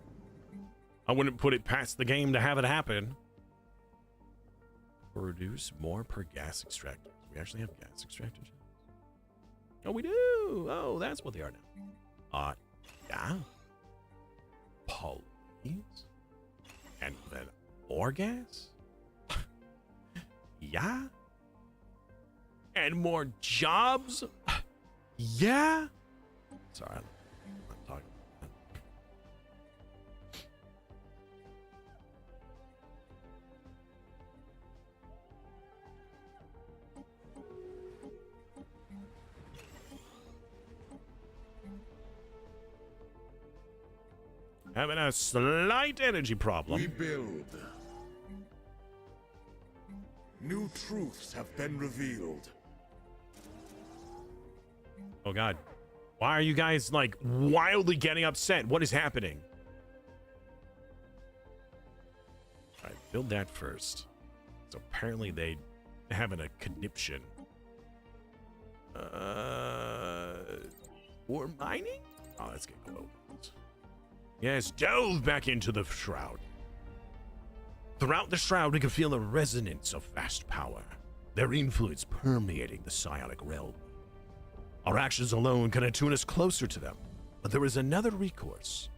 I wouldn't put it past the game to have it happen. Produce more per gas extractor. Do we actually have gas extractors? Oh, we do. Oh, that's what they are now. Yeah. Police. And even more gas? Yeah. And more jobs? Yeah. Sorry, I'm talking. Having a slight energy problem. We build. New truths have been revealed. Oh god. Why are you guys like wildly getting upset? What is happening? All right, build that first. So apparently they having a conniption. Or mining? Oh, let's get global. Yes, delve back into the Shroud. Throughout the Shroud, we can feel the resonance of vast power, their influence permeating the psionic realm. Our actions alone can attune us closer to them, but there is another recourse.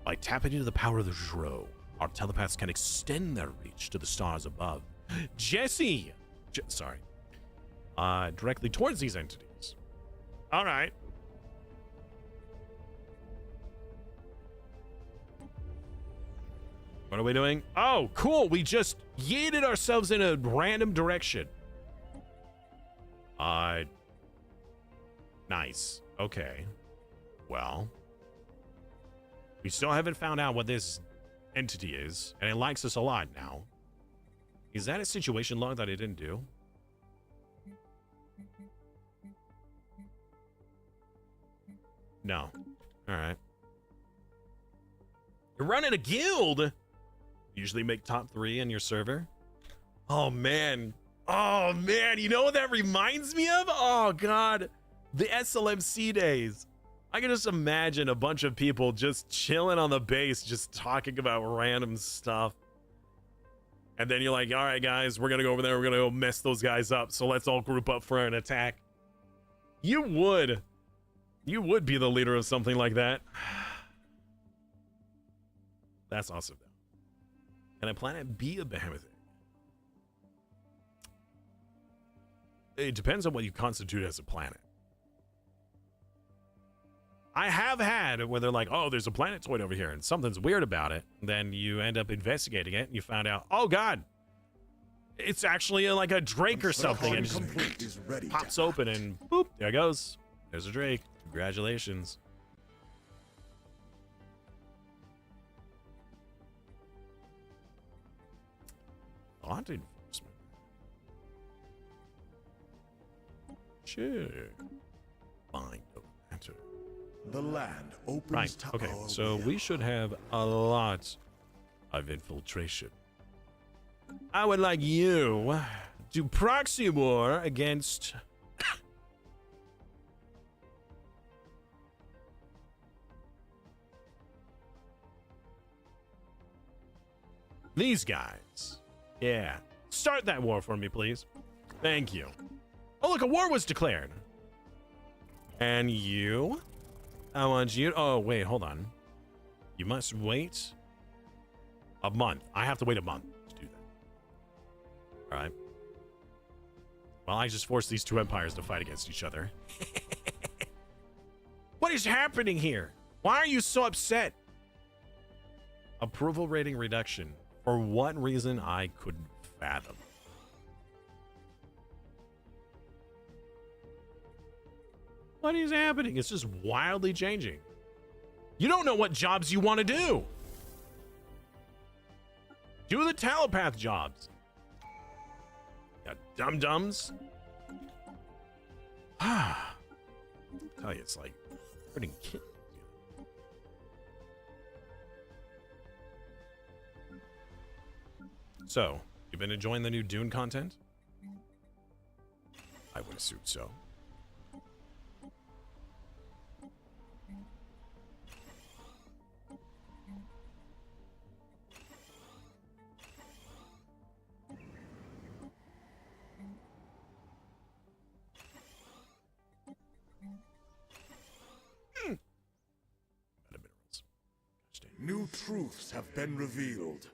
By tapping into the power of the Shroud, our telepaths can extend their reach to the stars above. Jesse! Directly towards these entities. All right. What are we doing? Oh, cool. We just yeeted ourselves in a random direction. Nice. Okay. Well, we still haven't found out what this entity is, and it likes us a lot now. Is that a situation log that I didn't do? No. All right. You're running a guild. Usually make top 3 in your server. Oh man. Oh man. You know what that reminds me of? Oh god. The SLMC days. I can just imagine a bunch of people just chilling on the base, just talking about random stuff. And then you're like, all right, guys, we're going to go over there. We're going to go mess those guys up. So let's all group up for an attack. You would be the leader of something like that. That's awesome, though. Can a planet be a behemoth? It depends on what you constitute as a planet. I have had where they're like, oh, there's a planetoid over here and something's weird about it. Then you end up investigating it and you found out, oh god, it's actually like a drake or something, and it just pops open and boop, there it goes. There's a drake. Congratulations. Haunted enforcement. Sure. Fine. No matter. The land opens Right. to Okay. our So will. we should have a lot of infiltration. I would like you to proxy war against these guys. Yeah. Start that war for me, please. Thank you. Oh, look, a war was declared. And you? I want you. Oh, wait, hold on. You must wait a month. I have to wait a month to do that. All right. Well, I just forced these two empires to fight against each other. What is happening here? Why are you so upset? Approval rating reduction. For what reason, I couldn't fathom. What is happening? It's just wildly changing. You don't know what jobs you want to do. Do the telepath jobs. Got dum-dums. Ah. Tell you, it's like hurting kids. So, you've been enjoying the new Dune content? I would assume so. New truths have been revealed.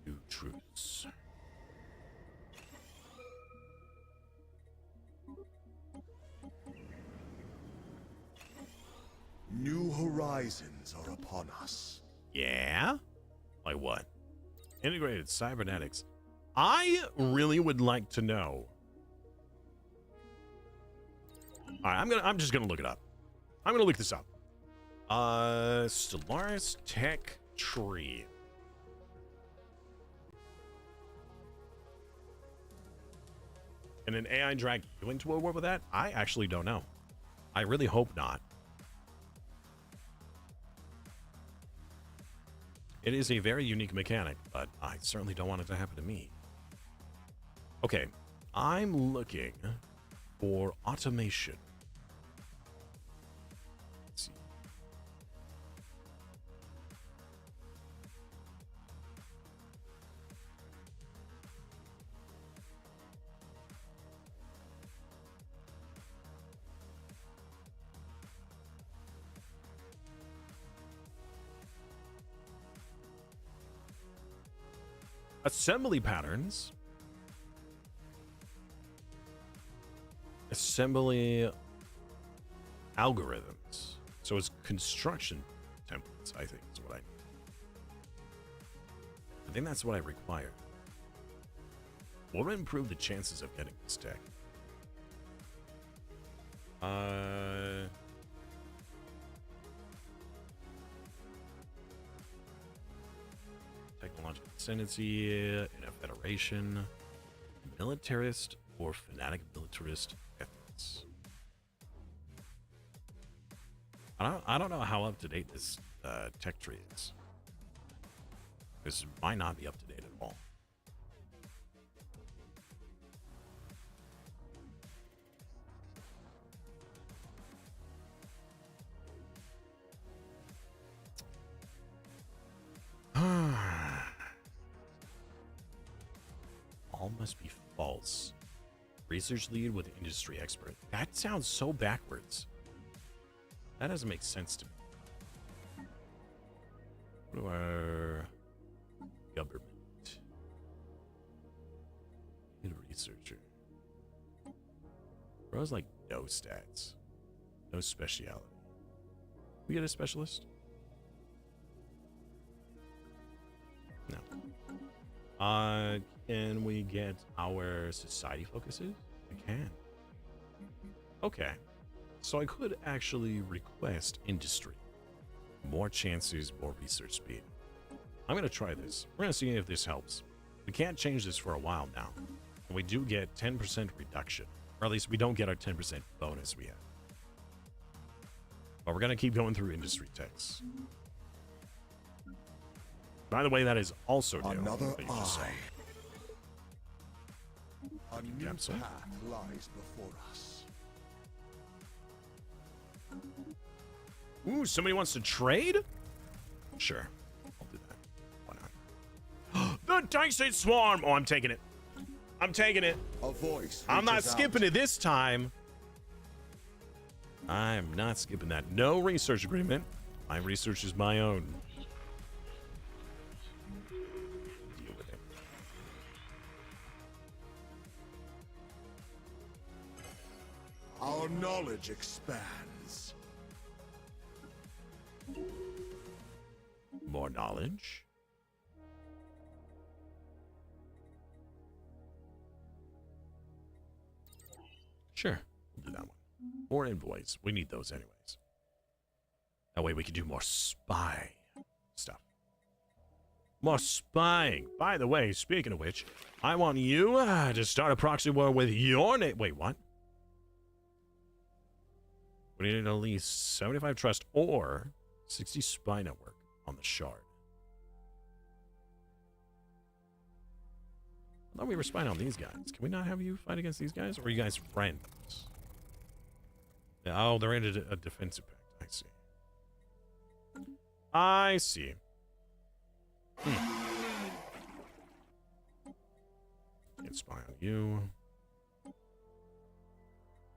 New truths. New horizons are upon us. Yeah? Like what? Integrated cybernetics. I really would like to know. All right, I'm just gonna look it up. I'm gonna look this up. Stellaris Tech Tree. Can an AI drag you into a war with that? I actually don't know. I really hope not. It is a very unique mechanic, but I certainly don't want it to happen to me. Okay, I'm looking for automation. Let's see. Assembly patterns. Assembly algorithms. So it's construction templates, I think is what I need. I think that's what I require. What would improve the chances of getting this tech? Technological ascendancy in a federation, militarist or fanatic militarist ethics. I don't know how up to date this tech tree is. This might not be up to date at all. All must be false. Research lead with industry expert. That sounds so backwards. That doesn't make sense to me. What do our government? Need a researcher. Bro's like no stats. No speciality. We get a specialist? No. Can we get our society focuses? We can. Okay. So I could actually request industry. More chances, more research speed. I'm going to try this. We're going to see if this helps. We can't change this for a while now. And we do get 10% reduction. Or at least we don't get our 10% bonus we have. But we're going to keep going through industry techs. By the way, that is also new. Another that you just saw. eye. A new Capsule. path lies before us. Ooh, somebody wants to trade? Sure. I'll do that. Why not? The Dyson Swarm! Oh, I'm taking it. I'm taking it. A voice. I'm not reaches skipping out. it this time. I'm not skipping that. No research agreement. My research is my own. Deal with it. Our knowledge expands. More knowledge. Sure, we'll do that one. More invoice. We need those anyways. That way we can do more spy stuff. More spying. By the way, speaking of which, I want you to start a proxy war with your name. Wait, what? We need at least 75 trust or 60 spy network on the shard. I thought we were spying on these guys. Can we not have you fight against these guys? Or are you guys friends? Yeah, oh, they're in a defensive pact. I see. Can't spy on you.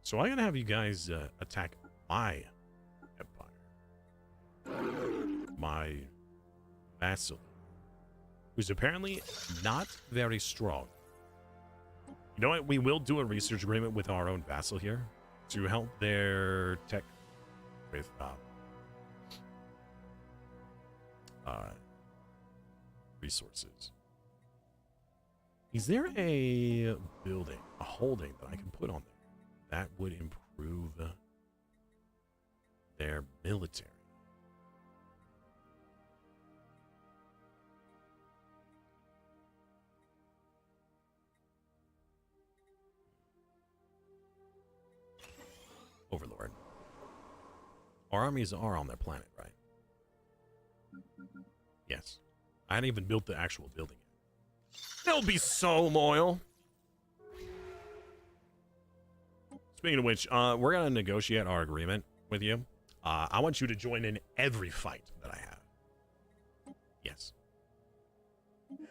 So I'm gonna have you guys attack my empire. My vassal, who's apparently not very strong. You know what? We will do a research agreement with our own vassal here to help their tech with resources. Is there a building, a holding that I can put on there that would improve their military? Our armies are on their planet, right? Yes. I hadn't even built the actual building yet. They'll be so loyal. Speaking of which, we're going to negotiate our agreement with you. I want you to join in every fight that I have. Yes.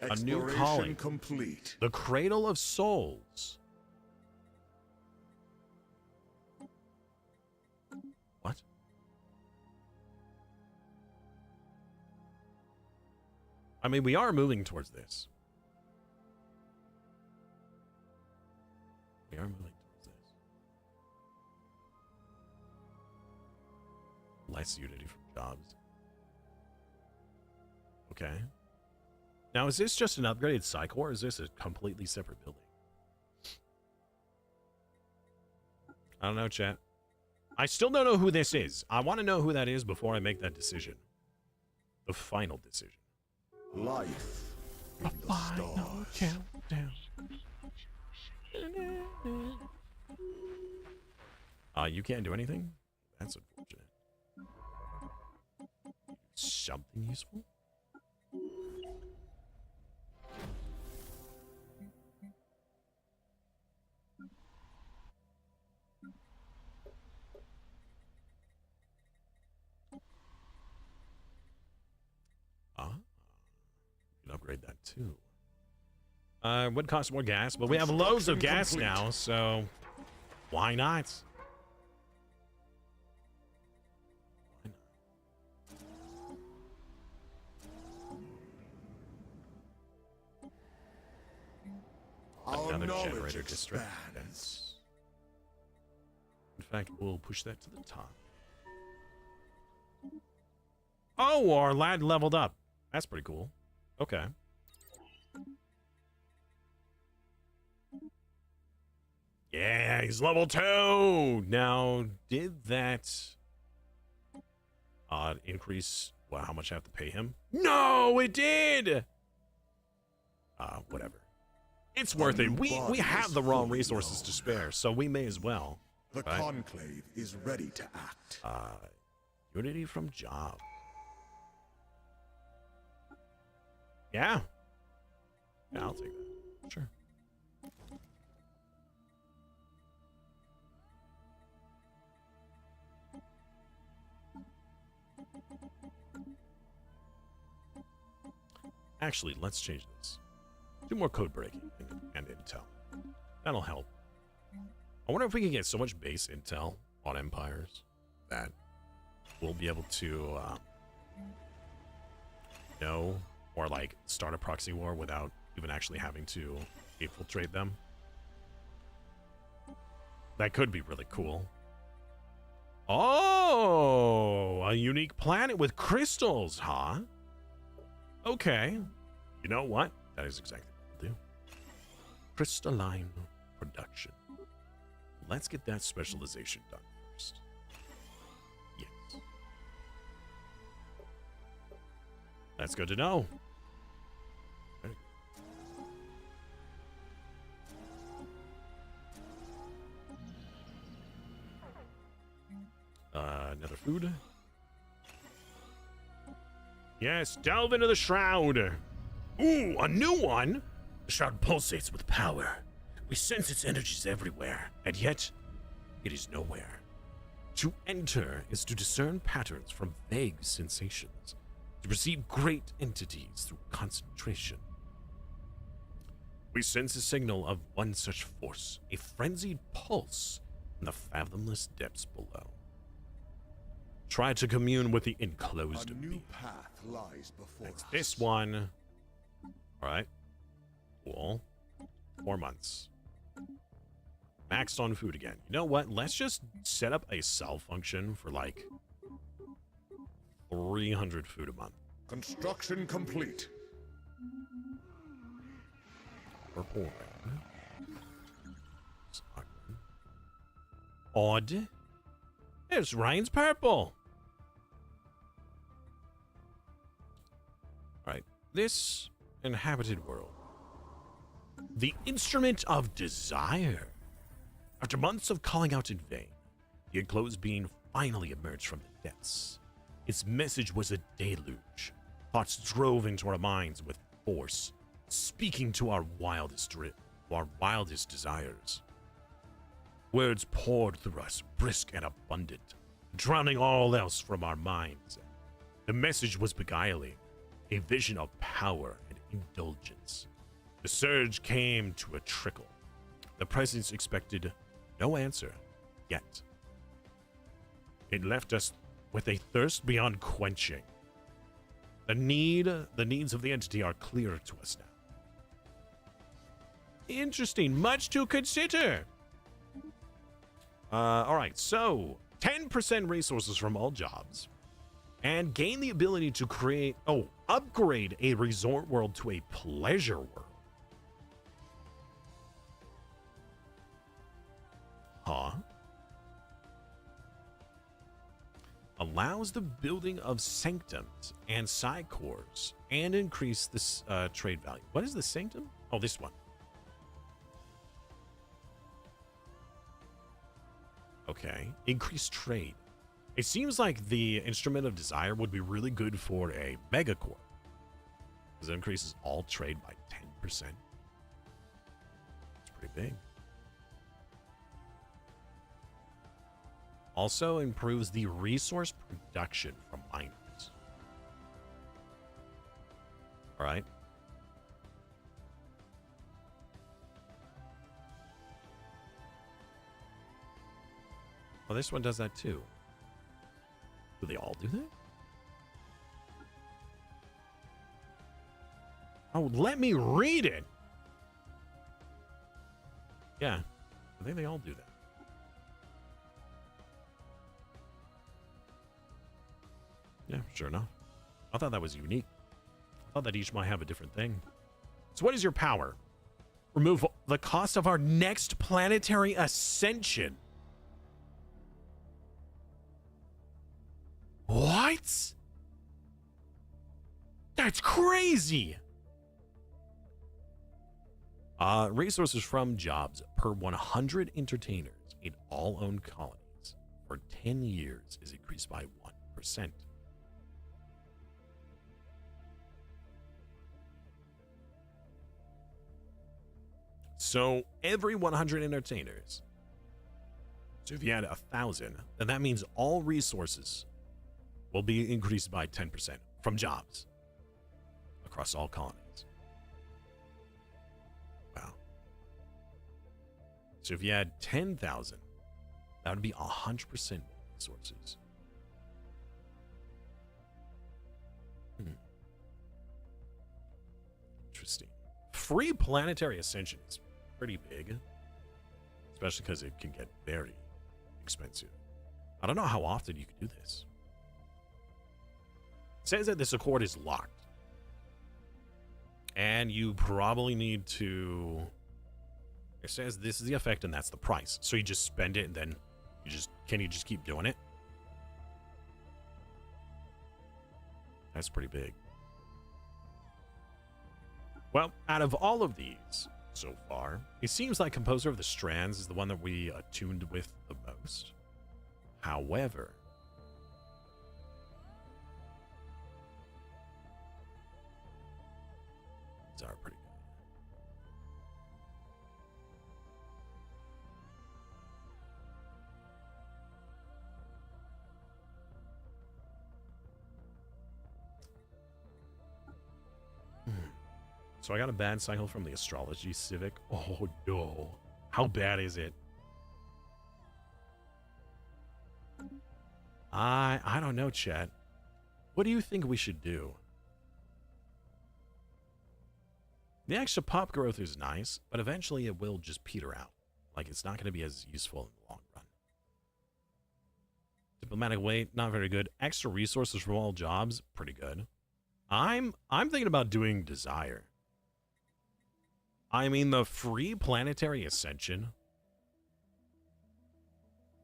A new calling. Complete. The Cradle of Souls. What? I mean, we are moving towards this. We are moving towards this. Less unity from jobs. Okay. Now, is this just an upgraded cycle, or is this a completely separate building? I don't know, chat. I still don't know who this is. I want to know who that is before I make that decision. The final decision. Life in A the final stars. countdown. You can't do anything? That's unfortunate. Something useful? You can upgrade that too. Would cost more gas, but we have loads of gas now, so why not? Our Another knowledge generator district. expands. In fact, we'll push that to the top. Oh, our lad leveled up. That's pretty cool. Okay. Yeah, he's level 2. Now, did that increase how much I have to pay him? No, it did. Whatever. It's worth it. We have the raw resources to spare, so we may as well. The Right. conclave is ready to act. Unity from job. Yeah. Yeah, I'll take that. Sure. Actually, let's change this. Do more code breaking and intel. That'll help. I wonder if we can get so much base intel on empires that we'll be able to know or like start a proxy war without even actually having to infiltrate them. That could be really cool. Oh, a unique planet with crystals, huh? Okay. You know what? That is exactly what we'll do. Crystalline production. Let's get that specialization done first. Yes. That's good to know. Okay. Another food. Yes, delve into the Shroud. Ooh, a new one. The Shroud pulsates with power. We sense its energies everywhere, and yet it is nowhere. To enter is to discern patterns from vague sensations, to perceive great entities through concentration. We sense a signal of one such force, a frenzied pulse in the fathomless depths below. Try to commune with the enclosed A new being. path lies before That's us. this one. All right. Cool. 4 months. Maxed on food again. You know what? Let's just set up a sell function for like 300 food a month. Construction complete. Purple. Odd. There's Ryan's purple. Alright. This inhabited world. The instrument of desire. After months of calling out in vain, the enclosed being finally emerged from the depths. Its message was a deluge. Thoughts drove into our minds with force, speaking to our wildest desires. Words poured through us, brisk and abundant, drowning all else from our minds. The message was beguiling, a vision of power and indulgence. The surge came to a trickle. The presence expected no answer, yet. It left us with a thirst beyond quenching. The needs of the entity are clearer to us now. Interesting, much to consider. All right, so 10% resources from all jobs, and gain the ability to upgrade a resort world to a pleasure world. Huh? Allows the building of sanctums and side cores and increase this trade value. What is the sanctum? Oh, this one. Okay, increased trade. It seems like the Instrument of Desire would be really good for a mega core, because it increases all trade by 10%. It's pretty big. Also improves the resource production from miners. All right. Well, this one does that too. Do they all do that? Oh, let me read it. Yeah, I think they all do that. Yeah, sure enough. I thought that was unique. I thought that each might have a different thing. So what is your power? Remove the cost of our next planetary ascension. What? That's crazy. Resources from jobs per 100 entertainers in all owned colonies for 10 years is increased by 1%. So every 100 entertainers. So if you had 1,000, then that means all resources will be increased by 10% from jobs across all colonies. Wow. So if you had 10,000, that would be 100% resources. Interesting. Free planetary ascension is pretty big, especially because it can get very expensive. I don't know how often you can do this. It says that this accord is locked, and you probably need to. It says this is the effect and that's the price. So you just spend it and then you just keep doing it? That's pretty big. Well, out of all of these so far, it seems like Composer of the Strands is the one that we attuned with the most. However, these are pretty good. So I got a bad cycle from the astrology civic. Oh no. How bad is it? I don't know, chat. What do you think we should do? The extra pop growth is nice, but eventually it will just peter out. Like, it's not going to be as useful in the long run. Diplomatic weight, not very good. Extra resources from all jobs, pretty good. I'm thinking about doing desire. I mean, the free planetary ascension.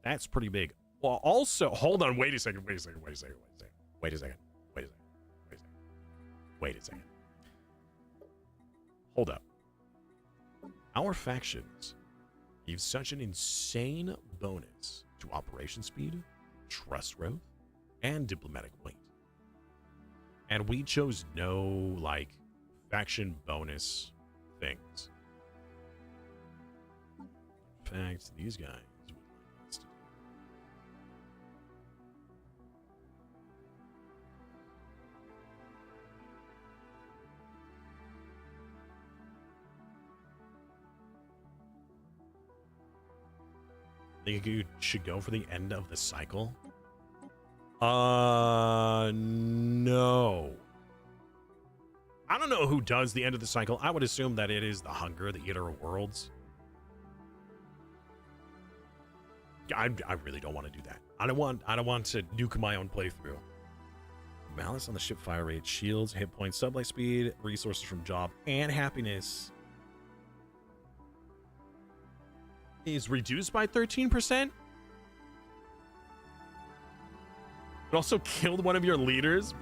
That's pretty big. Well, also, hold on, wait a second. Hold up. Our factions give such an insane bonus to operation speed trust growth, and diplomatic weight. And we chose no, like, faction bonus things. In fact, these guys would like us to do. Think you should go for the end of the cycle? No. I don't know who does the end of the cycle. I would assume that it is the Hunger, the Eater of Worlds. I really don't want to do that. I don't want to nuke my own playthrough. Malice on the ship, fire rate, shields, hit points, supply speed, resources from job, and happiness is reduced by 13%. It also killed one of your leaders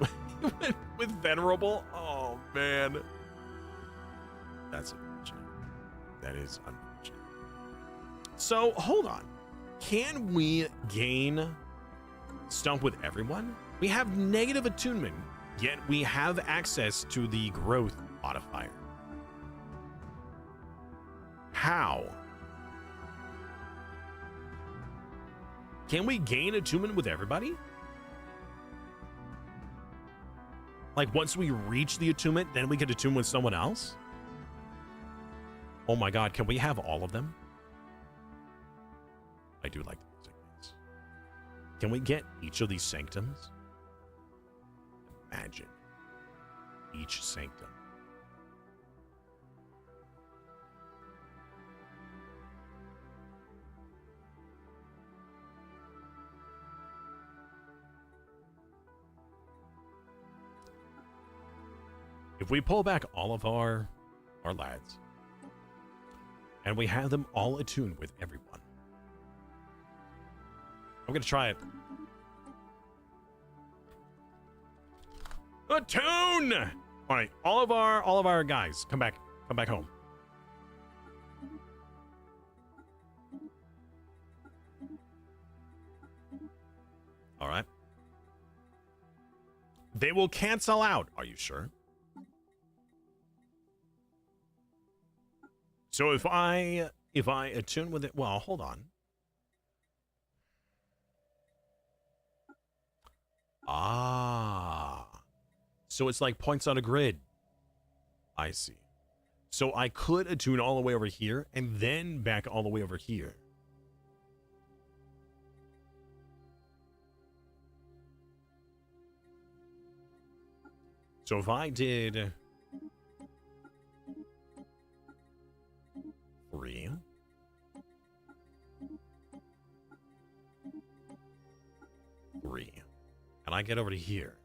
with Venerable. Oh, man. That's unfortunate. That is unfortunate. So, hold on. Can we gain Stump with everyone? We have negative attunement, yet we have access to the growth modifier. How? Can we gain attunement with everybody? Like, once we reach the attunement, then we can attune with someone else? Oh my god, can we have all of them? I do like the music. Can we get each of these sanctums? Imagine each sanctum. If we pull back all of our lads and we have them all attuned with everyone, I'm gonna try it. Attune! All right, all of our guys, come back home. All right. They will cancel out. Are you sure? So if I attune with it, well, hold on. Ah. So it's like points on a grid. I see. So I could attune all the way over here and then back all the way over here. So if I did 3, and I get over to here,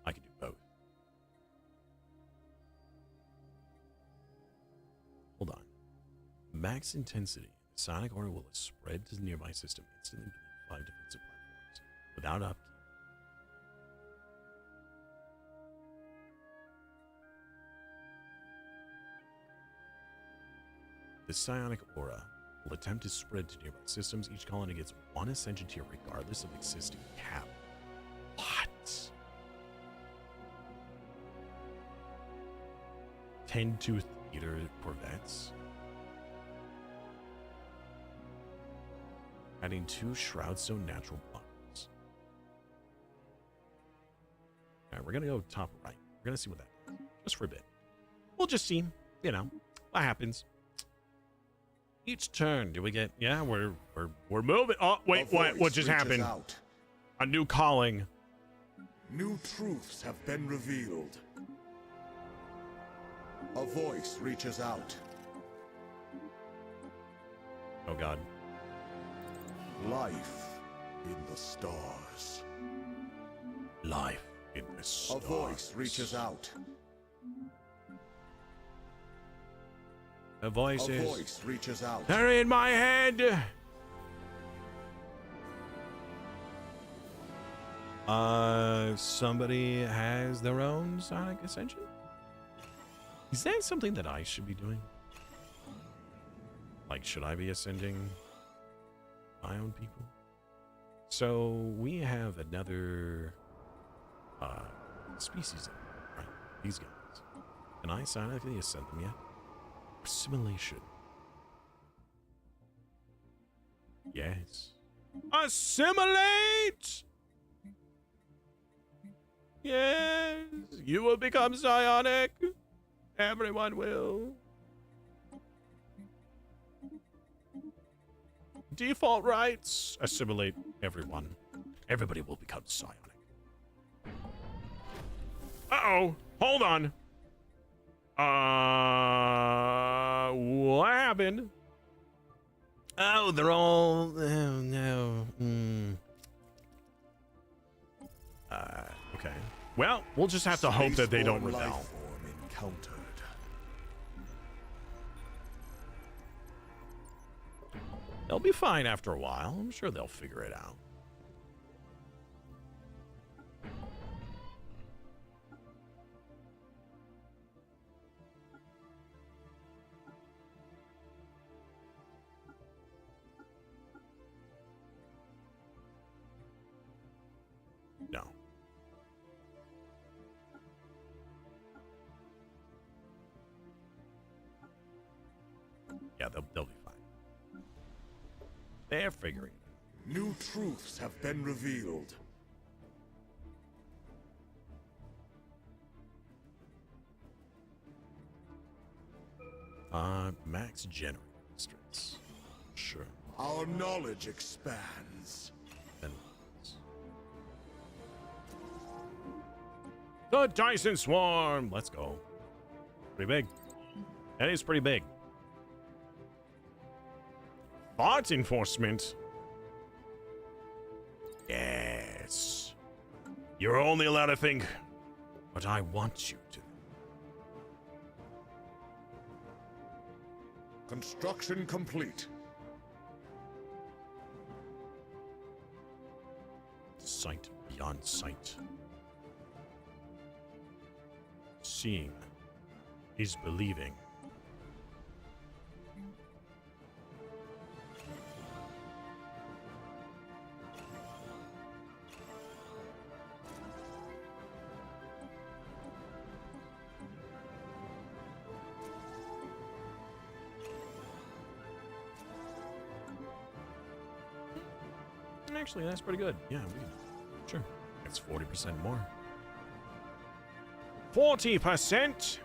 I can do both. Hold on. Max intensity. The sonic aura will spread to the nearby system instantly within 5 defensive platforms without upkeep. The psionic aura will attempt to spread to nearby systems. Each colony gets 1 ascension tier regardless of existing cap. What? 10-tooth eater corvettes. Adding 2 Shroud Stone natural buckles. Alright, we're gonna go top right. We're gonna see what that is. Just for a bit. We'll just see, you know, what happens. Each turn, do we get? Yeah, we're moving. Oh, wait, what just happened? Out. A new calling. New truths have been revealed. A voice reaches out. Oh God. Life in the stars. Life in the stars. A voice reaches out. A voice A voice reaches out. They're in my head. Somebody has their own sonic ascension? Is that something that I should be doing? Like, should I be ascending my own people? So we have another species, right? These guys. Can I silently ascend them yet? Assimilation. Yes. Assimilate! Yes, you will become psionic. Everyone will. Default rights. Assimilate everyone. Everybody will become psionic. Uh-oh. Hold on. What happened? Oh, they're all... Oh, no. Okay. Well, we'll just have to hope that they don't rebel. Life form encountered. They'll be fine after a while. I'm sure they'll figure it out. No. Yeah, they'll be fine. They're figuring it. New truths have been revealed. Max generator stress. Sure. Our knowledge expands. Then the Dyson Swarm. Let's go. Pretty big. That is pretty big. Thought enforcement. Yes. You're only allowed to think what I want you to. Construction complete. Sight beyond sight. Seeing is believing. Actually, that's pretty good. Yeah, sure. It's 40% more. 40%?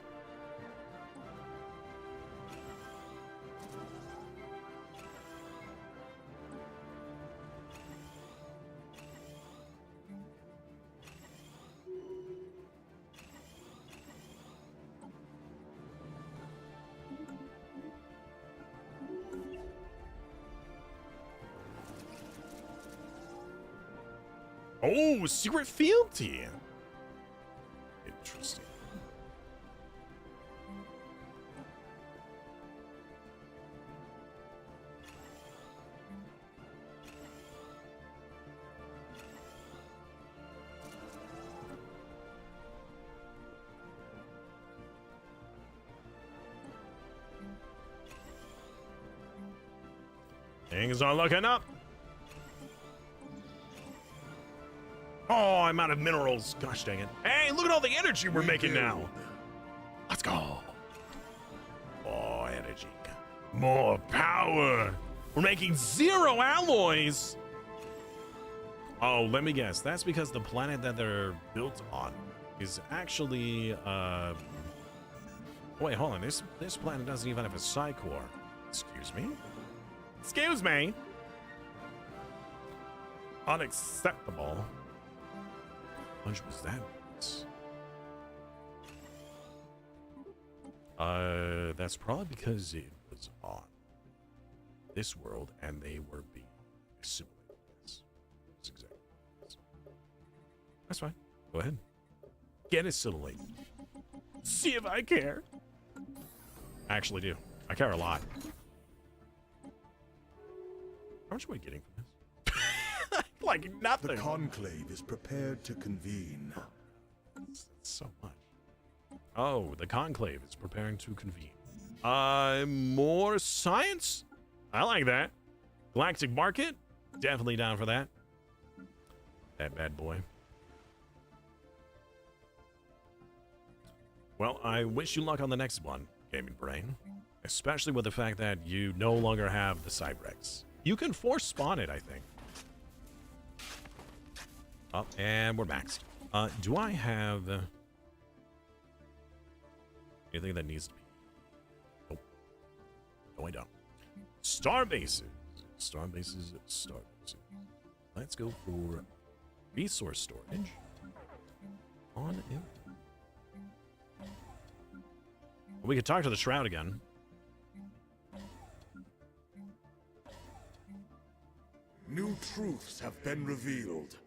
Oh, secret fealty. Interesting. Things are looking up. Oh, I'm out of minerals. Gosh dang it. Hey, look at all the energy we're making now. Let's go. More energy. More power. We're making 0 alloys. Oh, let me guess. That's because the planet that they're built on is actually, wait, hold on. This planet doesn't even have a psi core. Excuse me? Excuse me? Unacceptable. How much was that? That's probably because it was on this world and they were being assimilated. That's exactly what it is. That's fine. Go ahead. Get assimilated. See if I care. I actually do. I care a lot. How much are we getting from this? Like nothing. The conclave is prepared to convene. So much. Oh, the conclave is preparing to convene. More science? I like that. Galactic market? Definitely down for that. That bad boy. Well, I wish you luck on the next one, Gaming Brain. Especially with the fact that you no longer have the Cybrex. You can force spawn it, I think. Oh, and we're maxed. Do I have anything that needs to be? Nope. No, I don't. Star bases. Star bases. Star bases. Let's go for resource storage. On in. We could talk to the Shroud again. New truths have been revealed.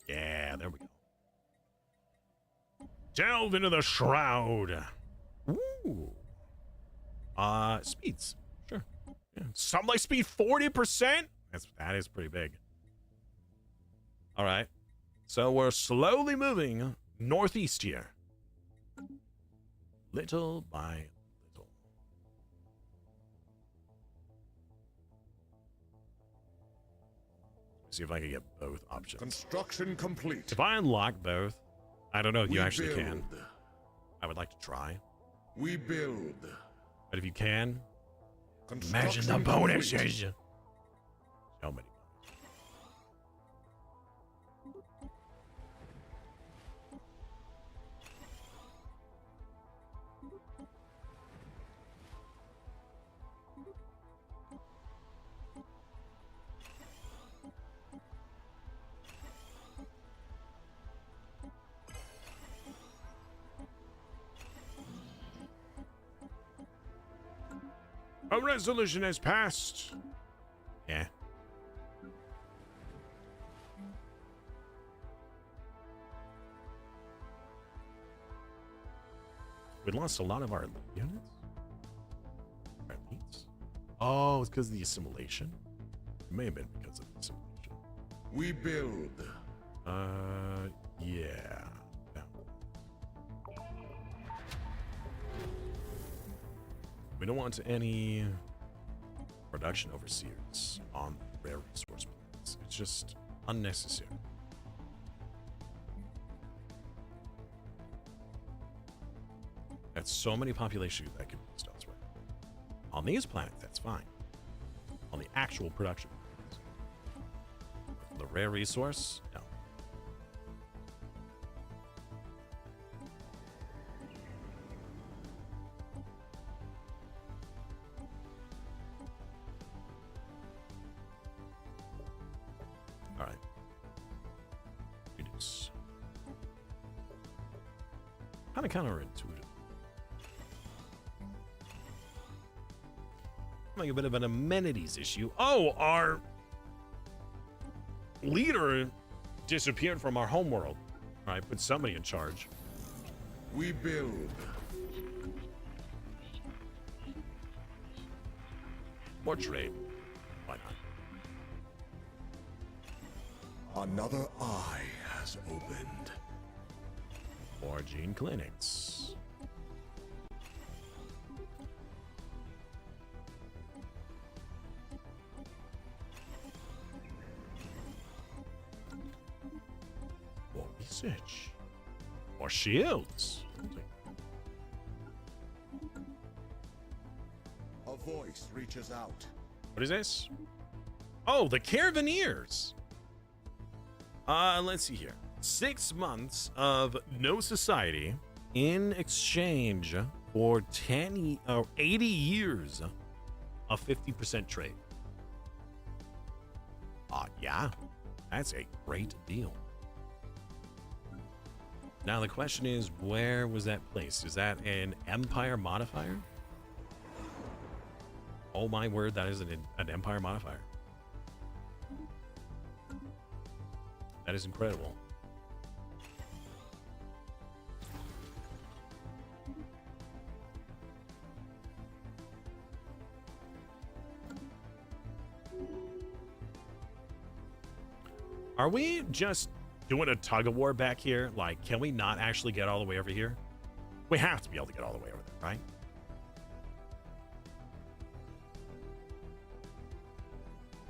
Yeah, there we go. Delve into the Shroud. Ooh. Speeds. Sure. Yeah. Sunlight speed 40%? That is pretty big. All right. So we're slowly moving northeast here. Little by little. See if I can get both options. Construction complete. If I unlock both, I don't know if you We actually can. build. I would like to try. We build. But if you can, imagine Construction the bonuses. complete. So many. A resolution has passed. Yeah. We lost a lot of our units. Our elites. Oh, it's because of the assimilation. It may have been because of the assimilation. We build. Yeah. No. We don't want any production overseers on rare resource plants. It's just unnecessary. That's so many population that can be used elsewhere. On these planets, that's fine. On the actual production planets. The rare resource, no. All right. Reduce. Kind of counterintuitive. Like a bit of an amenities issue. Oh, our leader disappeared from our homeworld. All right, put somebody in charge. We build. More trade. Why not? Another eye has opened. More gene clinics. More research. More shields. A voice reaches out. What is this? Oh, the Caravaneers. Let's see here. 6 months of no society in exchange for 80 years of 50% trade. Yeah, that's a great deal. Now the question is, where was that placed? Is that an empire modifier? Oh my word, that is an empire modifier. That is incredible. Are we just doing a tug of war back here? Like, can we not actually get all the way over here? We have to be able to get all the way over there, right?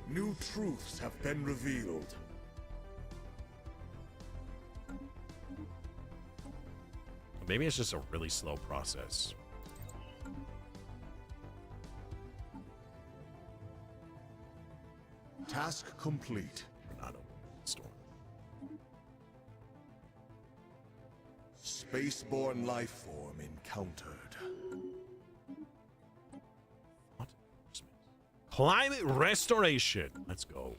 New truths have been revealed. Maybe it's just a really slow process. Task complete. We're not open the storm. Spaceborne life form encountered. Climate restoration. Let's go.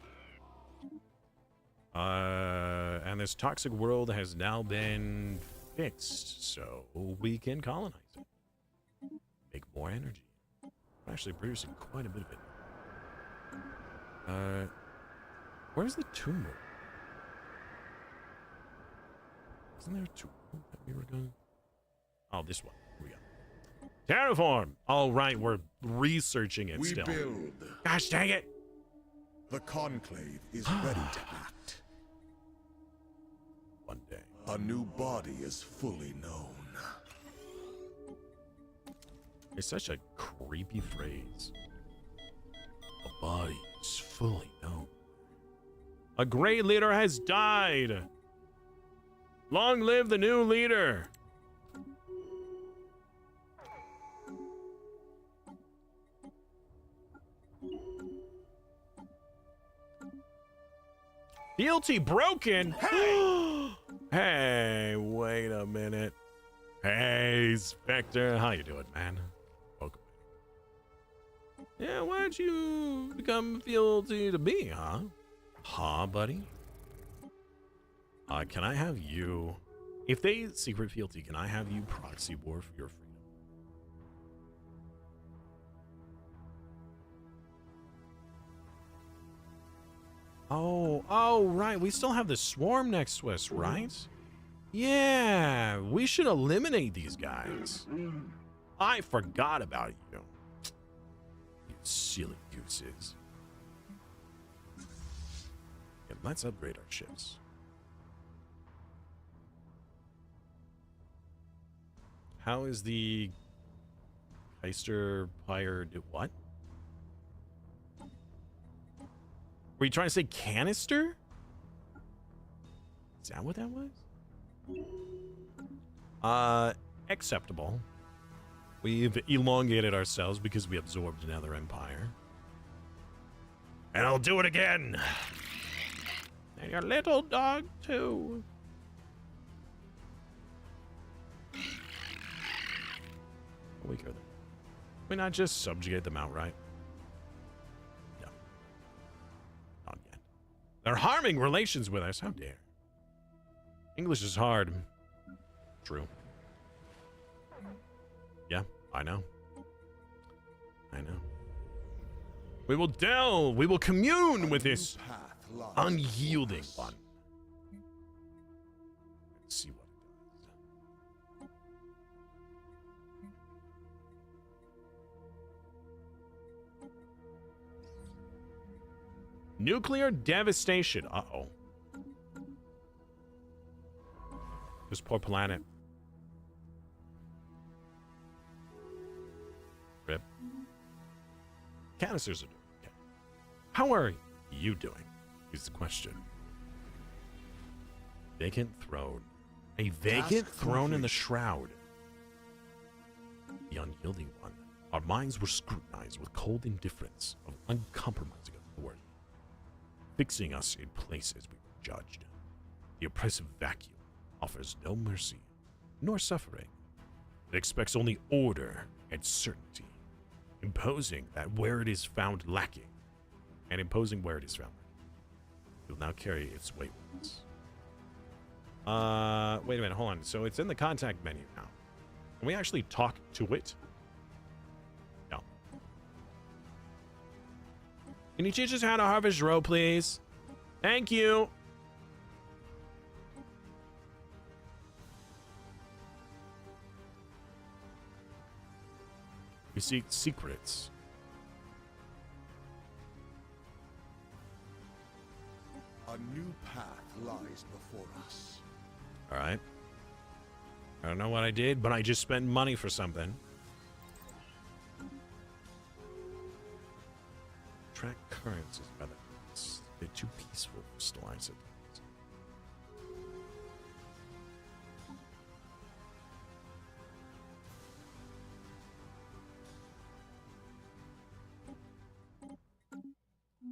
And this toxic world has now been fixed, so we can colonize it. Make more energy. We're actually producing quite a bit of it. Where's the tumor? Isn't there a tumor that we were going? Oh, this one. Here we go. Terraform. All right, we're researching it We still. build. Gosh dang it! The Conclave is ready to act. One day. A new body is fully known. It's such a creepy phrase. A body is fully known. A great leader has died. Long live the new leader. Fealty broken. Hey! Hey, wait a minute. Hey, Spectre, how you doing, man? Welcome. Yeah, why'd you become fealty to me, huh? Huh, buddy? Can I have you... If they secret fealty, can I have you proxy war for your freedom? Oh, right. We still have the swarm next to us, right? Yeah, we should eliminate these guys. I forgot about you. You silly gooses. Yeah, let's upgrade our ships. How is the Heister Pyre do what? Were you trying to say canister? Is that what that was? Acceptable. We've elongated ourselves because we absorbed another empire. And I'll do it again. And your little dog, too. Weaker than. We not just subjugate them outright? No. Not yet. They're harming relations with us. How dare. English is hard. True. Yeah, I know. I know. We will delve. We will commune with this unyielding one. Let's see what it does. Nuclear devastation. Uh-oh. This poor planet. Rip. Canisters are doing okay. How are you doing? Is the question. Vacant throne. A vacant throne in the Shroud. The unyielding one. Our minds were scrutinized with cold indifference of uncompromising authority, fixing us in places we were judged. The oppressive vacuum offers no mercy nor suffering. It expects only order and certainty, imposing that where it is found lacking, and imposing where it is found. It will now carry its weight with us. Wait a minute, hold on. So it's in the contact menu now. Can we actually talk to it? No. Can you teach us how to harvest row, please? Thank you. We seek secrets. A A new path lies before us. All right. I don't know what I did, but I just spent money for something. Track currents is better. They're too peaceful for Stellaris.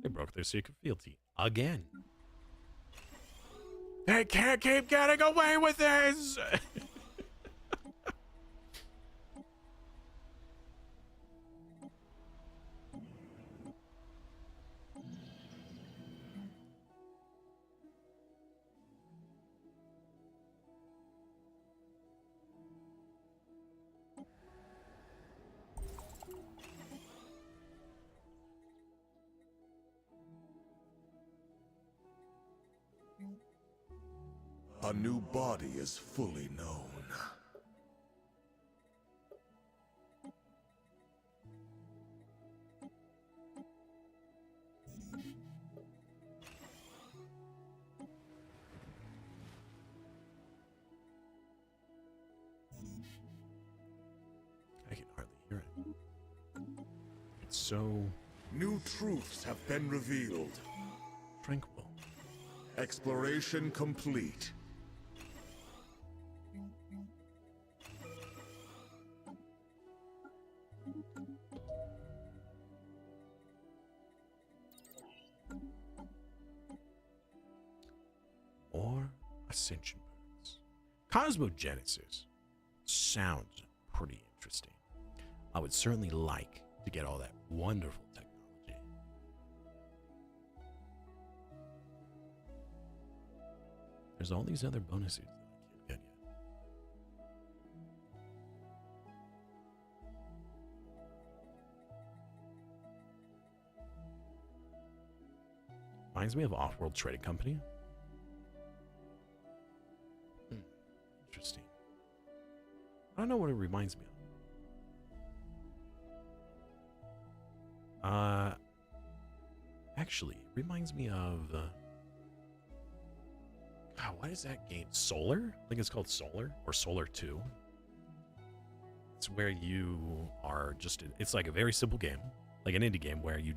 They broke their secret fealty again. They can't keep getting away with this! A new body is fully known. I can hardly hear it. It's so New truths have been revealed. tranquil. Exploration complete. Or ascension birds. Cosmogenesis sounds pretty interesting. I would certainly like to get all that wonderful technology. There's all these other bonuses that I can't get yet. Reminds me of Off-World Trading Company. Interesting. I don't know what it reminds me of. Actually, it reminds me of. God, what is that game? Solar? I think it's called Solar or Solar 2. It's where you are just. It's like a very simple game, like an indie game where you're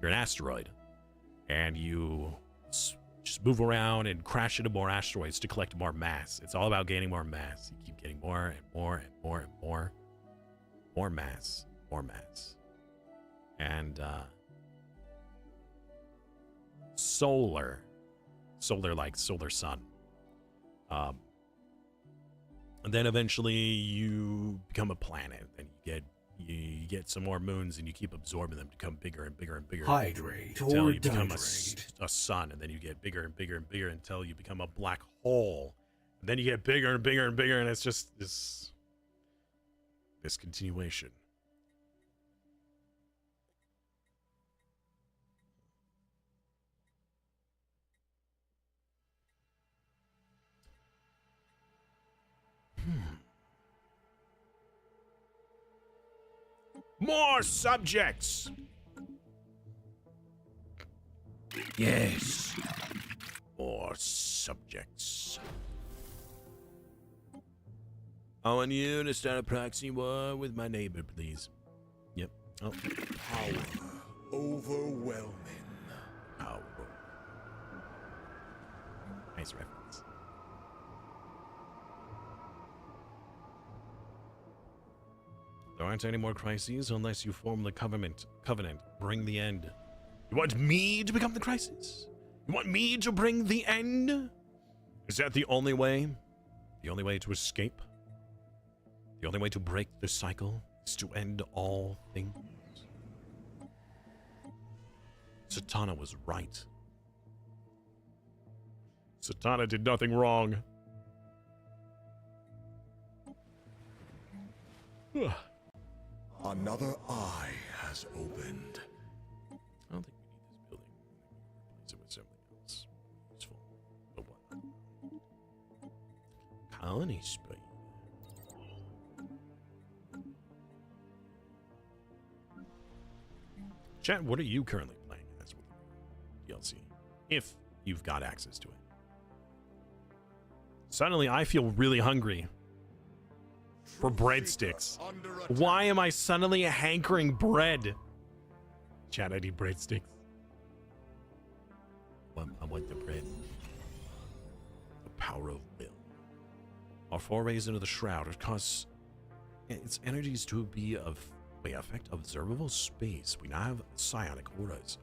an asteroid, and you just move around and crash into more asteroids to collect more mass. It's all about gaining more mass. You keep getting more and more and more and more mass, and solar like solar sun. And then eventually you become a planet, and you get some more moons, and you keep absorbing them to become bigger and bigger and bigger. Hydrate Until or you become dihydrate. a sun, and then you get bigger and bigger and bigger until you become a black hole. And then you get bigger and bigger and bigger, and it's just this continuation. More subjects. Yes. More subjects. I want you to start a proxy war with my neighbor, please. Yep. Oh. Power overwhelming. Power. Nice reference. There aren't any more crises unless you form the covenant. Bring the end. You want me to become the crisis? You want me to bring the end? Is that the only way? The only way to escape? The only way to break the cycle is to end all things? Satana was right. Satana did nothing wrong. Another eye has opened. I don't think we need this building. Replace it with something else useful. But what? Colony speed. Chat, what are you currently playing as with DLC? If you've got access to it. Suddenly, I feel really hungry for breadsticks. Why am I suddenly hankering bread? Chat, I need breadsticks. I want the bread. The power of will. Our forays into the Shroud have caused its energies to be of affect observable space. We now have psionic auras.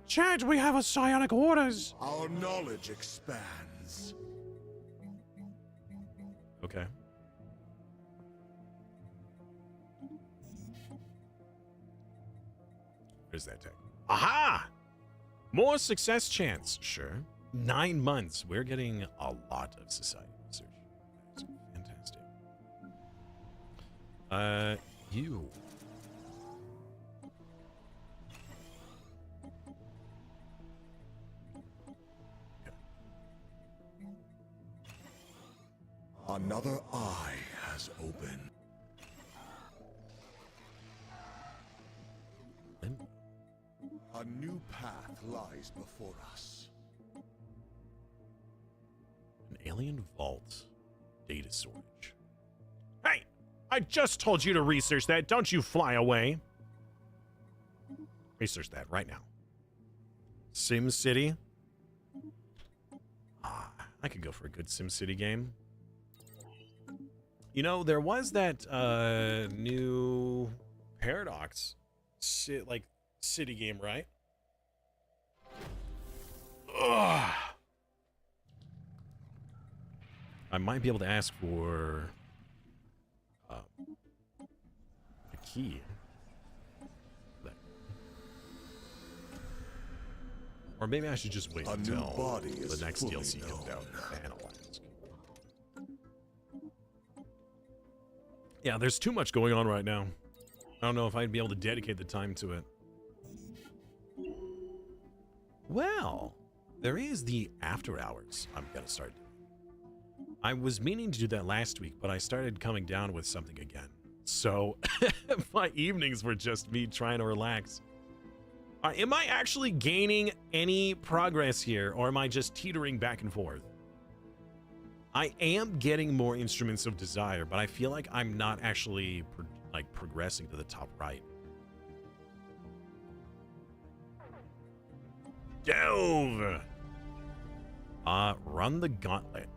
Chat, we have a psionic auras. Our knowledge expands. Okay. Where's that tech? Aha! More success chance. Sure. 9 months. We're getting a lot of society research. That's fantastic. You. Another eye has opened. A new path lies before us. An alien vault. Data storage. Hey! I just told you to research that. Don't you fly away. Research that right now. Sim City. I could go for a good Sim City game. You know, there was that new Paradox city game, right? Ugh. I might be able to ask for a key. Or maybe I should just wait until the next DLC comes out to analyze. Yeah, there's too much going on right now. I don't know if I'd be able to dedicate the time to it. Well, there is the after hours I'm gonna start doing. I was meaning to do that last week, but I started coming down with something again. So my evenings were just me trying to relax. Am I actually gaining any progress here, or am I just teetering back and forth? I am getting more instruments of desire, but I feel like I'm not actually progressing to the top right. Delve! Run the gauntlet.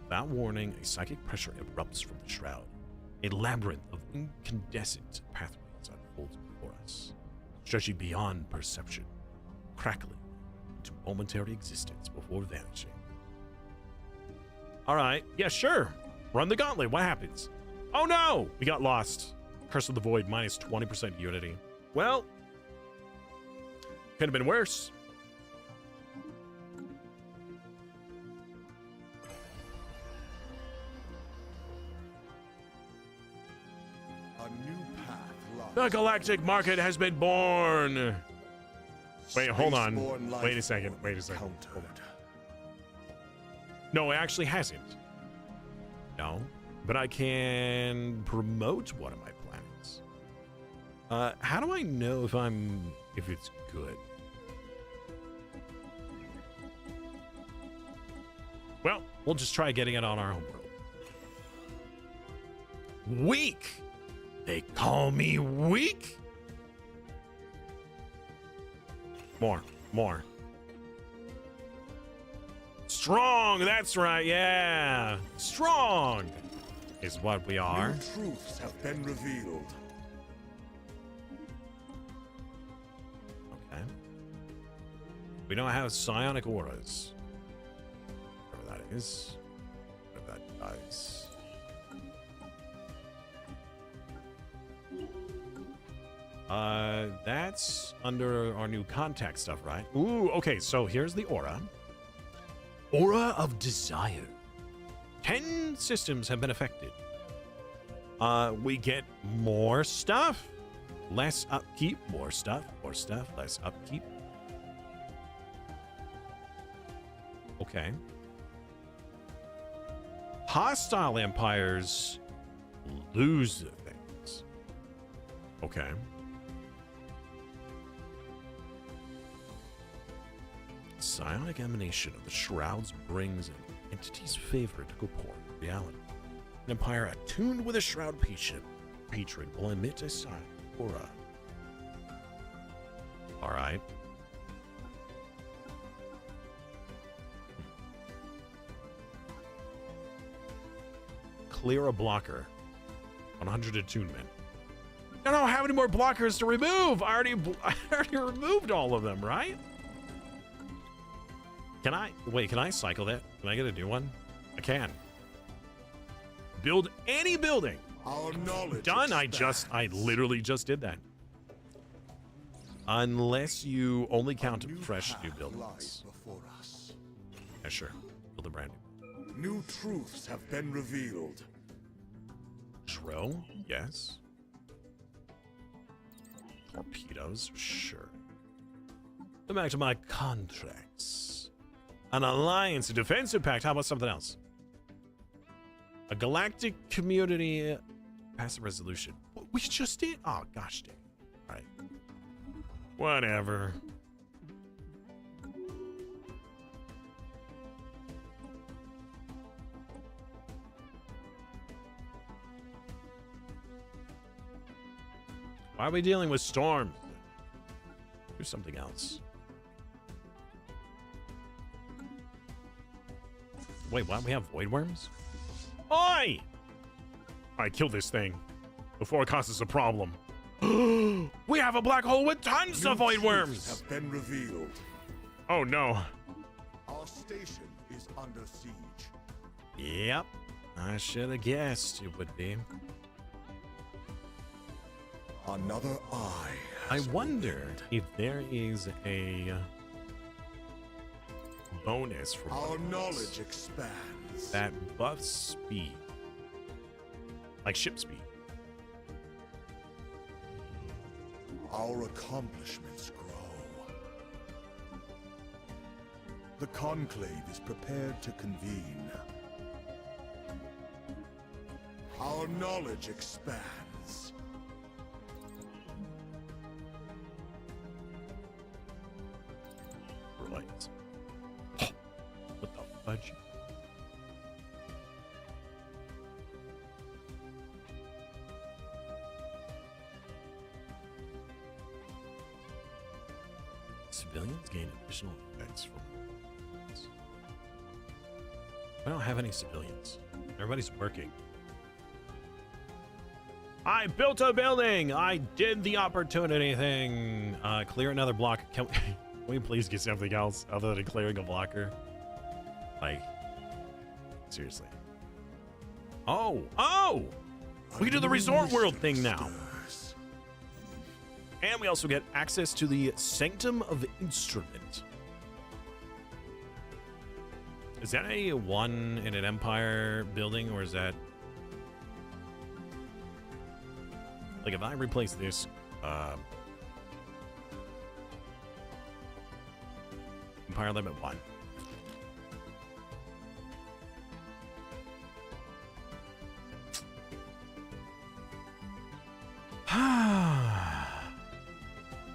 Without warning, a psychic pressure erupts from the Shroud. A labyrinth of incandescent pathways unfolds before us, stretching beyond perception, crackling into momentary existence before vanishing. All right, yeah, sure. Run the gauntlet. What happens? Oh no! We got lost. Curse of the Void, minus 20% unity. Well, could have been worse. A new path lies. The galactic market has been born. Wait, hold on. Wait a second. Wait a second. Hold on. No, it actually hasn't. No, but I can promote one of my planets. How do I know if it's good? Well, we'll just try getting it on our home world. Weak. They call me weak. More. Strong, that's right, yeah. Strong is what we are. New truths have been revealed. Okay. We don't have psionic auras. Whatever that is. Whatever that does. That's under our new contact stuff, right? Ooh, okay, so here's the aura. Aura of Desire. 10 systems have been affected. We get more stuff, less upkeep, more stuff, less upkeep. Okay. Hostile empires lose things. Okay. Psionic emanation of the shrouds brings an entity's favorite to corporeal reality. An empire attuned with a shroud patron will emit a psionic aura. Alright. Clear a blocker. 100 attunement. I don't have any more blockers to remove. I already removed all of them, right? Can I cycle that? Can I get a new one? I can. Build any building. Our knowledge Done. expands. I literally just did that. Unless you only count New fresh path new lies buildings. before us. Yeah, sure. Build a brand new. New truths have been revealed. Shroud? Yes. Torpedoes? Sure. Go back to my contracts. An alliance, a defensive pact. How about something else? A galactic community passive resolution. We just did. Oh, gosh dang. All right. Whatever. Why are we dealing with storms? Do something else. Wait, what? We have void worms? Oi! Alright, kill this thing before it causes a problem. We have a black hole with tons of void Truths worms! have been revealed. Oh no. Our station is under siege. Yep. I should have guessed it would be. Another eye. I has wonder opened. if there is a bonus for Our weapons knowledge expands. that buffs speed. Like ship speed. Our accomplishments grow. The conclave is prepared to convene. Our knowledge expands. Right. What the fudge? Civilians gain additional effects from this. I don't have any civilians. Everybody's working. I built a building! I did the opportunity thing! Clear another block. Can we please get something else other than clearing a blocker? Like, seriously. Oh! Oh! We can do the Resort World thing now. Stirs. And we also get access to the Sanctum of Instrument. Is that a one in an Empire building, or is that... Like, if I replace this, Empire Limit 1.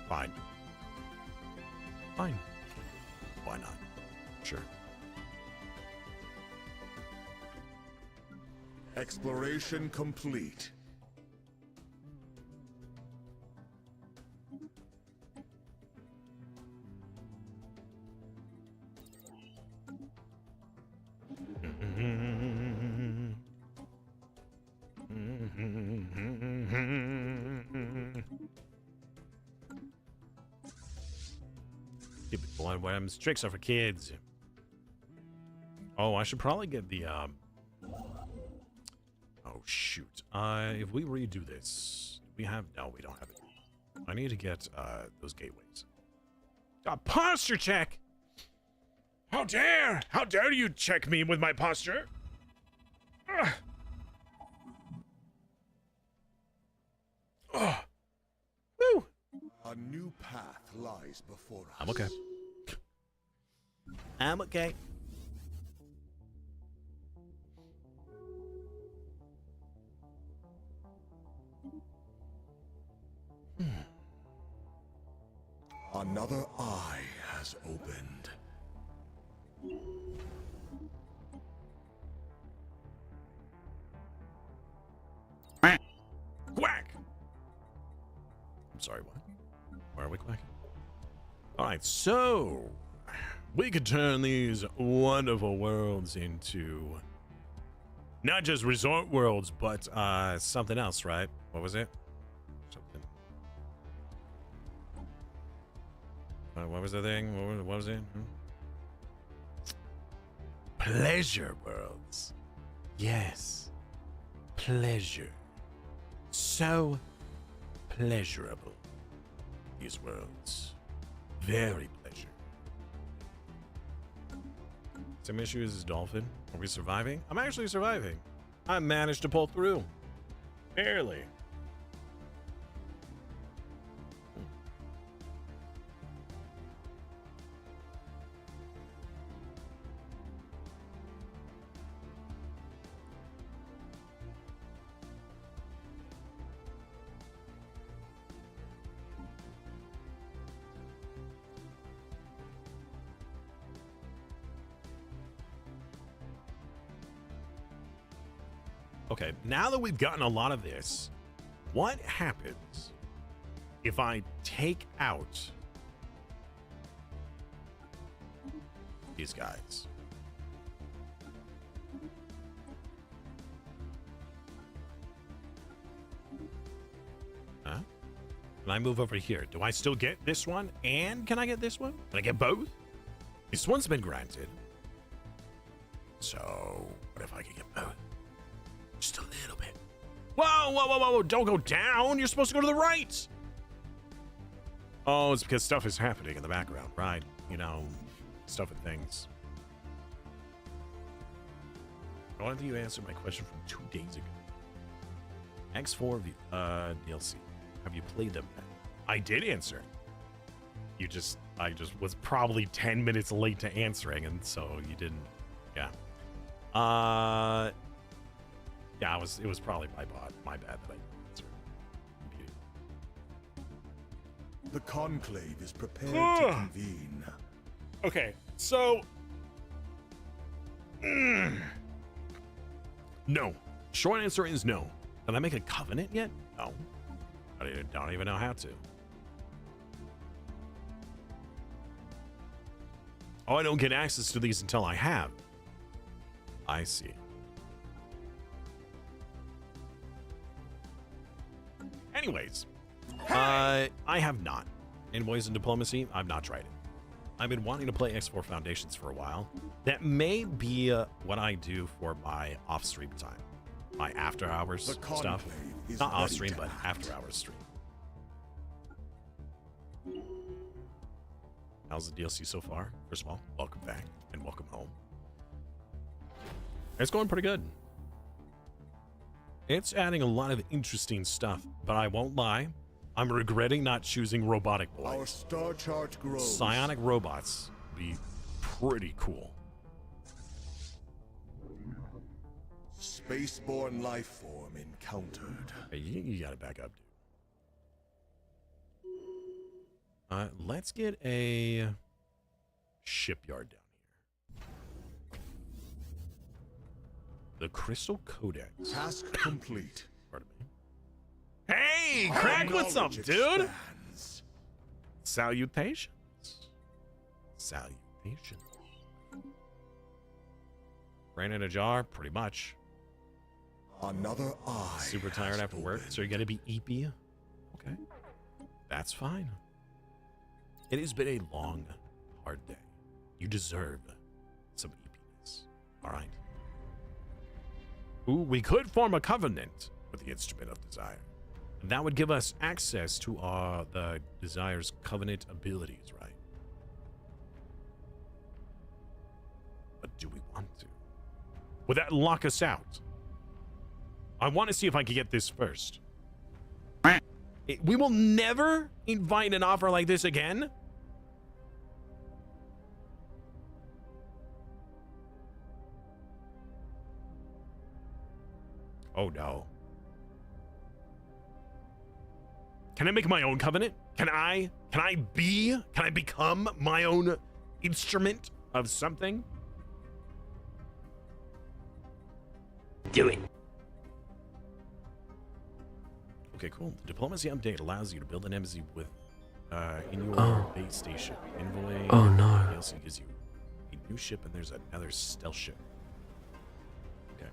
Fine. Fine. Why not? Sure. Exploration complete. Stupid blood worms. Tricks are for kids. Oh, I should probably get the oh shoot. If we redo this, we have no, we don't have it. I need to get those gateways. A posture check. How dare you check me with my posture? Ugh. Ugh. Woo. A new path lies before us. I'm okay. I'm okay. Another eye has opened. Quack! I'm sorry, what? Why are we quacking? Alright, so we could turn these wonderful worlds into not just resort worlds, but something else, right? What was it? Something. What was the thing? What was it? Pleasure worlds. Yes. Pleasure. So pleasurable. These worlds. Very pleasure. Same issues as Dolphin. Are we surviving? I'm actually surviving. I managed to pull through. Barely. Okay, now that we've gotten a lot of this, what happens if I take out these guys? Huh? Can I move over here? Do I still get this one? And can I get this one? Can I get both? This one's been granted. So, what if I can get both? Just a little bit. Whoa, whoa, whoa, whoa, don't go down. You're supposed to go to the right. Oh, it's because stuff is happening in the background, right? You know, stuff and things. Why don't you answer my question from 2 days ago? X4 DLC. Have you played them yet? I did answer. I just was probably 10 minutes late to answering, and so you didn't. Yeah. Yeah, it was probably my bad that I didn't answer. The conclave is prepared to convene. Okay, so no. Short answer is no. Did I make a covenant yet? No. I don't even know how to. Oh, I don't get access to these until I have. I see. Anyways, I have not. Invoice and diplomacy, I've not tried it. I've been wanting to play X4 Foundations for a while. That may be what I do for my off-stream time. My after-hours stuff. Not off-stream, but after-hours stream. How's the DLC so far? First of all, welcome back and welcome home. It's going pretty good. It's adding a lot of interesting stuff, but I won't lie. I'm regretting not choosing robotic boys. Our star chart grows. Psionic robots would be pretty cool. Spaceborne life form encountered. Hey, you gotta back up, dude. Let's get a shipyard down here. The Crystal Codex. Task complete. Pardon me. Hey, Craig, what's up, dude? Expands. Salutations. Salutations. Brain in a jar, pretty much. Another eye. Super tired has after work, opened. so you're gonna be eepy. Okay. That's fine. It has been a long, hard day. You deserve some eepiness. Alright. Ooh, we could form a covenant with the Instrument of Desire. That would give us access to the Desire's covenant abilities, right? But do we want to? Would that lock us out? I want to see if I can get this first. We will never invite an offer like this again. Oh no. Can I make my own covenant? Can I become my own instrument of something. Do it. Okay, cool. The diplomacy update allows you to build an embassy with in your base station. Envoy. Oh, no. DLC gives you a new ship, and there's another stealth ship. Okay.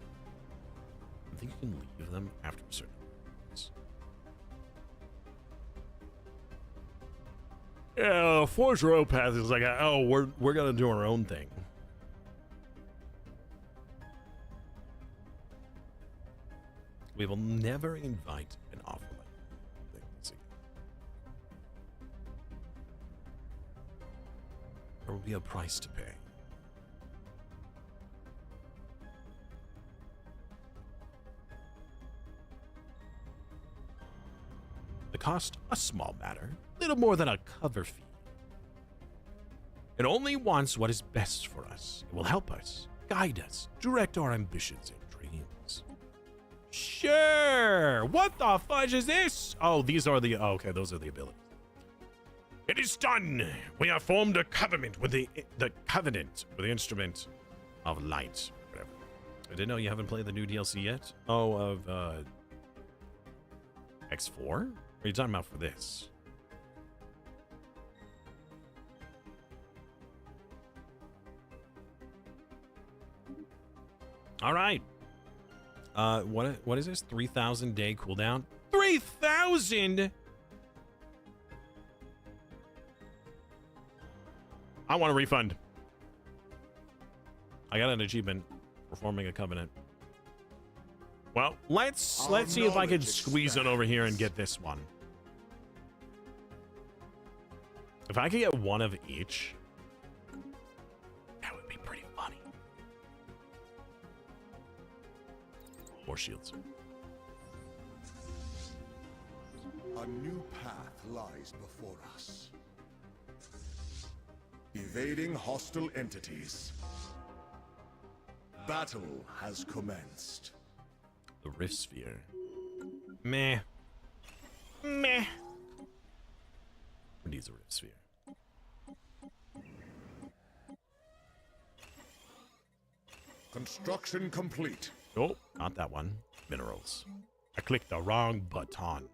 I think you can leave them after a certain hours. Yeah, Forge Road Path is like, we're gonna do our own thing. We will never invite an offer like this again. There will be a price to pay. The cost, a small matter, little more than a cover fee. It only wants what is best for us. It will help us, guide us, direct our ambitions and dreams. Sure. What the fudge is this? Oh, these are the... okay, those are the abilities. It is done. We have formed a covenant with the covenant with the instrument of light. Whatever. I didn't know you haven't played the new DLC yet. Oh, of X4? What are you talking about for this? All right. What is this? 3,000 day cooldown? 3,000? I want a refund. I got an achievement for forming a covenant. Well, let's see if I can squeeze it over here and get this one. If I could get one of each, that would be pretty funny. More shields. A new path lies before us. Evading hostile entities. Battle has commenced. The Rift Sphere. Meh. Meh. Who needs a Rift Sphere? Construction complete. Oh, not that one. Minerals. I clicked the wrong button.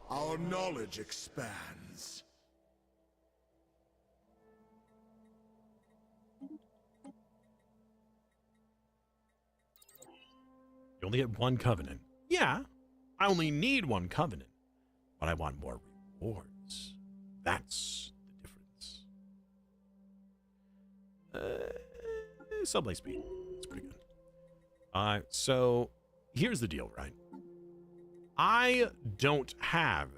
Our knowledge expands. You only get one covenant. Yeah, I only need one covenant, but I want more rewards. That's the difference. Subway speed. It's pretty good. So here's the deal, right? I don't have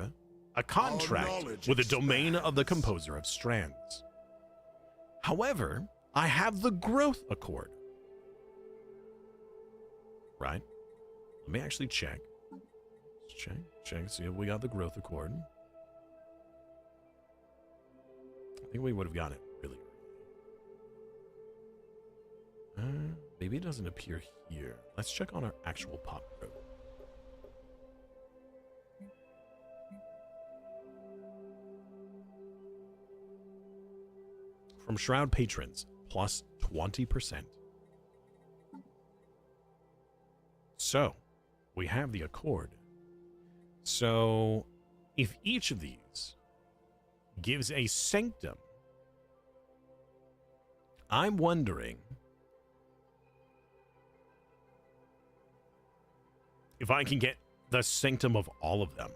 a contract with the domain of the composer of strands. However, I have the growth accord. Right? Let me actually check. Let's check, see if we got the growth accord. I think we would have got it really early. Maybe it doesn't appear here. Let's check on our actual pop growth. From Shroud patrons, plus 20%. So, we have the accord. So, if each of these gives a sanctum, I'm wondering if I can get the sanctum of all of them.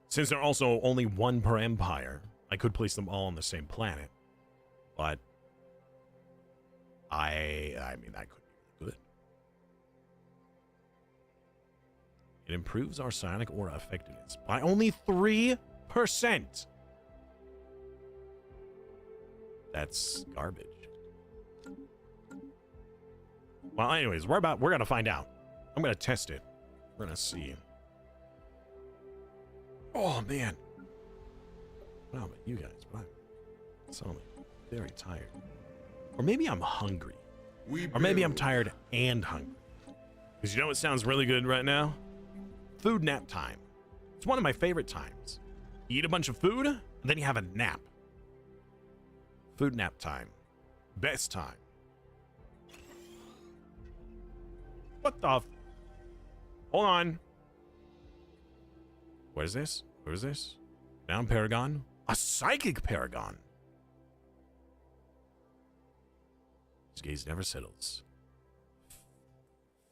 Since they're also only one per empire, I could place them all on the same planet. But I mean, that could be good. It improves our psionic aura effectiveness by only 3%. That's garbage. Well, anyways, we're gonna find out. I'm gonna test it. We're gonna see. Oh man. I don't know about you guys, but So very tired. Or maybe I'm hungry. We Or maybe I'm build. tired and hungry. Because you know what sounds really good right now? Food nap time. It's one of my favorite times. You eat a bunch of food, and then you have a nap. Food nap time. Best time. What the Hold on. What is this? What is this? Down Paragon? A psychic Paragon. His gaze never settles.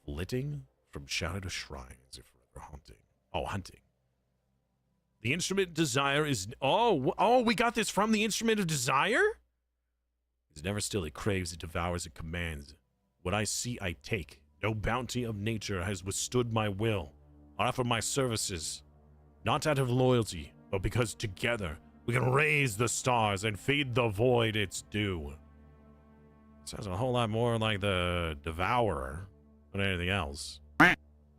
Flitting from shadow to shrine as if forever haunting. Oh, hunting. The instrument desire is... Oh, we got this from the instrument of desire? Is never still, it craves, it devours, it commands. What I see, I take. No bounty of nature has withstood my will. I offer my services, not out of loyalty, but because together we can raise the stars and feed the void its due. Sounds a whole lot more like the Devourer than anything else.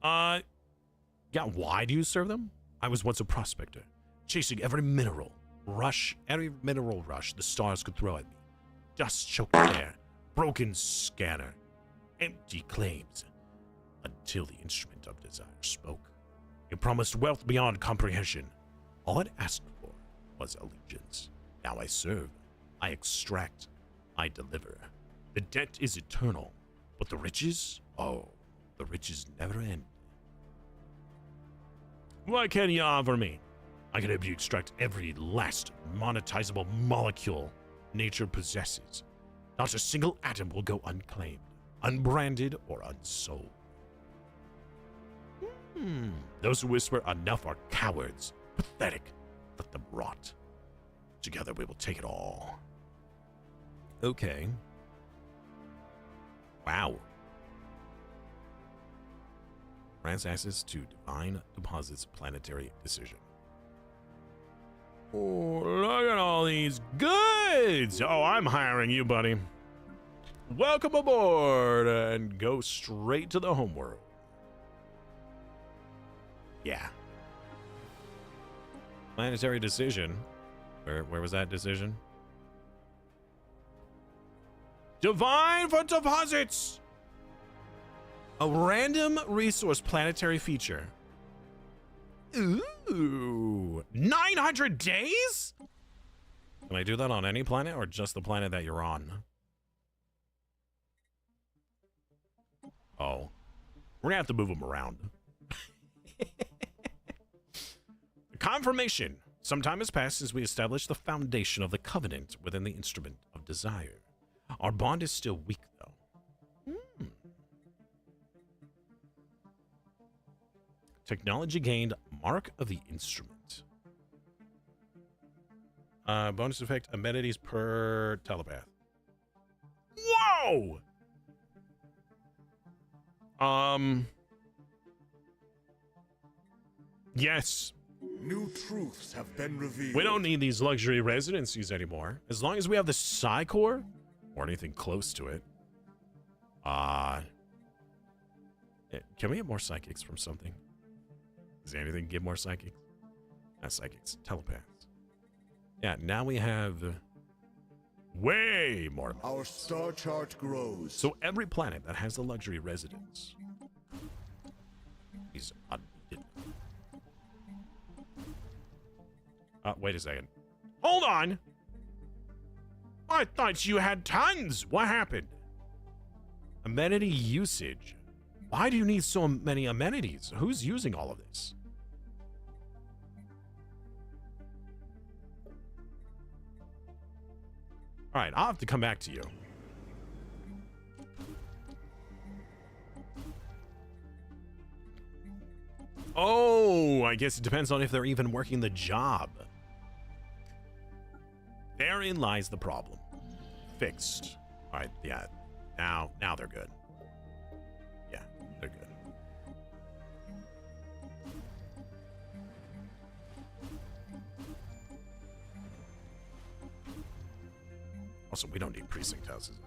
Yeah, why do you serve them? I was once a prospector, chasing every mineral rush the stars could throw at me. Dust-choked air, broken scanner, empty claims, until the instrument of desire spoke. It promised wealth beyond comprehension. All it asked for was allegiance. Now I serve, I extract, I deliver. The debt is eternal, but the riches, the riches never end. What can you offer me? I can help you extract every last monetizable molecule nature possesses. Not a single atom will go unclaimed, unbranded, or unsold. Those who whisper enough are cowards, pathetic. Let them rot. Together we will take it all. Okay. Wow. Grants access to Divine Deposits Planetary Decision. Oh, look at all these goods! Oh, I'm hiring you, buddy. Welcome aboard and go straight to the homeworld. Yeah. Planetary decision. Where was that decision? Divine for deposits! A random resource planetary feature. Ooh. 900 days? Can I do that on any planet or just the planet that you're on? Oh. We're gonna have to move them around. Confirmation. Some time has passed since we established the foundation of the covenant within the instrument of desire. Our bond is still weak, though. Technology gained. Mark of the instrument. Bonus effect. Amenities per telepath. Whoa! Yes. New truths have been revealed. We don't need these luxury residencies anymore. As long as we have the Psi Core, or anything close to it. Can we get more psychics from something? Does anything give more psychics? Not psychics, telepaths. Yeah, now we have way more. Our star chart grows. So every planet that has the luxury residence is unbeaten. Wait a second. Hold on! I thought you had tons! What happened? Amenity usage. Why do you need so many amenities? Who's using all of this? Alright, I'll have to come back to you. Oh, I guess it depends on if they're even working the job. Therein lies the problem. Fixed. Alright, yeah. Now they're good. Yeah, they're good. Also, we don't need precinct houses.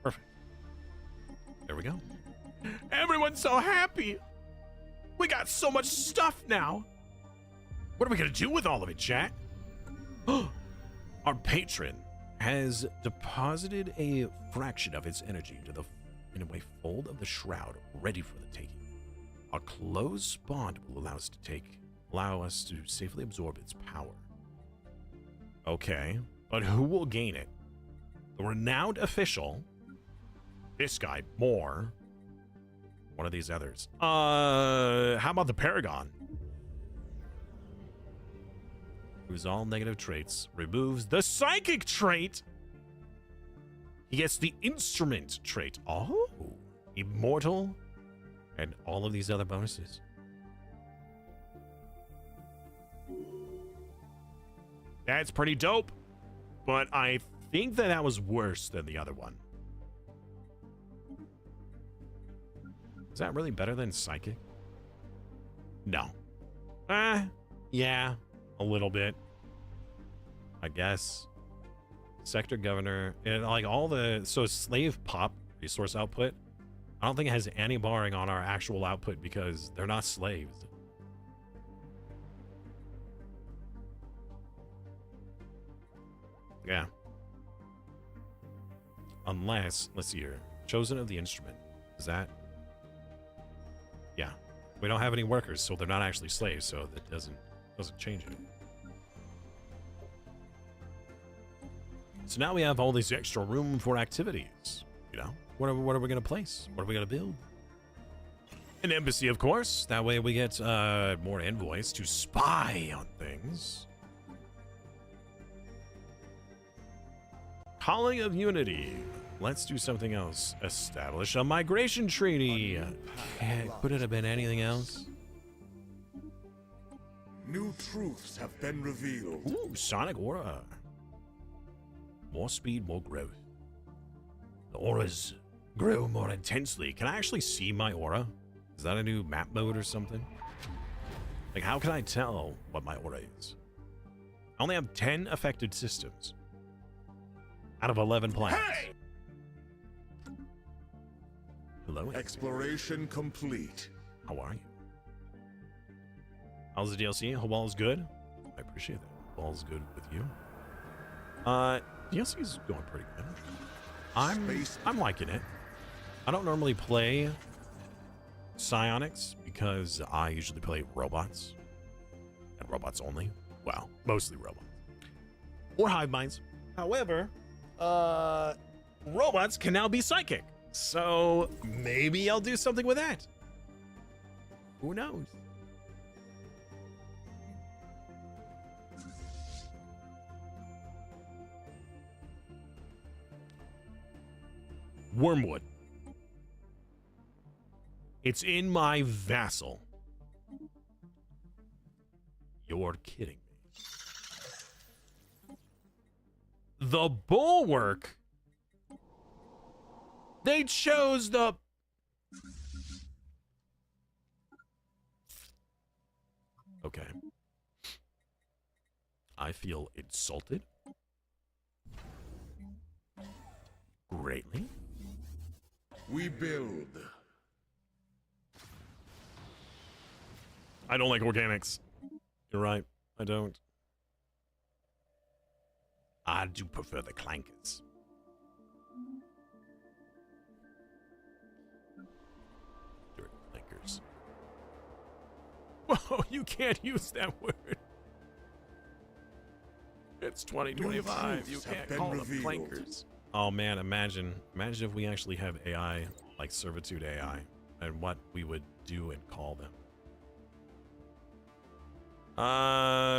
Perfect. There we go. Everyone's so happy. We got so much stuff now. What are we gonna do with all of it, chat? Our patron has deposited a fraction of its energy into a fold of the shroud, ready for the taking. A closed spawn will allow us to safely absorb its power. Okay, but who will gain it? The renowned official. This guy, more. One of these others. How about the Paragon? Removes all negative traits. Removes the psychic trait. He gets the instrument trait. Oh, immortal. And all of these other bonuses. That's pretty dope. But I think that was worse than the other one. Is that really better than psychic? No. Yeah, a little bit. I guess. Sector governor and like all the slave pop resource output. I don't think it has any barring on our actual output because they're not slaves. Yeah. Unless, let's see here. Chosen of the instrument. Is that? Yeah. We don't have any workers, so they're not actually slaves, so that doesn't change it. So now we have all this extra room for activities. You know? What are we going to place? What are we going to build? An embassy, of course. That way we get more envoys to spy on things. Calling of Unity. Let's do something else. Establish a migration treaty. Could it have been anything else? New truths have been revealed. Ooh, Sonic Aura. More speed, more growth. The auras grow more intensely. Can I actually see my aura? Is that a new map mode or something? Like, how can I tell what my aura is? I only have 10 affected systems out of 11 planets. Hey! Hello. Exploration complete. How are you? How's the DLC? Hope all is good. I appreciate that. Hope all is good with you. DLC is going pretty good. I'm liking it. I don't normally play psionics because I usually play robots and robots only. Well, mostly robots or hive minds. However, robots can now be psychic, so maybe I'll do something with that. Who knows? Wormwood. It's in my vassal. You're kidding me. The bulwark. They chose the... Okay. I feel insulted. Greatly. We build. I don't like organics. You're right. I don't. I do prefer the clankers. Dirty clankers. Whoa, you can't use that word. It's 2025. You can't call them clankers. Oh man, imagine if we actually have AI, like servitude AI, and what we would do and call them.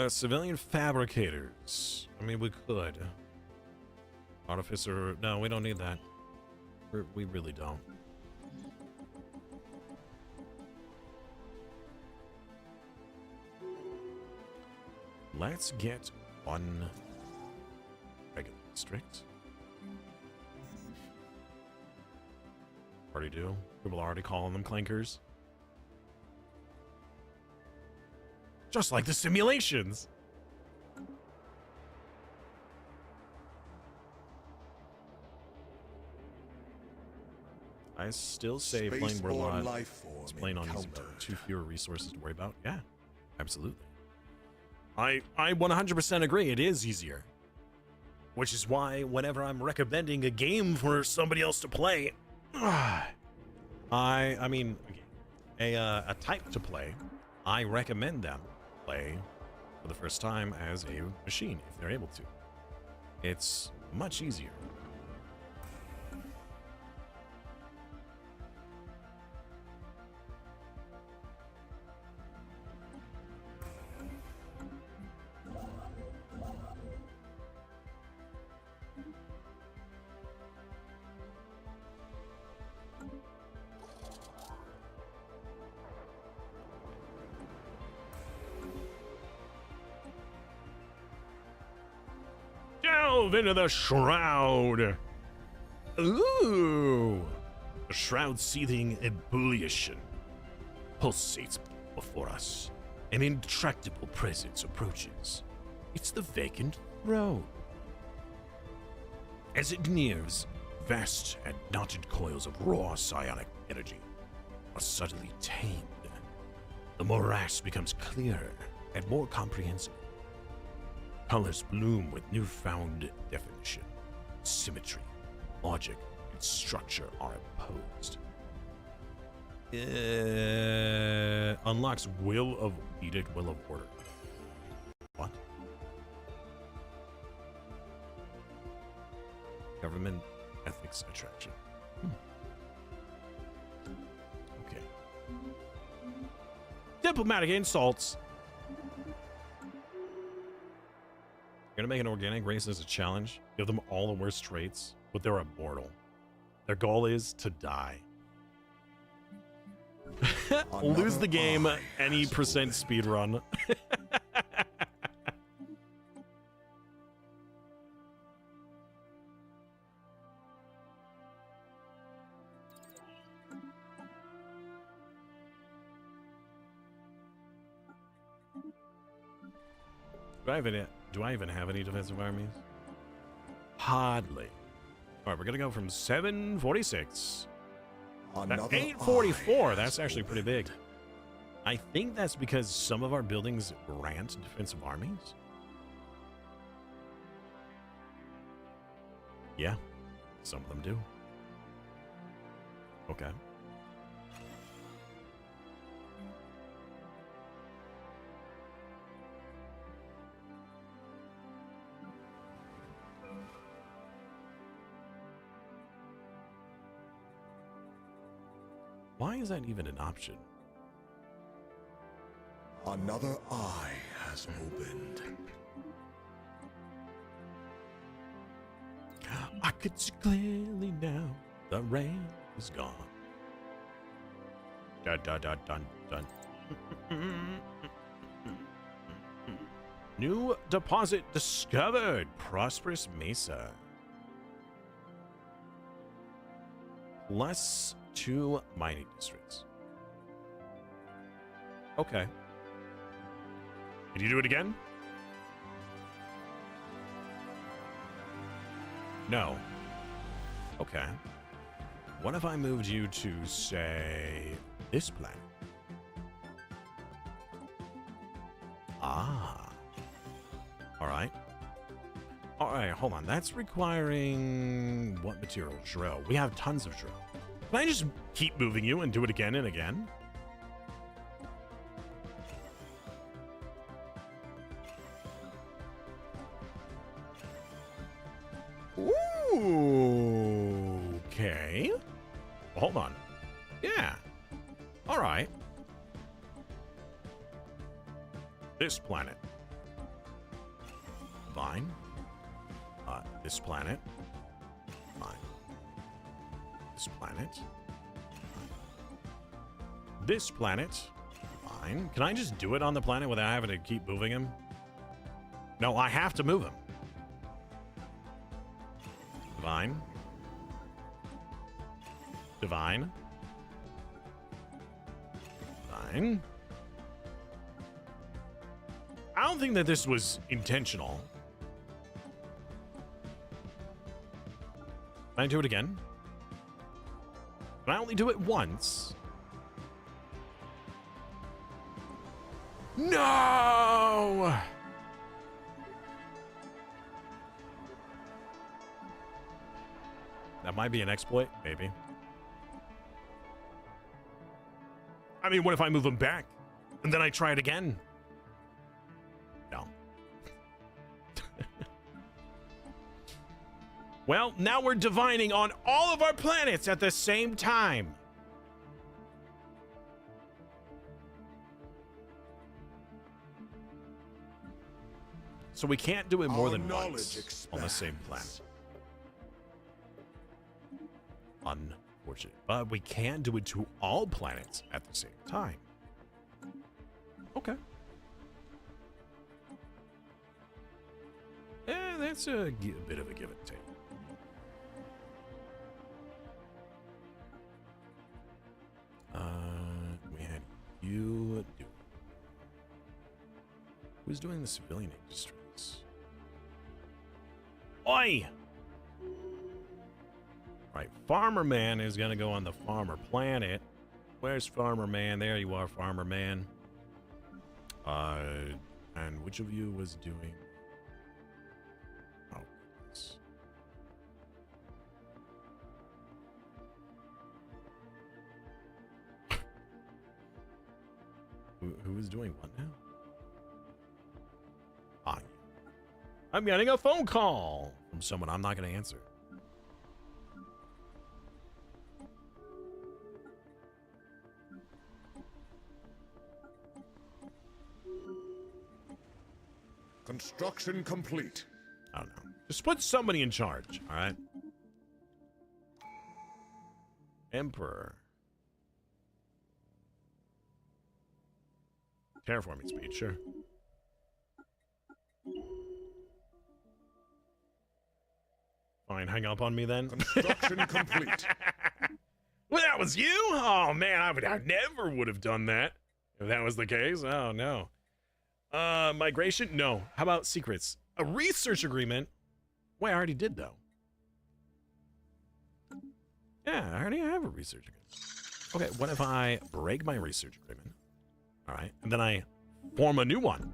Civilian fabricators. I mean, we could. Artificer. No, we don't need that. We really don't. Let's get one regular district. Already do. People are already calling them clankers. Just like the simulations. I still say playing Warlord is playing on easy mode. Too fewer resources to worry about. Yeah, absolutely. I 100% agree. It is easier. Which is why whenever I'm recommending a game for somebody else to play, I mean, a type to play, I recommend them play for the first time as a machine if they're able to. It's much easier. Delve into the Shroud. Ooh. The Shroud seething ebullition pulsates before us. An intractable presence approaches. It's the vacant throne. As it nears, vast and knotted coils of raw psionic energy are suddenly tamed. The morass becomes clearer and more comprehensible. Colors bloom with newfound definition. Symmetry, logic, and structure are imposed. Unlocks Will of Edict, Will of Order. What? Government ethics attraction. Okay. Diplomatic insults. You're gonna make an organic race as a challenge, give them all the worst traits, but they're immortal. Their goal is to die. Lose the game any percent speed run. Do I even have any defensive armies? Hardly. All right, we're gonna go from 746 to 844. That's actually pretty big. I think that's because some of our buildings grant defensive armies. Yeah, some of them do. Okay. Why is that even an option? Another eye has opened. I could see clearly now the rain is gone. Dun, dun, dun, dun, dun. New deposit discovered. Prosperous Mesa. +2 mining districts. Okay. Can you do it again? No. Okay. What if I moved you to, say, this planet? Ah. All right. All right, hold on. That's requiring what material? Drill. We have tons of drill. Can I just keep moving you and do it again and again? Ooh, okay. Well, hold on. Yeah. All right. This planet. Fine. This planet. Fine. This planet. This planet. Fine. Can I just do it on the planet without having to keep moving him? No, I have to move him. Divine. Divine. Divine. I don't think that this was intentional. Can I do it again? Can I only do it once? No! might be an exploit, maybe. I mean, what if I move them back and then I try it again? No. Well, now we're divining on all of our planets at the same time. So we can't do it more than once on the same planet. Unfortunate. But we can do it to all planets at the same time. Okay. That's a bit of a give and take. We had you do. Who's doing the civilian industries? Oi! Right, Farmer Man is gonna go on the Farmer Planet. Where's Farmer Man? There you are, Farmer Man. And which of you was doing? Oh, goodness. Who is doing what now? I'm getting a phone call from someone I'm not going to answer. Construction complete. I don't know. Just put somebody in charge, all right? Emperor. Terraforming speed, sure. Fine, hang up on me then. Construction complete. Well, that was you? Oh, man, I never would have done that if that was the case. Oh, no. Migration? No. How about secrets? A research agreement? Wait, I already did, though. Yeah, I already have a research agreement. Okay, what if I break my research agreement? All right, and then I form a new one.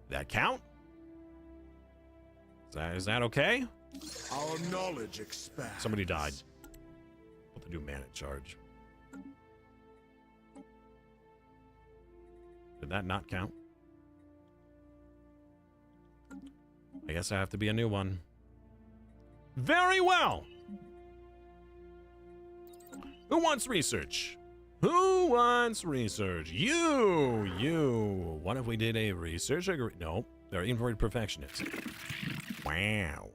That count? Is that okay? Our knowledge expands. Somebody died. Put the new man in charge. Did that not count? I guess I have to be a new one. Very well. Who wants research? Who wants research? You. What if we did a research agreement? No, they're inverted perfectionists. Wow.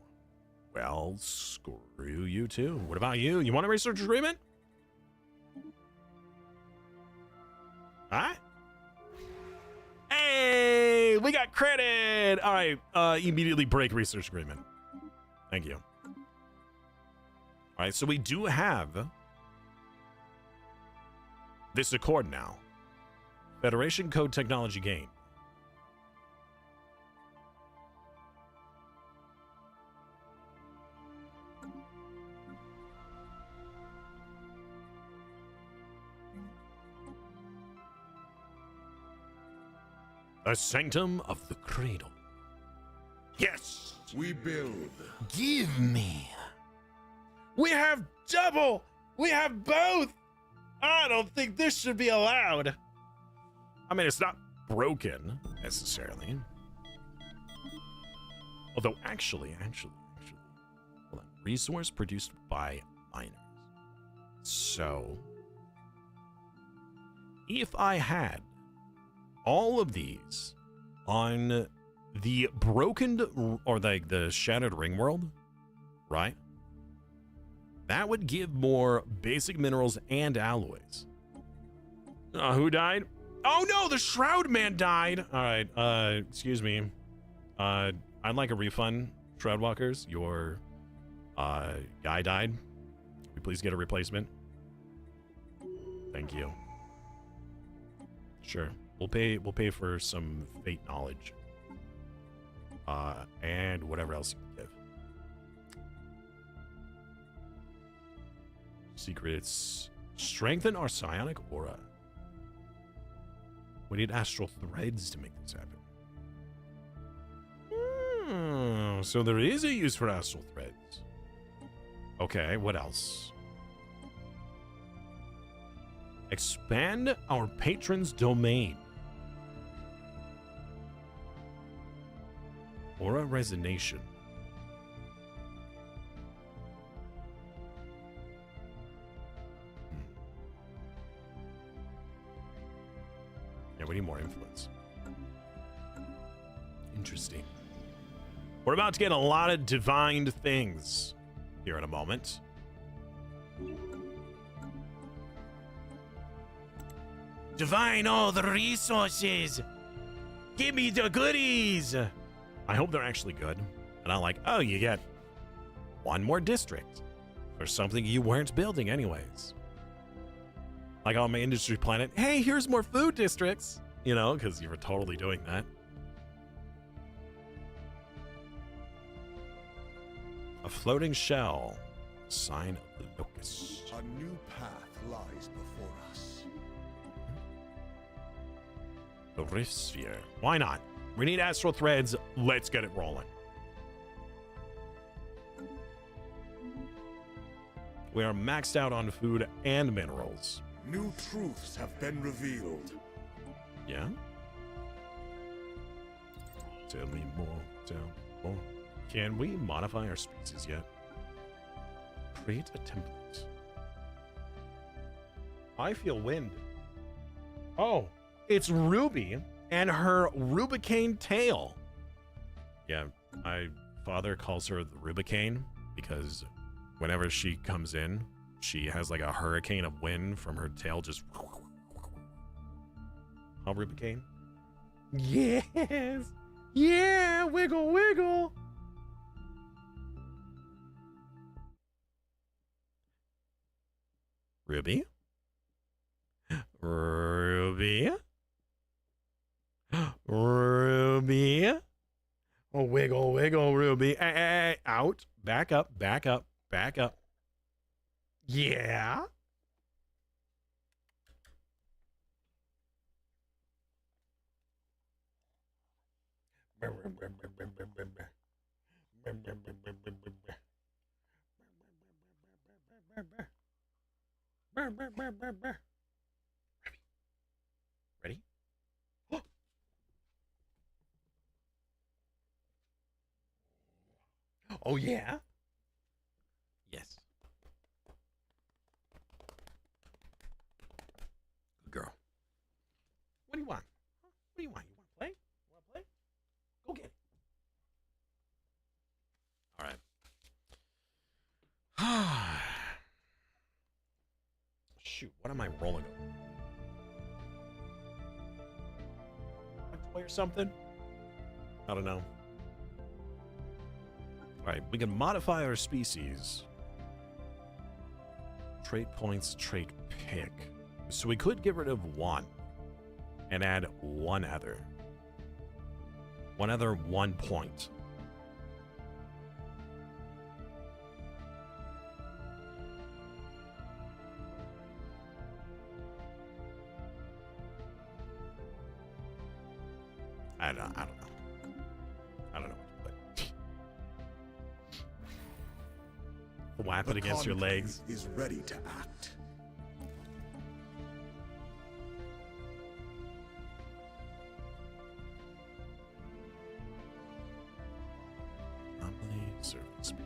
Well, screw you too. What about you? You want a research agreement? Huh? Hey, we got credit. All right, immediately break research agreement. Thank you. All right, so we do have this accord now. Federation Code Technology Gain. A Sanctum of the Cradle. Yes! We build. Give me. We have double! We have both! I don't think this should be allowed. I mean, it's not broken, necessarily. Although, actually. Hold on. Resource produced by miners. So, if I had all of these on the broken, or the shattered ring world, right? That would give more basic minerals and alloys. Who died? Oh no, the Shroud Man died. All right, excuse me. I'd like a refund, Shroud Walkers. Your guy died. Can we please get a replacement? Thank you. Sure. We'll pay for some fate knowledge. And whatever else you can give. Secrets. Strengthen our psionic aura. We need astral threads to make this happen. Oh, so there is a use for astral threads. Okay, what else? Expand our patron's domain. Aura resonation. Yeah, we need more influence. Interesting. We're about to get a lot of divined things here in a moment. Divine all the resources. Give me the goodies. I hope they're actually good. And I'm like, oh, you get one more district for something you weren't building anyways. Like on my industry planet, hey, here's more food districts. You know, because you were totally doing that. A floating shell. Sign of the locust. A new path lies before us. The Rift Sphere. Why not? We need astral threads. Let's get it rolling. We are maxed out on food and minerals. New truths have been revealed. Yeah? Tell me more. Tell me more. Can we modify our species yet? Create a template. I feel wind. Oh, it's Ruby and her Rubicane tail. Yeah, my father calls her the Rubicane because whenever she comes in, she has like a hurricane of wind from her tail just... Huh, Rubicane? Yes! Yeah, wiggle, wiggle! Ruby? Ruby? Ruby? Oh, wiggle, wiggle, Ruby. Hey, hey, hey. Out. Back up, back up, back up. Yeah? Ready? Oh, yeah? Yes. Good girl. What do you want? Huh? What do you want? You want to play? You want to play? Go get it. All right. Shoot, what am I rolling over? A toy or something? I don't know. Alright, we can modify our species. Trait points, trait pick. So we could get rid of one and add one other. One other 1 point. I don't know. I don't know what to put. Whap it against your legs. Is ready to act. Anomaly, service speed.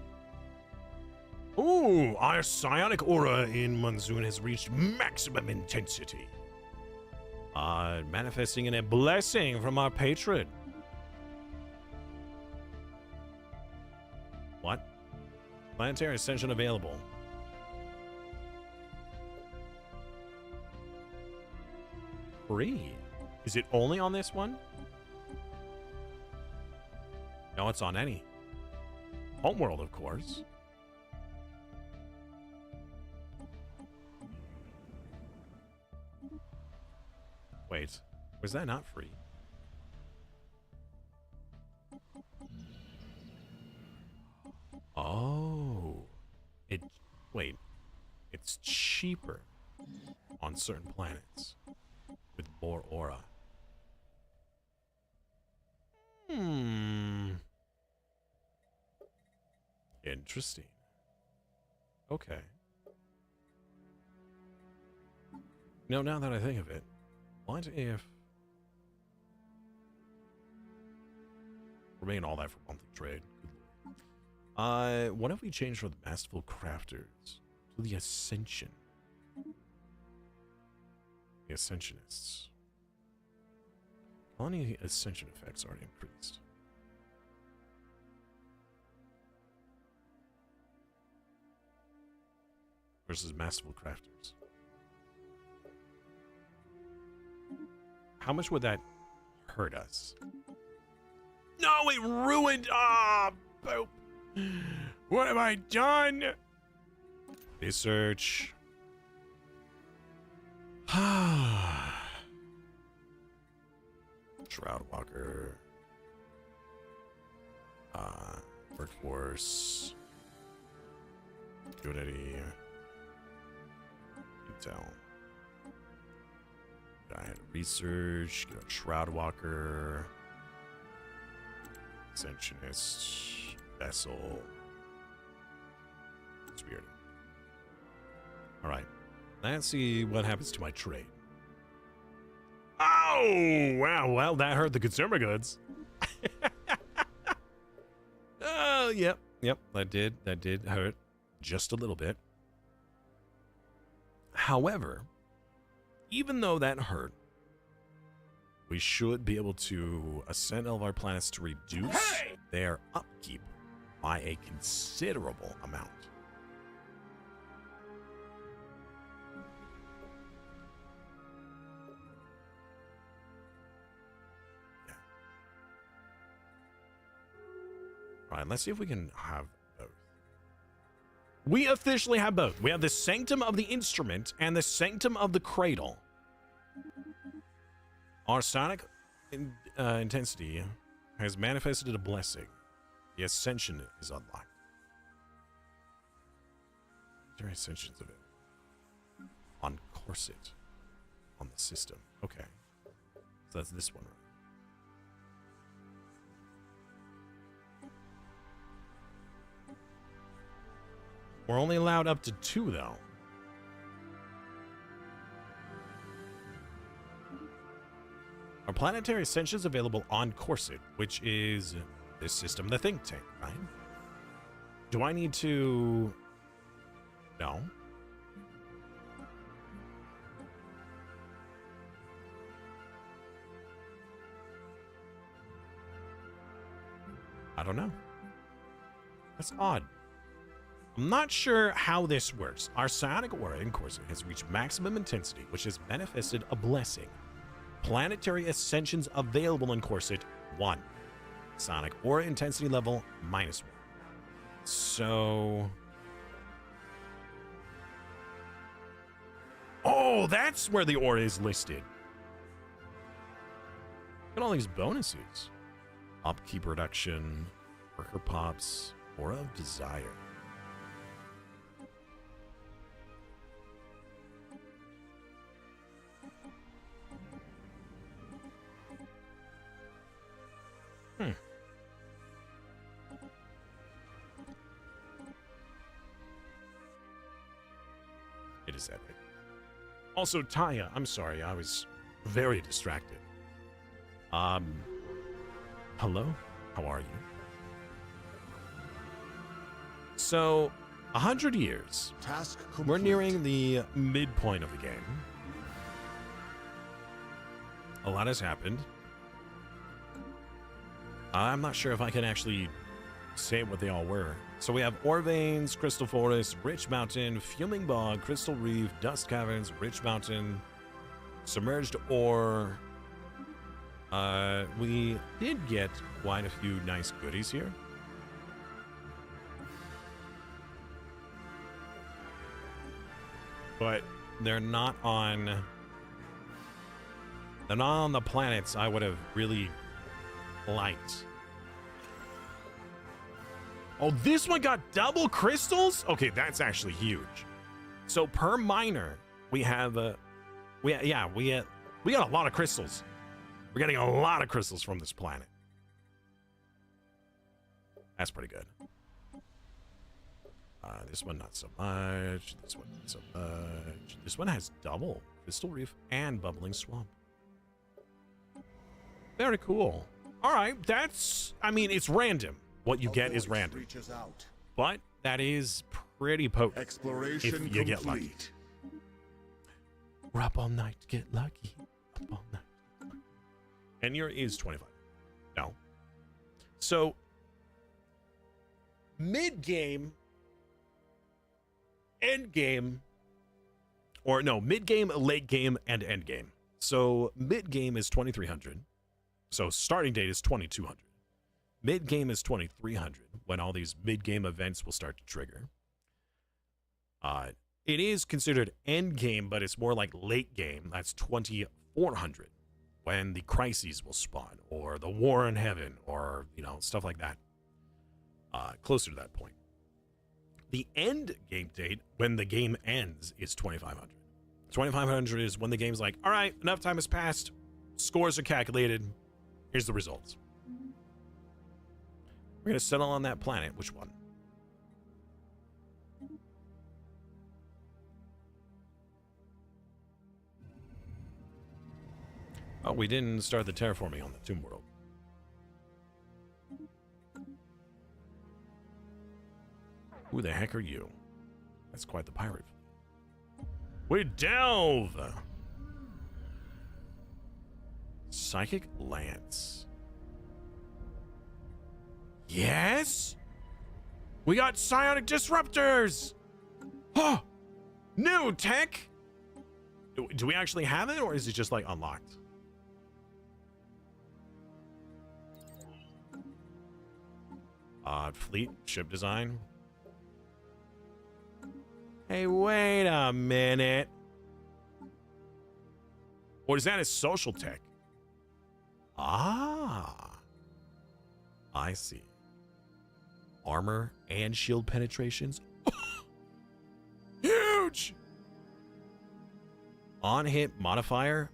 Ooh, our psionic aura in Monsoon has reached maximum intensity. Manifesting in a blessing from our patron. What? Planetary ascension available. Free. Is it only on this one? No, it's on any. Homeworld, of course. Wait, was that not free? Oh. Wait. It's cheaper on certain planets with more aura. Interesting. Okay. No, now that I think of it, what if remain all that for monthly trade? What if we change from the Masterful Crafters to the Ascension? The Ascensionists. How many Ascension effects are increased? Versus Masterful Crafters. How much would that hurt us? No, it ruined. Ah, boop. What have I done? Research. Shroud Walker. Workforce. Unity. Intel. I had research. Get a Shroud Walker. Ascensionist. Vessel. It's weird. Alright. Let's see what happens to my trade. Oh! Wow, well, that hurt the consumer goods. Oh, yep. Yep, that did hurt. Just a little bit. However, even though that hurt, we should be able to ascend all of our planets to reduce their upkeep by a considerable amount. Yeah. All right, let's see if we can have both. We officially have both. We have the Sanctum of the Instrument and the Sanctum of the Cradle. Our sonic intensity has manifested a blessing. The Ascension is unlocked. There are ascensions of it. On Corset. On the system. Okay. So that's this one, right? We're only allowed up to 2, though. Our planetary ascension is available on Corset, which is this system, the think tank, right? Do I need to... No. I don't know. That's odd. I'm not sure how this works. Our psionic aura in Corset has reached maximum intensity, which has manifested a blessing. Planetary ascensions available in Corset, 1. Sonic aura intensity level, -1. So... Oh, that's where the aura is listed. Look at all these bonuses. Upkeep reduction, worker pops, aura of desire. It is epic. Also, Taya, I'm sorry, I was very distracted. Hello? How are you? So, 100 years. Task complete. We're nearing the midpoint of the game. A lot has happened. I'm not sure if I can actually say what they all were. So we have Ore Veins, Crystal Forest, Rich Mountain, Fuming Bog, Crystal Reef, Dust Caverns, Rich Mountain, Submerged Ore. We did get quite a few nice goodies here. But they're not on the planets I would have really liked. Oh, this one got double crystals? Okay, that's actually huge. So per miner, we have we got a lot of crystals. We're getting a lot of crystals from this planet. That's pretty good. This one not so much. This one not so much. This one has double Crystal Reef and Bubbling Swamp. Very cool. All right, that's, I mean, it's random. What you get is random. Reaches out. But that is pretty potent Exploration if you get lucky. complete. We're up all night to get lucky. Up all night. And your is 25. No. So, mid-game, end game, or no, mid-game, late game, and end game. So, mid-game is 2300. So, starting date is 2200. Mid-game is 2300, when all these mid-game events will start to trigger. It is considered end game, but it's more like late game. That's 2400, when the crises will spawn, or the war in heaven, or, you know, stuff like that. Closer to that point. The end game date, when the game ends, is 2500. 2500 is when the game's like, all right, enough time has passed. Scores are calculated. Here's the results. We're going to settle on that planet. Which one? Oh, we didn't start the terraforming on the Tomb World. Who the heck are you? That's quite the pirate. We delve! Psychic Lance. Yes? We got psionic disruptors! Oh! New tech! Do we actually have it, or is it just, like, unlocked? Fleet, ship design. Hey, wait a minute. Or is that a social tech? Ah. I see. Armor and shield penetrations. Huge! On-hit modifier,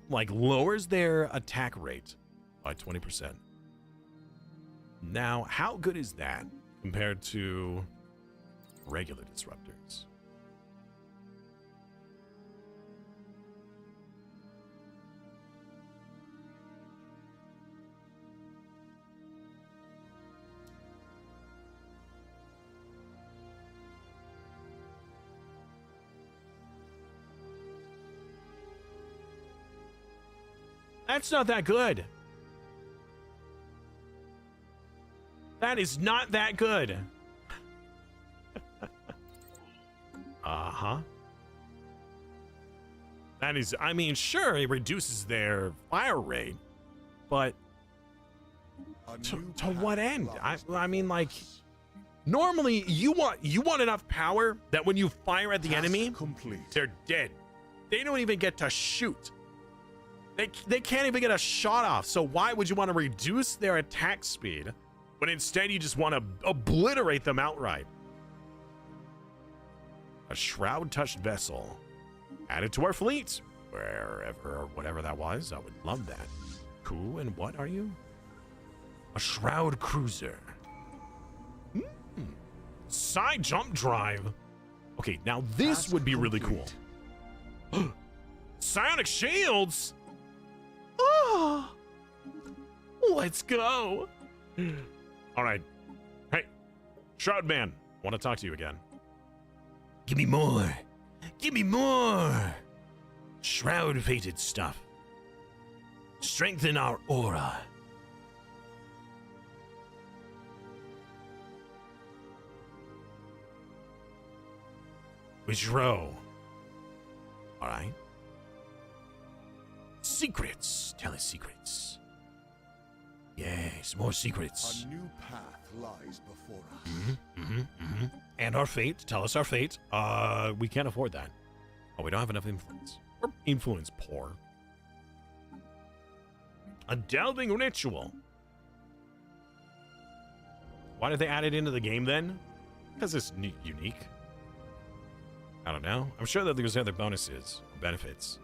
like, lowers their attack rate by 20%. Now, how good is that compared to regular disruptors? That's not that good. That is not that good. Uh-huh. That is, I mean, sure, it reduces their fire rate, but to what end? I mean, like, normally you want enough power that when you fire at the enemy, they're dead. They don't even get to shoot. They can't even get a shot off. So why would you want to reduce their attack speed when instead you just want to obliterate them outright? A shroud-touched vessel added to our fleet. Wherever or whatever that was, I would love that. Who and what are you? A shroud cruiser. Side jump drive. Okay, now this would be really cool. Psionic shields. Oh, let's go. All right. Hey, Shroud Man, I want to talk to you again. Give me more. Give me more. Shroud-fated stuff. Strengthen our aura. Which row? All right. Secrets. Tell us secrets. Yes, more secrets. A new path lies before us. And our fate. Tell us our fate. We can't afford that. Oh, we don't have enough influence. We're influence poor. A delving ritual. Why did they add it into the game then? Because it's unique. I don't know. I'm sure that there's other bonuses, benefits.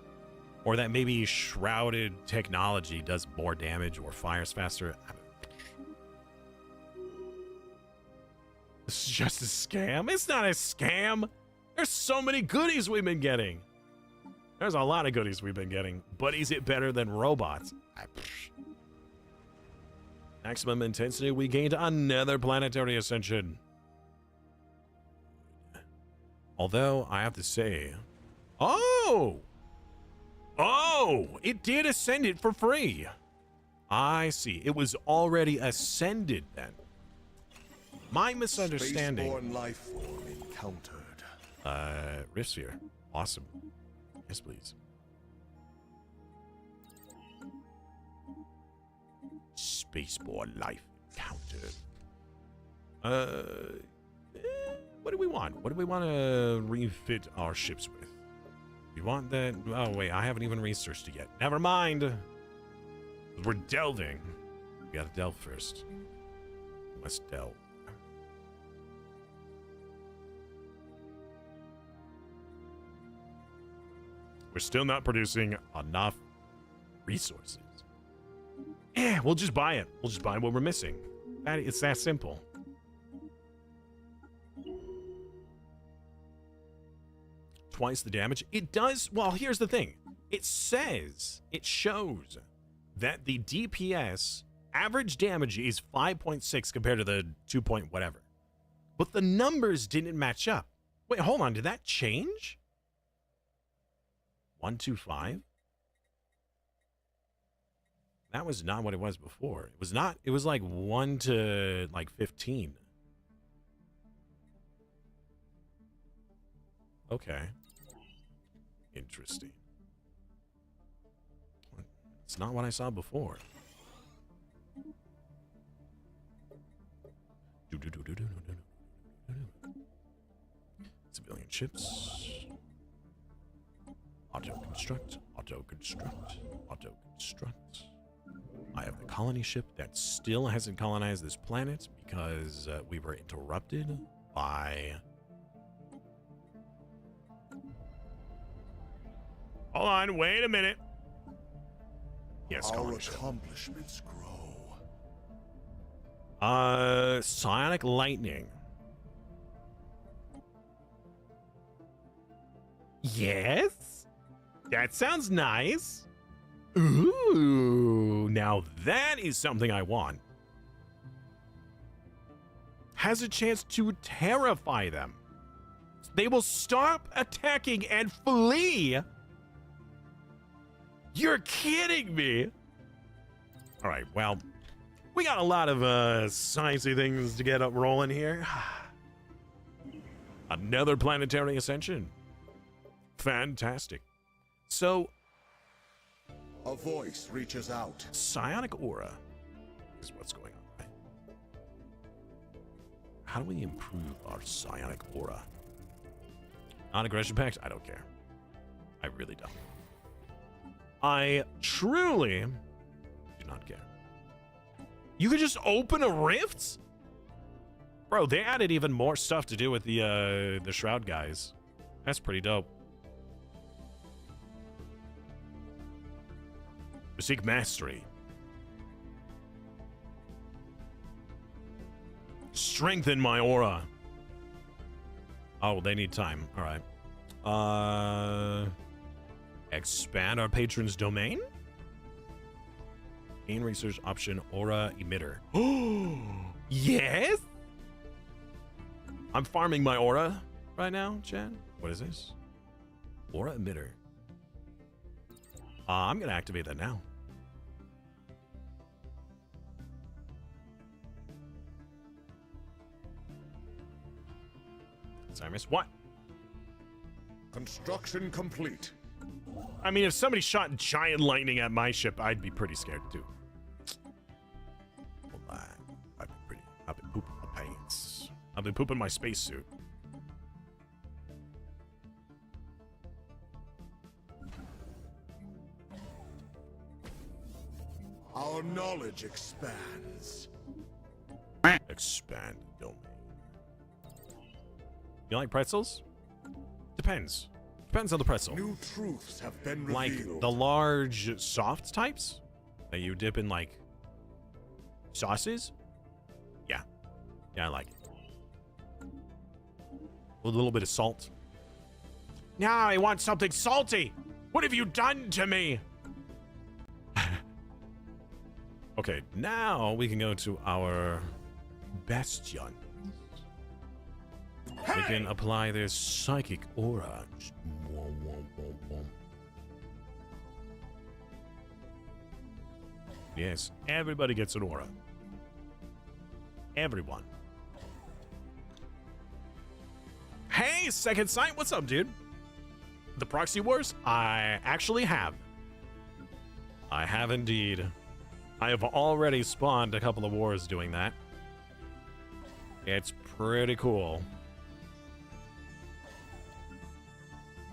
Or that maybe shrouded technology does more damage or fires faster. This is just a scam. It's not a scam. There's so many goodies we've been getting. There's a lot of goodies we've been getting. But is it better than robots? Maximum intensity. We gained another planetary ascension. Although, I have to say... Oh! Oh! It did ascend it for free. I see. It was already ascended then. My misunderstanding. Spaceborne life form encountered. Rifts here. Awesome. Yes, please. Spaceborne life encountered. What do we want? What do we want to refit our ships with? We want that. Oh, wait. I haven't even researched it yet. Never mind. We're delving. We gotta delve first. Let's delve. We're still not producing enough resources. Yeah, we'll just buy it. We'll just buy what we're missing. It's that simple. Twice the damage. It does. Well, here's the thing. It shows that the DPS average damage is 5.6 compared to the 2 point whatever. But the numbers didn't match up. Wait, hold on. Did that change? 125? That was not what it was before. It was not. It was like 1 to like 15. Okay. Interesting. It's not what I saw before. Civilian ships. Auto-construct, auto-construct, auto-construct. I have the colony ship that still hasn't colonized this planet because we were interrupted by... Hold on, wait a minute. Yes, Our colony ship. accomplishments grow. Psionic lightning. Yes? That sounds nice. Ooh, now that is something I want. Has a chance to terrify them. They will stop attacking and flee. You're kidding me. All right, well, we got a lot of sciencey things to get up rolling here. Another planetary ascension. Fantastic. So, A voice reaches out. psionic aura is what's going on, right? How do we improve our psionic aura? Non-aggression pact? I don't care. I really don't. I truly do not care. You could just open a rift? Bro, they added even more stuff to do with the Shroud guys. That's pretty dope. Seek mastery. Strengthen my aura. Oh, they need time. All right. Expand our patron's domain? Gain research option aura emitter. Oh, yes? I'm farming my aura right now, Chad. What is this? Aura emitter. I'm going to activate that now. Cyrus, what? Construction complete. I mean, if somebody shot giant lightning at my ship, I'd be pretty scared too. Hold on. I've been pooping my pants. I've been pooping my spacesuit. Our knowledge expands. Expand domain. You like pretzels? Depends. Depends on the pretzel. New truths have been Like revealed. the large soft types that you dip in like sauces? Yeah. Yeah, I like it. with a little bit of salt. Now I want something salty. What have you done to me? Okay, now we can go to our bastion. We can apply this psychic aura. Yes, everybody gets an aura. Everyone. Hey, Second Sight, what's up, dude? The proxy wars? I actually have. I have indeed. I have already spawned a couple of wars doing that. It's pretty cool.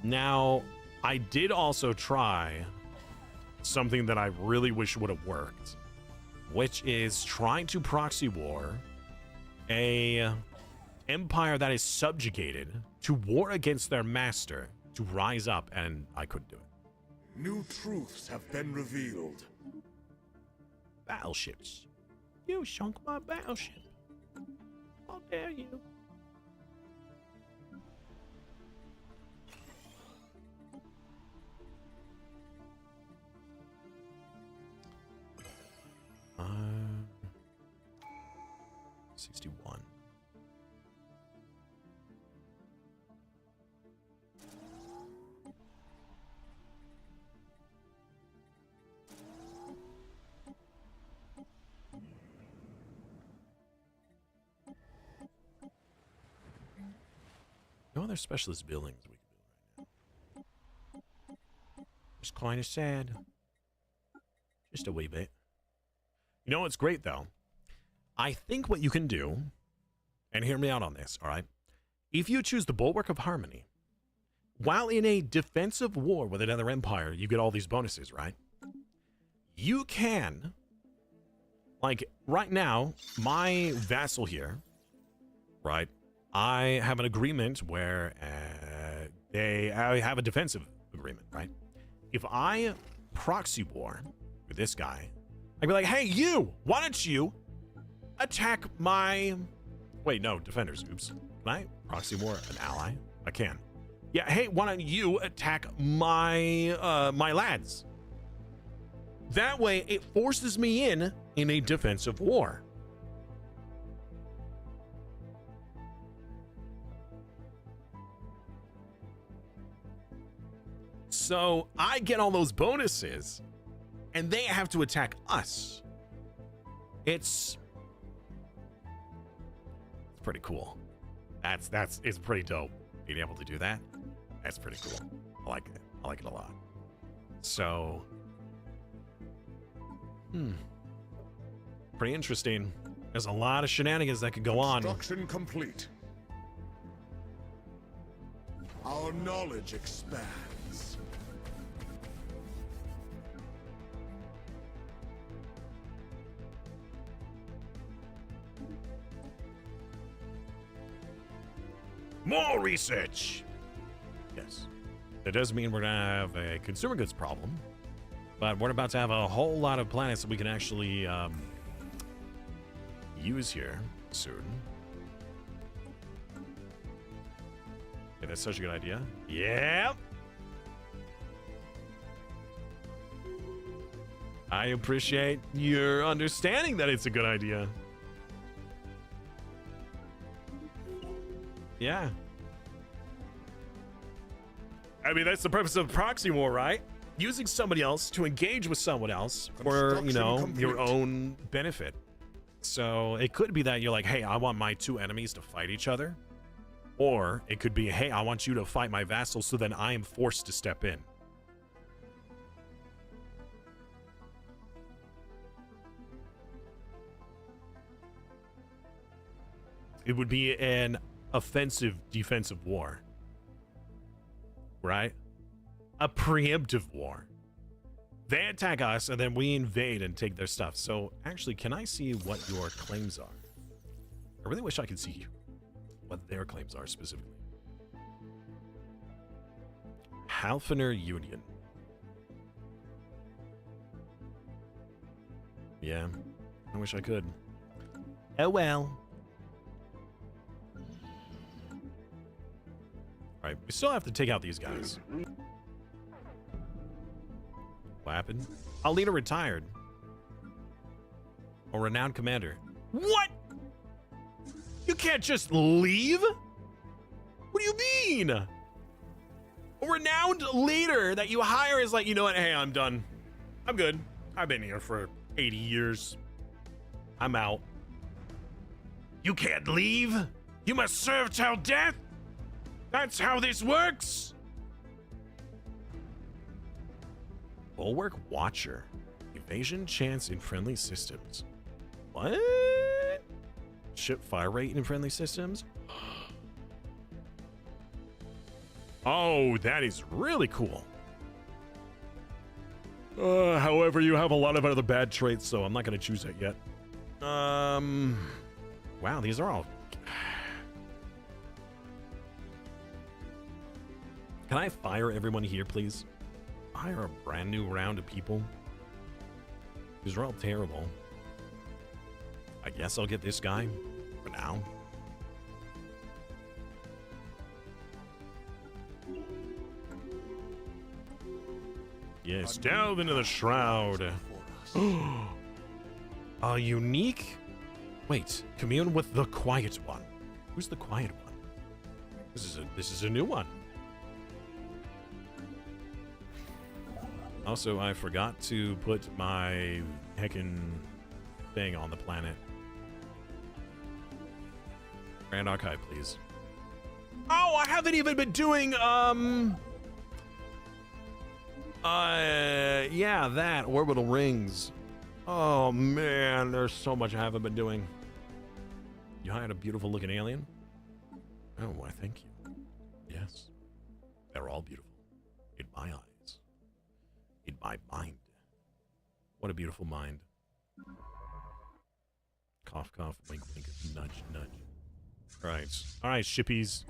Now, I did also try something that I really wish would have worked, which is trying to proxy war a empire that is subjugated to war against their master, to rise up, and I couldn't do it. New truths have been revealed. Battleships. You sunk my battleship. How dare you? Uh, 61. No other specialist buildings we can build right now. It's kind of sad. Just a wee bit. You know what's great, though? I think what you can do, and hear me out on this, all right? If you choose the Bulwark of Harmony, while in a defensive war with another empire, you get all these bonuses, right? You can, like, right now, my vassal here, right? I have an agreement where I have a defensive agreement, right? If I proxy war with this guy, I'd be like, hey, you, why don't you attack my... Wait, no, defenders, oops. Can I proxy war an ally? I can. Yeah, hey, why don't you attack my my lads? That way, it forces me in a defensive war. So I get all those bonuses, and they have to attack us. It's pretty cool. It's pretty dope being able to do that. That's pretty cool. I like it. I like it a lot. So, pretty interesting. There's a lot of shenanigans that could go on. Construction complete. Our knowledge expands. More research. Yes. That does mean we're gonna have a consumer goods problem, but we're about to have a whole lot of planets that we can actually use here soon. Yeah, that's such a good idea. Yeah. I appreciate your understanding that it's a good idea. Yeah. I mean, that's the purpose of proxy war, right? Using somebody else to engage with someone else for, you know, your own benefit. So it could be that you're like, hey, I want my two enemies to fight each other. Or it could be, hey, I want you to fight my vassal, so then I am forced to step in. It would be an offensive defensive war, right? A preemptive war. They attack us and then we invade and take their stuff. So actually, can I see what your claims are? I really wish I could see what their claims are specifically. Halfiner Union. Yeah, I wish I could. Oh well. Right, we still have to take out these guys. What happened? Our leader retired. A renowned commander. What? You can't just leave? What do you mean? A renowned leader that you hire is like, you know what? Hey, I'm done. I'm good. I've been here for 80 years. I'm out. You can't leave. You must serve till death. That's how this works. Bulwark Watcher. Evasion chance in friendly systems. What? Ship fire rate in friendly systems? Oh, that is really cool. However, you have a lot of other bad traits, so I'm not going to choose that yet. Wow, these are all... Can I fire everyone here, please? Fire a brand new round of people? These are all terrible. I guess I'll get this guy for now. Yes, delve into the Shroud. A unique... Wait, commune with the Quiet One. Who's the Quiet One? This is a new one. Also, I forgot to put my heckin' thing on the planet. Grand Archive, please. Oh, I haven't even been doing, yeah, that. Orbital rings. Oh, man, there's so much I haven't been doing. You hired a beautiful looking alien? Oh, why, thank you. Yes. They're all beautiful. In my eyes. In my mind. What a beautiful mind. Cough, cough, wink, wink, nudge, nudge. Alright. Alright, shippies.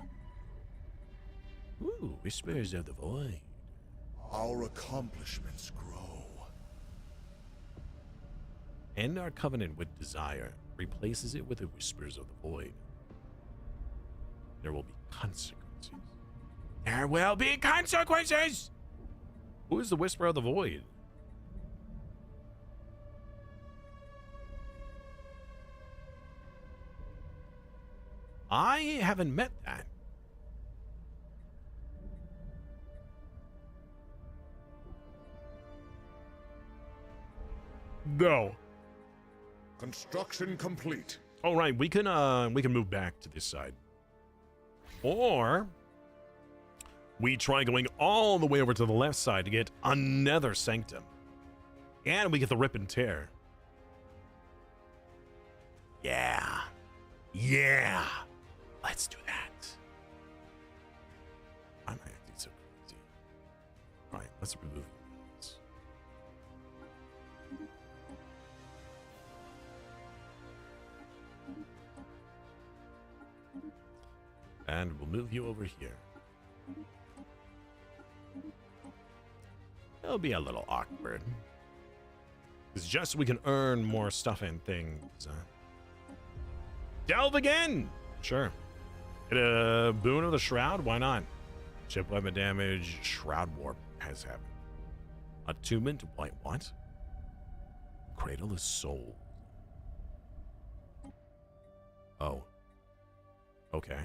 Ooh, Whispers of the Void. Our accomplishments grow. End our covenant with desire. Replaces it with the Whispers of the Void. There will be consequences. There will be consequences! Who is the Whisperer of the Void? I haven't met that. No. Construction complete. All right, we can move back to this side. Or we try going all the way over to the left side to get another sanctum. And we get the rip and tear. Yeah. Yeah. Let's do that. I'm acting so crazy. All right, let's remove this. And we'll move you over here. It'll be a little awkward. It's just so we can earn more stuff and things. Delve again! Sure. Get a boon of the Shroud? Why not? Ship weapon damage, Shroud warp has happened. Attunement, what? Cradle is soul. Oh. Okay.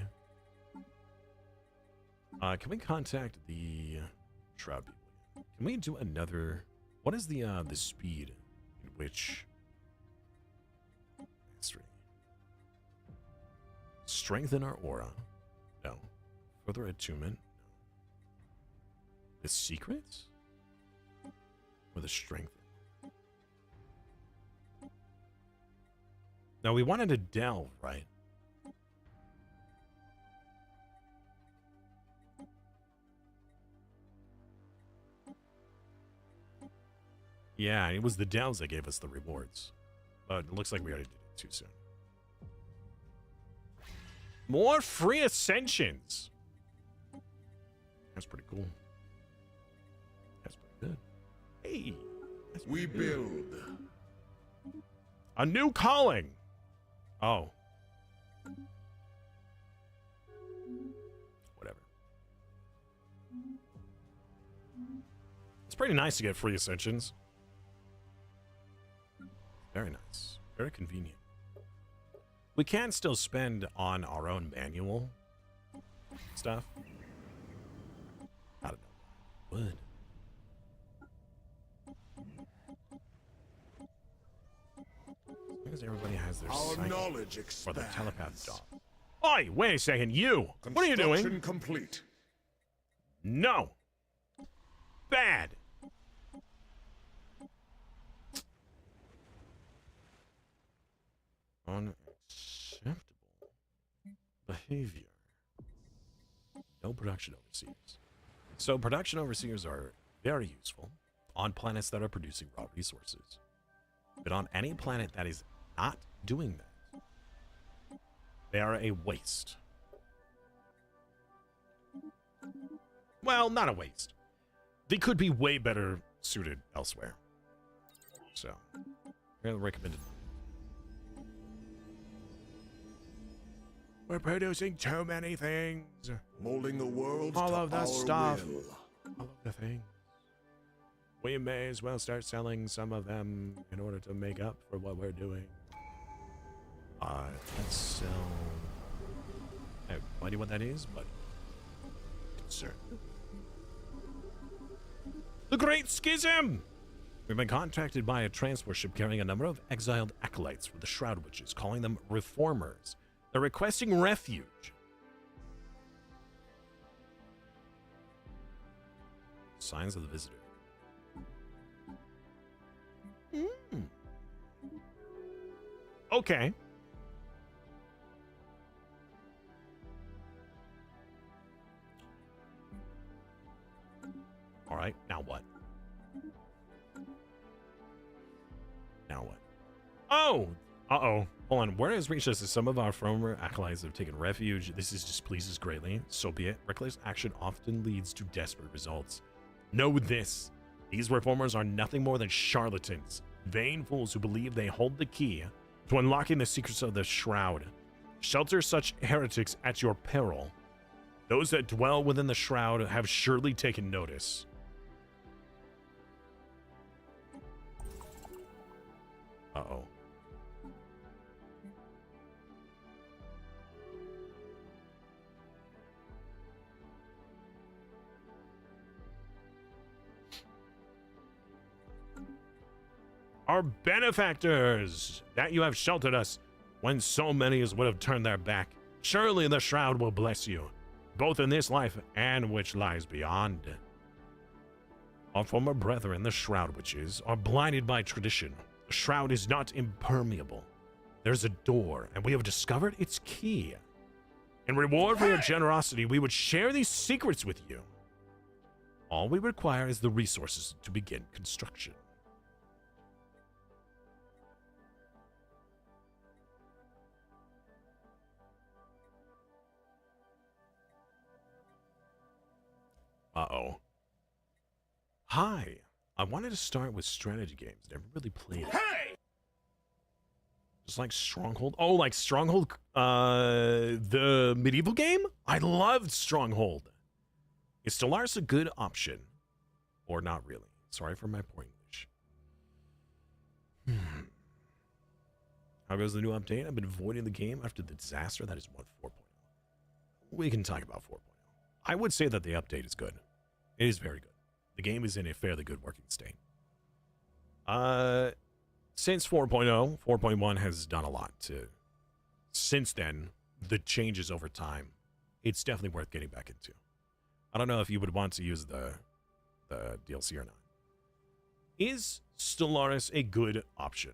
Can we contact the Shroud people? Can we do another... What is the speed in which... History. Strengthen our aura. No. Further attunement. No. The secrets? Or the strength? Now we wanted to delve, right? Yeah, it was the delves that gave us the rewards. But it looks like we already did it too soon. More free ascensions. That's pretty cool. That's pretty good. Hey. That's We pretty good. build. A new calling. Oh. Whatever. It's pretty nice to get free ascensions. Very nice. Very convenient. We can still spend on our own manual stuff. I don't know. Would. As long as everybody has their Our psychic knowledge or expands. their telepath job. Oi, wait a second, you! What are you doing? Construction complete. No! Bad! Unacceptable behavior. No production overseers. So production overseers are very useful on planets that are producing raw resources. But on any planet that is not doing that, they are a waste. Well, not a waste. They could be way better suited elsewhere. So, highly recommended. We're producing too many things. Molding the world All to of the our stuff. will. All of the things. We may as well start selling some of them in order to make up for what we're doing. Let's sell... I have no idea what that is, but... concern. The Great Schism! We've been contacted by a transport ship carrying a number of exiled acolytes for the Shroud Witches, calling them reformers. They're requesting refuge. Signs of the visitor. Okay. All right, now what? Now what? Oh! Uh-oh. Hold on. Word has reached us that some of our former acolytes have taken refuge. This displeases greatly. So be it. Reckless action often leads to desperate results. Know this. These reformers are nothing more than charlatans. Vain fools who believe they hold the key to unlocking the secrets of the Shroud. Shelter such heretics at your peril. Those that dwell within the Shroud have surely taken notice. Uh-oh. Our benefactors, that you have sheltered us when so many as would have turned their back. Surely the Shroud will bless you, both in this life and which lies beyond. Our former brethren, the Shroud Witches, are blinded by tradition. The Shroud is not impermeable. There's a door, and we have discovered its key. In reward for your generosity, we would share these secrets with you. All we require is the resources to begin construction. Uh-oh. Hi. I wanted to start with strategy games. Never really played it. Hey! Just like Stronghold. Oh, like Stronghold, the medieval game? I loved Stronghold. Is Stellaris a good option? Or not really? Sorry for my poor English. How goes the new update? I've been avoiding the game after the disaster that is what 4.0. We can talk about 4.0. I would say that the update is good. It is very good. The game is in a fairly good working state. Since 4.0, 4.1 has done a lot to... Since then, the changes over time, it's definitely worth getting back into. I don't know if you would want to use the DLC or not. Is Stellaris a good option?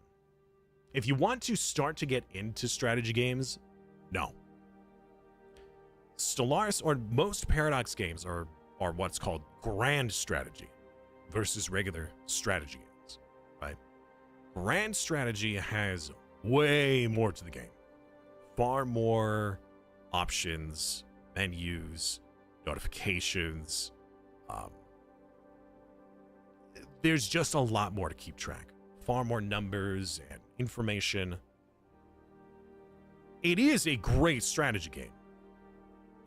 If you want to start to get into strategy games, no. Stellaris, or most Paradox games, are what's called grand strategy versus regular strategy games, right? Grand strategy has way more to the game. Far more options, menus, notifications. There's just a lot more to keep track. Far more numbers and information. It is a great strategy game.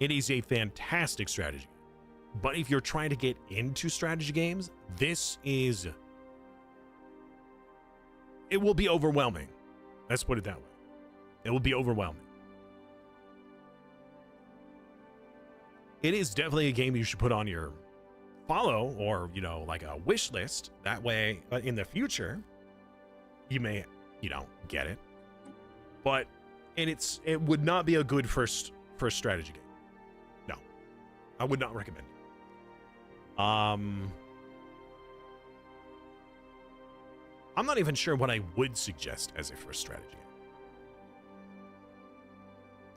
It is a fantastic strategy game. But if you're trying to get into strategy games, it will be overwhelming. Let's put it that way. It will be overwhelming. It is definitely a game you should put on your follow or, like a wish list. That way, in the future, you may, get it. But it would not be a good first strategy game. No, I would not recommend it. I'm not even sure what I would suggest as a first strategy game.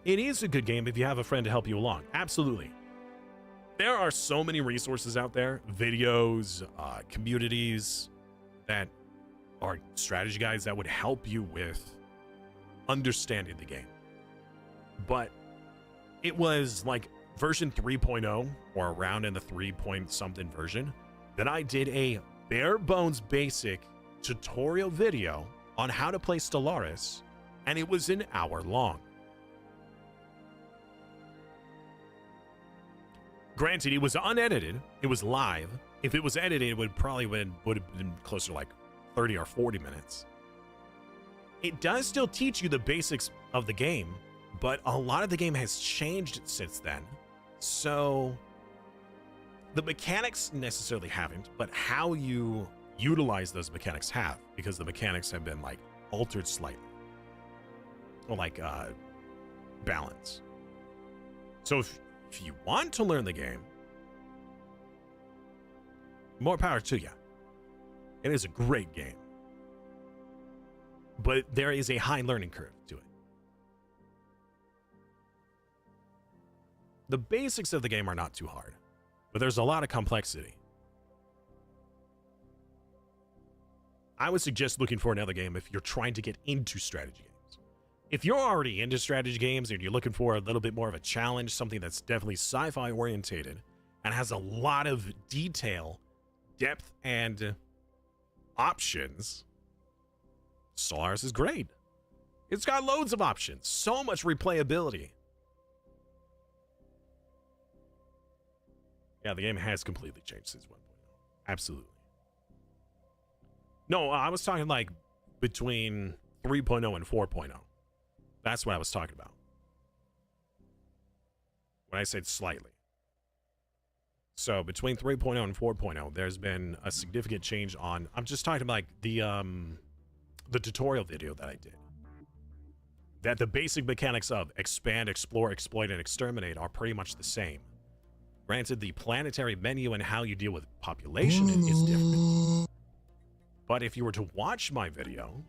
It is a good game if you have a friend to help you along. Absolutely. There are so many resources out there, videos, communities that are strategy guides that would help you with understanding the game. But it was like version 3.0 or around in the 3 point something version that I did a bare bones basic tutorial video on how to play Stellaris, and it was an hour long. Granted, it was unedited. It was live. If it was edited, it would have been closer to like 30 or 40 minutes. It does still teach you the basics of the game, but a lot of the game has changed since then. So the mechanics necessarily haven't, but how you utilize those mechanics have, because the mechanics have been like altered slightly, or like balance. So if you want to learn the game, more power to you. It is a great game, but there is a high learning curve to it. The basics of the game are not too hard, but there's a lot of complexity. I would suggest looking for another game if you're trying to get into strategy games. If you're already into strategy games and you're looking for a little bit more of a challenge, something that's definitely sci-fi orientated and has a lot of detail, depth, and options, Stellaris is great. It's got loads of options, so much replayability. Yeah, the game has completely changed since 1.0. Absolutely. No, I was talking like between 3.0 and 4.0. That's what I was talking about when I said slightly. So between 3.0 and 4.0, there's been a significant change on. I'm just talking about like the tutorial video that I did. That the basic mechanics of expand, explore, exploit, and exterminate are pretty much the same. Granted, the planetary menu and how you deal with population is different. But if you were to watch my video,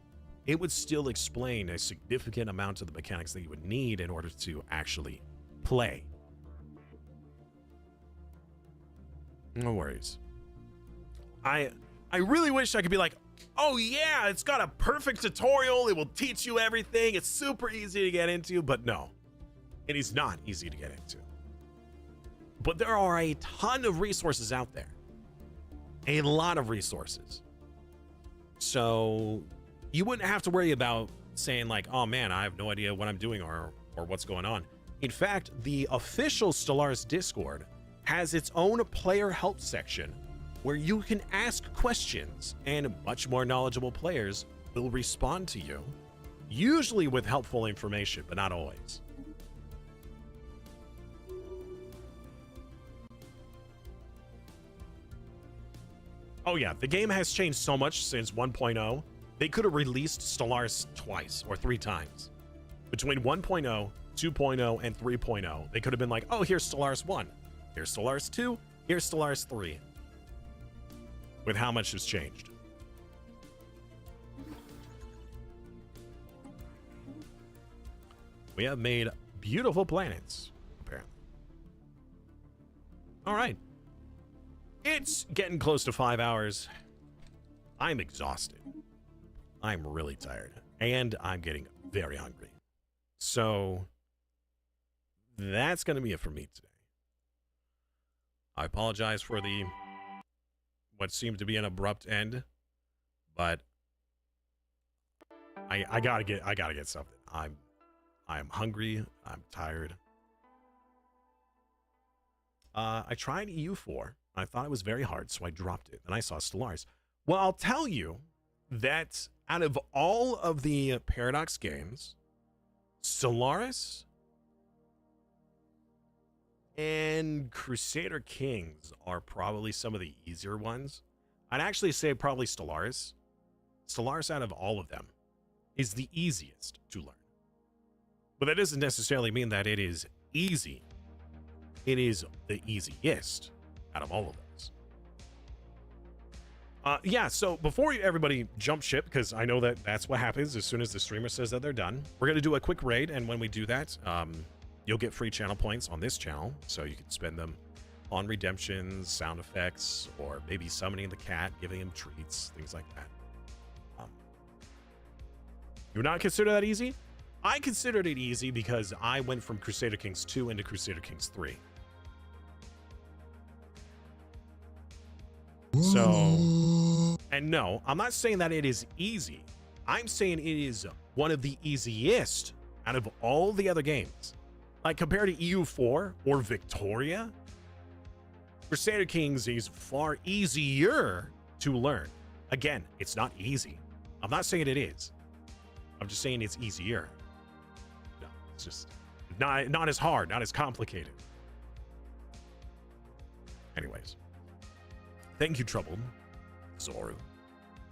it would still explain a significant amount of the mechanics that you would need in order to actually play. No worries. I really wish I could be like, oh yeah, it's got a perfect tutorial. It will teach you everything. It's super easy to get into, but no, it is not easy to get into. But there are a ton of resources out there. A lot of resources. So you wouldn't have to worry about saying like, oh man, I have no idea what I'm doing or what's going on. In fact, the official Stellaris Discord has its own player help section where you can ask questions and much more knowledgeable players will respond to you, usually with helpful information, but not always. Oh yeah, the game has changed so much since 1.0. They could have released Stellaris twice or 3 times. Between 1.0, 2.0, and 3.0, they could have been like, oh, here's Stellaris 1. Here's Stellaris 2. Here's Stellaris 3. With how much has changed. We have made beautiful planets, apparently. All right. It's getting close to 5 hours. I'm exhausted. I'm really tired. And I'm getting very hungry. So that's going to be it for me today. I apologize for what seemed to be an abrupt end, but I gotta get something. I'm hungry. I'm tired. I tried EU4. I thought it was very hard, so I dropped it. And I saw Stellaris. Well, I'll tell you that out of all of the Paradox games, Stellaris and Crusader Kings are probably some of the easier ones. I'd actually say probably Stellaris. Stellaris out of all of them is the easiest to learn. But that doesn't necessarily mean that it is easy. It is the easiest out of all of those. Yeah, so before everybody jump ship, because I know that that's what happens as soon as the streamer says that they're done, we're going to do a quick raid, and when we do that, you'll get free channel points on this channel, so you can spend them on redemptions, sound effects, or maybe summoning the cat, giving him treats, things like that. You would not consider that easy? I considered it easy because I went from Crusader Kings 2 into Crusader Kings 3. So, and no, I'm not saying that it is easy. I'm saying it is one of the easiest out of all the other games. Like compared to EU4 or Victoria, Crusader Kings is far easier to learn. Again, it's not easy. I'm not saying it is. I'm just saying it's easier. No, it's just not as hard, not as complicated. Anyways. Thank you, Troubled Zoru,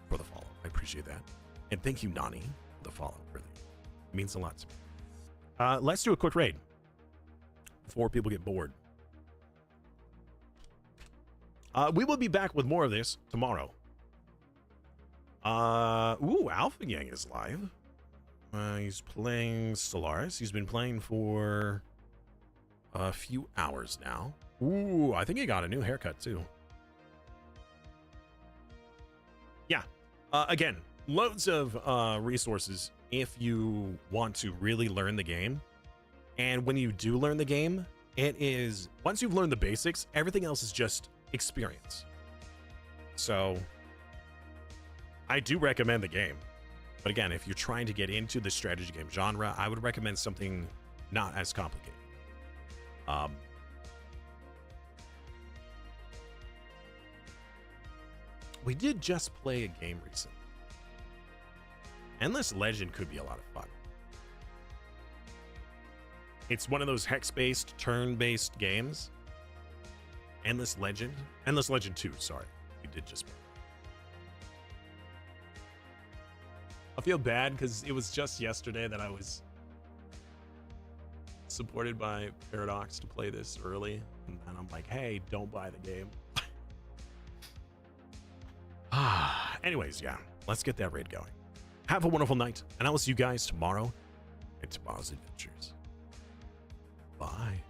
for the follow. I appreciate that. And thank you, Nani, for the follow. Really. It means a lot to me. Let's do a quick raid before people get bored. We will be back with more of this tomorrow. Ooh, Alpha Gang is live. He's playing Stellaris. He's been playing for a few hours now. Ooh, I think he got a new haircut, too. Yeah, again, loads of resources if you want to really learn the game. And when you do learn the game, it is, once you've learned the basics, everything else is just experience. So I do recommend the game. But again, if you're trying to get into the strategy game genre, I would recommend something not as complicated. We did just play a game recently. Endless Legend could be a lot of fun. It's one of those hex-based, turn-based games. Endless Legend 2, sorry. We did just play. I feel bad because it was just yesterday that I was supported by Paradox to play this early. And I'm like, hey, don't buy the game. Anyways, yeah, let's get that raid going. Have a wonderful night, and I will see you guys tomorrow in tomorrow's adventures. Bye.